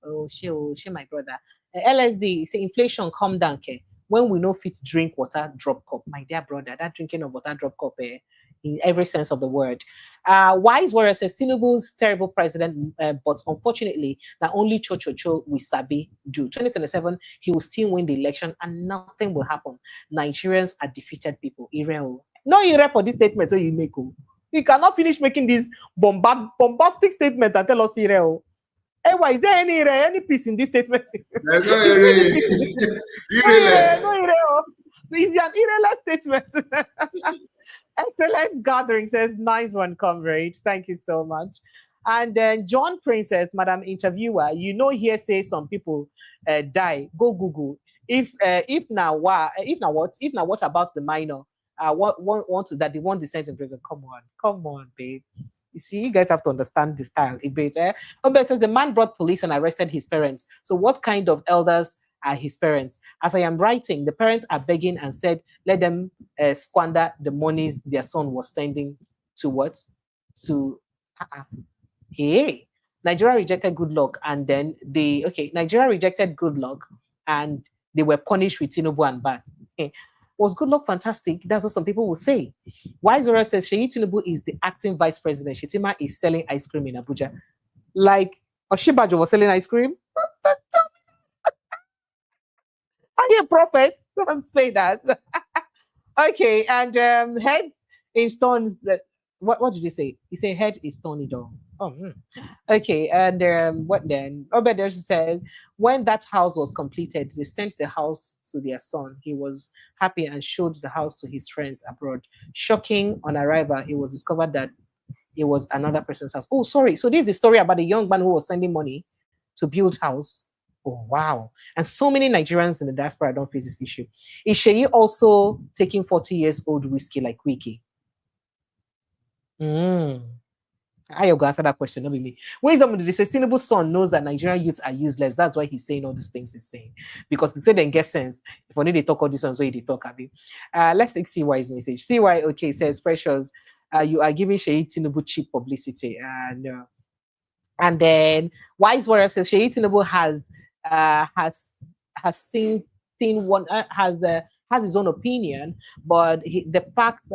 A: Osheo, my brother. LSD say inflation come down. Okay, when we know fit drink water drop cup, my dear brother. That drinking of water drop cup. In every sense of the word. Wise Warrior says Tinubu's terrible president, but unfortunately, that only Cho we sabi do. 2027, he will still win the election and nothing will happen. Nigerians are defeated people. No ire for this statement so you make. You cannot finish making this bombastic statement and tell us ire. Hey, why is there any peace in this statement?
B: There's no ire.
A: No ire. It's an irrelevant statement. Excellent gathering, says nice one, comrade. Thank you so much. And then John Princess, Madam Interviewer, you know, here say some people die. Go Google. If now what about the minor? Want to that they want dissent in prison? Come on, babe. You see, you guys have to understand the style. Obed says the man brought police and arrested his parents. So what kind of elders are his parents? As I am writing, the parents are begging and said, let them squander the monies their son was sending to what? To hey, Nigeria rejected good luck, and then Nigeria rejected good luck, and they were punished with Tinubu and Bad. Okay. Was good luck fantastic? That's what some people will say. Wise says Sheyi Tinubu is the acting vice president. Shetima is selling ice cream in Abuja. Like Oshibajo was selling ice cream. Are you a prophet? Don't say that. Okay, and head in stones that what did you say? You say head is stony though. Okay, and what then? Obed said when that house was completed, they sent the house to their son. He was happy and showed the house to his friends abroad. Shocking, on arrival, it was discovered that it was another person's house. Oh, sorry. So this is the story about the young man who was sending money to build house. Oh, wow. And so many Nigerians in the diaspora don't face this issue. Is Sheyi also taking 40 years old whiskey like Wiki? I go answer that question, not be me. Wisdom, the sustainable son knows that Nigerian youths are useless. That's why he's saying all these things he's saying. Because they say they get sense. If only they talk all this one, so they talk, Abby. Let's take CY's message. CY, okay, says, Precious, you are giving Sheyi Tinubu cheap publicity. No. And then Wise Warrior says Sheyi Tinubu has his own opinion, but the fact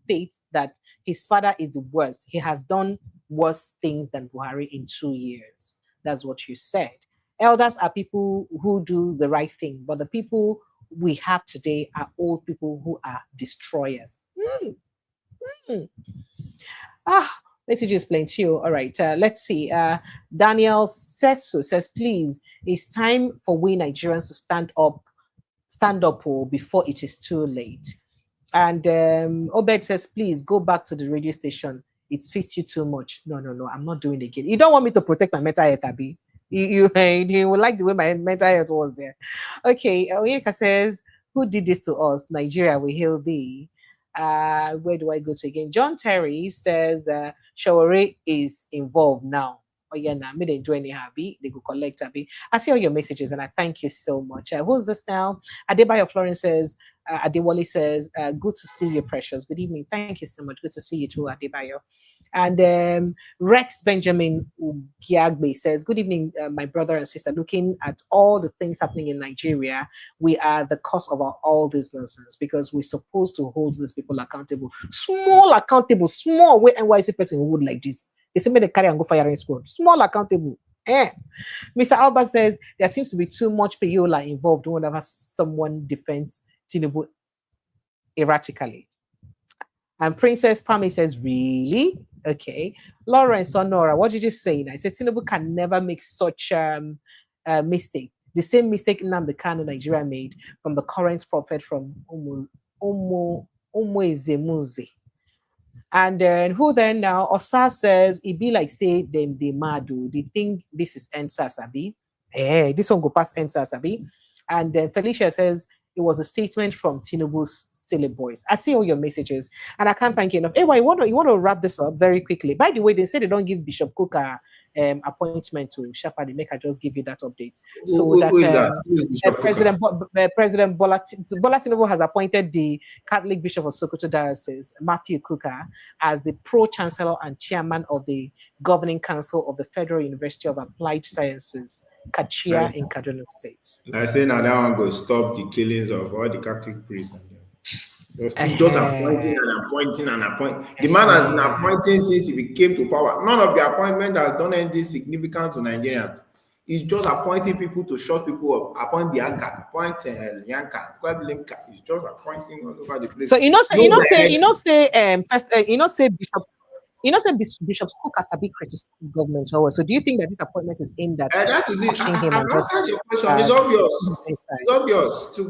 A: states that his father is the worst. He has done worse things than Buhari in 2 years. That's what you said. Elders are people who do the right thing, but the people we have today are old people who are destroyers. Message is plain to you. All right, let's see. Daniel Sesu says, please, it's time for we Nigerians to stand up before it is too late. And Obed says, please go back to the radio station. It fits you too much. No, I'm not doing it again. You don't want me to protect my mental health, Abi. You would like the way my mental health was there. Okay, Oyeka says, who did this to us? Nigeria, we hail thee. Where do I go to again? John Terry says, Shawore is involved now. Oh yeah, now me they do any happy. They go collect happy. I see all your messages and I thank you so much. Who's this now? Adebayo Florence says, Adewale says, good to see you, Precious. Good evening. Thank you so much. Good to see you too, Adebayo. And Rex Benjamin Ugiagbe says, good evening, my brother and sister. Looking at all the things happening in Nigeria, we are the cause of all this nonsense because we're supposed to hold these people accountable. Small way NYSC person who would like this. They say, they carry and go firing squad. Small accountable. Mr. Albert says, there seems to be too much payola involved whenever someone defends Tinubu erratically. And Princess Pami says, really? Okay. Lawrence Honora, what did you say? I said, Tinubu can never make such mistake. The same mistake Nnamdi Kanu Nigeria made from the current prophet from Umuezemuze. And then who then now? Osa says, it be like say them they mad. They think this is Ensa Sabi. This one go past Ensa Sabi. And then Felicia says, it was a statement from Tinubu's silly boys. I see all your messages and I can't thank you enough. Hey, you want to wrap this up very quickly. By the way, they say they don't give Bishop Cook a appointment to Shapa. They make I just give you that update. So President Bola Tinubu has appointed the Catholic Bishop of Sokoto Diocese, Matthew Kuka, as the Pro-Chancellor and Chairman of the Governing Council of the Federal University of Applied Sciences, Kachia in Kaduna State.
B: I say now that one go stop the killings of all the Catholic priests. He's just appointing. The man has been appointing since he came to power. None of the appointments has done anything significant to Nigerians. He's just appointing people to shut people up. Appoint Bianca, appoint Yanka, appoint Limka. He's just appointing all over the place.
A: So Bishop Cook has a big criticism of government. So do you think that this appointment is aimed at pushing him and just?
B: It's obvious to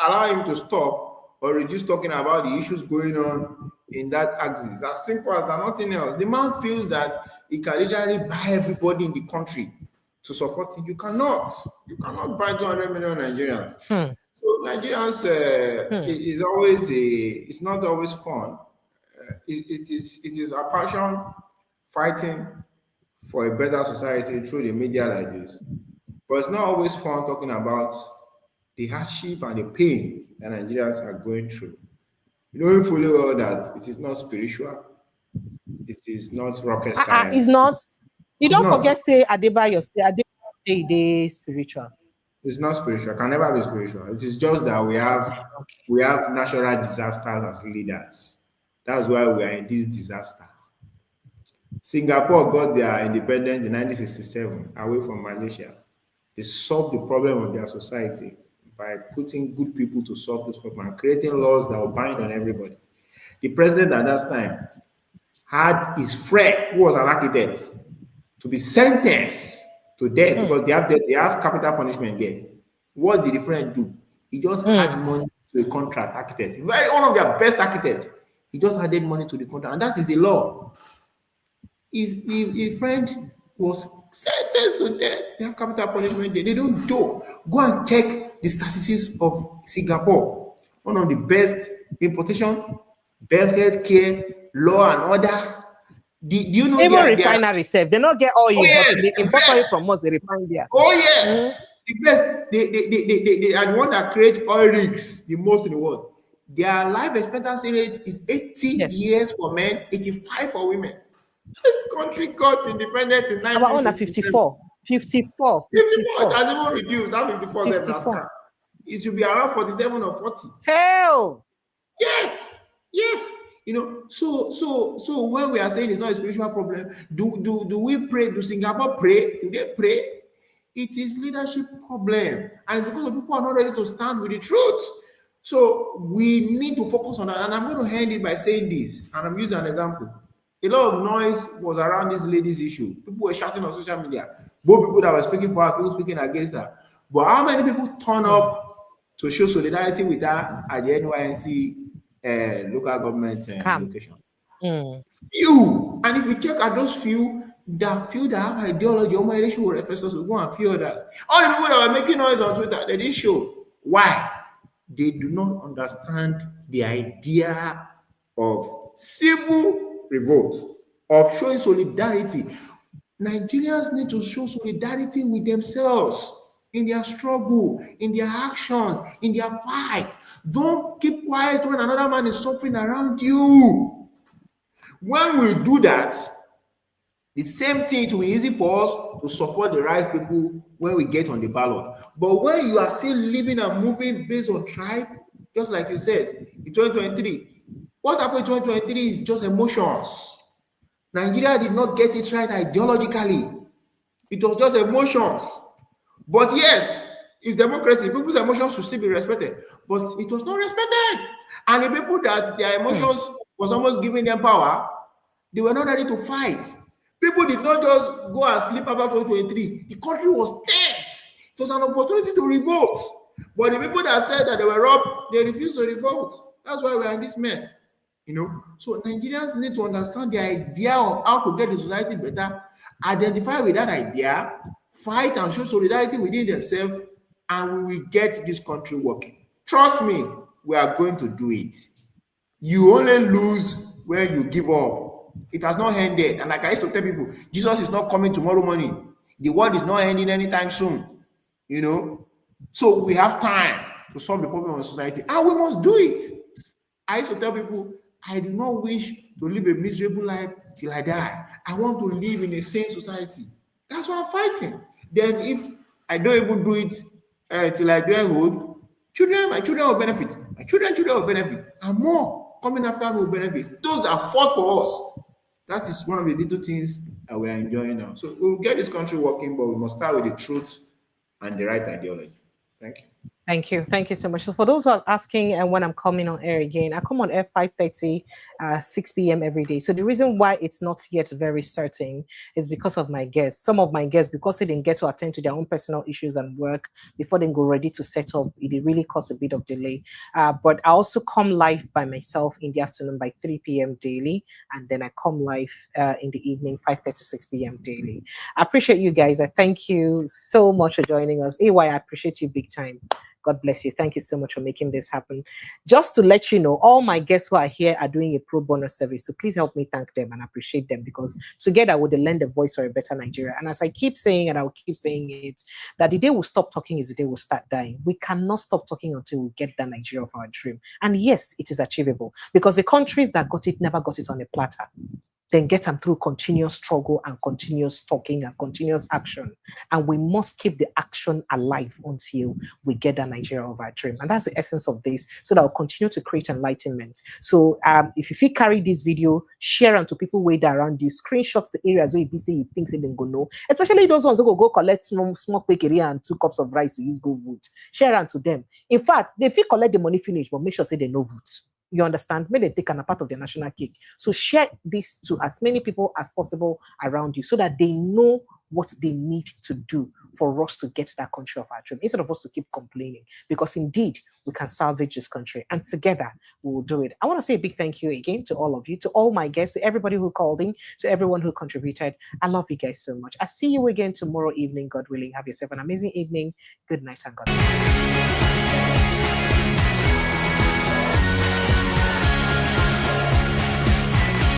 B: allow him to stop or reduce talking about the issues going on in that axis. As simple as that, nothing else. The man feels that he can literally buy everybody in the country to support him. You cannot. You cannot buy 200 million Nigerians. So Nigerians is always it's not always fun. It is a passion fighting for a better society through the media like this. But it's not always fun talking about the hardship and the pain that Nigerians are going through. Knowing fully well that it is not spiritual, it is not rocket science.
A: It's not. You don't forget, say Adebayo, say spiritual.
B: It's not spiritual. It can never be spiritual. It is just that we have natural disasters as leaders. That's why we are in this disaster. Singapore got their independence in 1967 away from Malaysia. They solved the problem of their society by putting good people to solve this problem and creating laws that will bind on everybody. The president at that time had his friend, who was an architect, to be sentenced to death because they have capital punishment there. What did the friend do? He just had money to a contract architect, one of their best architects. He just added money to the contract, and that is the law. His friend was sentenced to death. They have capital punishment there. They don't joke. Go and check the statistics of Singapore. One of the best importation, best healthcare, law and order. Do you know
A: even refinery safe? They not get oil. They import oil from us. They refine there.
B: Oh yes, the best. They are the one that create oil rigs the most in the world. Their life expectancy rate is 80 years for men, 85 for women. This country got independent in 1967.
A: Our own at 54. 54.
B: It has even reduced. That 54. It should be around 47 or 40.
A: Hell.
B: Yes. You know, so when we are saying it's not a spiritual problem, do we pray? Do Singapore pray? Do they pray? It is leadership problem, and it's because the people are not ready to stand with the truth. So we need to focus on that. And I'm going to end it by saying this, and I'm using an example. A lot of noise was around this lady's issue. People were shouting on social media. Both people that were speaking for her, people speaking against her. But how many people turn up to show solidarity with her at the NYSC local government location? Few. And if you check at those few that have ideology, organization will refer us to go and few others. All the people that were making noise on Twitter, they didn't show. Why? They do not understand the idea of civil revolt, of showing solidarity. Nigerians need to show solidarity with themselves in their struggle, in their actions, in their fight. Don't keep quiet when another man is suffering around you. When we do that, the same thing, it will be easy for us to support the right people when we get on the ballot. But when you are still living and moving based on tribe, just like you said, in 2023, what happened in 2023 is just emotions. Nigeria did not get it right ideologically. It was just emotions. But yes, it's democracy. People's emotions should still be respected. But it was not respected. And the people that their emotions was almost giving them power, they were not ready to fight. People did not just go and sleep after 2023. The country was tense. It was an opportunity to revolt. But the people that said that they were robbed, they refused to revolt. That's why we are in this mess. You know, so Nigerians need to understand the idea of how to get the society better, identify with that idea, fight and show solidarity within themselves, and we will get this country working. Trust me, we are going to do it. You only lose when you give up. It has not ended. And like I used to tell people, Jesus is not coming tomorrow morning. The world is not ending anytime soon. You know, so we have time to solve the problem of society, and we must do it. I used to tell people, I do not wish to live a miserable life till I die. I want to live in a sane society. That's why I'm fighting. Then if I don't even do it till I die old, my children will benefit. My children will benefit. And more coming after me will benefit. Those that fought for us. That is one of the little things that we are enjoying now. So we'll get this country working, but we must start with the truth and the right ideology. Thank you.
A: Thank you. Thank you so much. So for those who are asking and when I'm coming on air again, I come on air 5:30, 6 p.m. every day. So the reason why it's not yet very certain is because of my guests. Some of my guests, because they didn't get to attend to their own personal issues and work before they go ready to set up, it really caused a bit of delay. But I also come live by myself in the afternoon by 3 p.m. daily. And then I come live in the evening, 5:30, 6 p.m. daily. I appreciate you guys. I thank you so much for joining us. AY, I appreciate you big time. God bless you. Thank you so much for making this happen. Just to let you know, all my guests who are here are doing a pro bono service. So please help me thank them and appreciate them, because together we will lend a voice for a better Nigeria. And as I keep saying, and I will keep saying it, that the day we stop talking is the day we'll start dying. We cannot stop talking until we get that Nigeria of our dream. And yes, it is achievable, because the countries that got it never got it on a platter. Then get them through continuous struggle and continuous talking and continuous action. And we must keep the action alive until we get that Nigeria of our dream. And that's the essence of this, so that we'll continue to create enlightenment. So if you carry this video, share them to people way down around you, screenshots the areas where you say you think they go know, especially those ones who go collect small bakery and 2 cups of rice to use go vote. Share them to them. In fact, they feel collect the money finish, but make sure say they no vote. You understand? Maybe they take a part of their national cake. So share this to as many people as possible around you, so that they know what they need to do for us to get that country of our dream, instead of us to keep complaining, because indeed we can salvage this country, and together we will do it. I want to say a big thank you again to all of you, to all my guests, to everybody who called in, to everyone who contributed. I love you guys so much. I'll see you again tomorrow evening, God willing. Have yourself an amazing evening. Good night and God bless.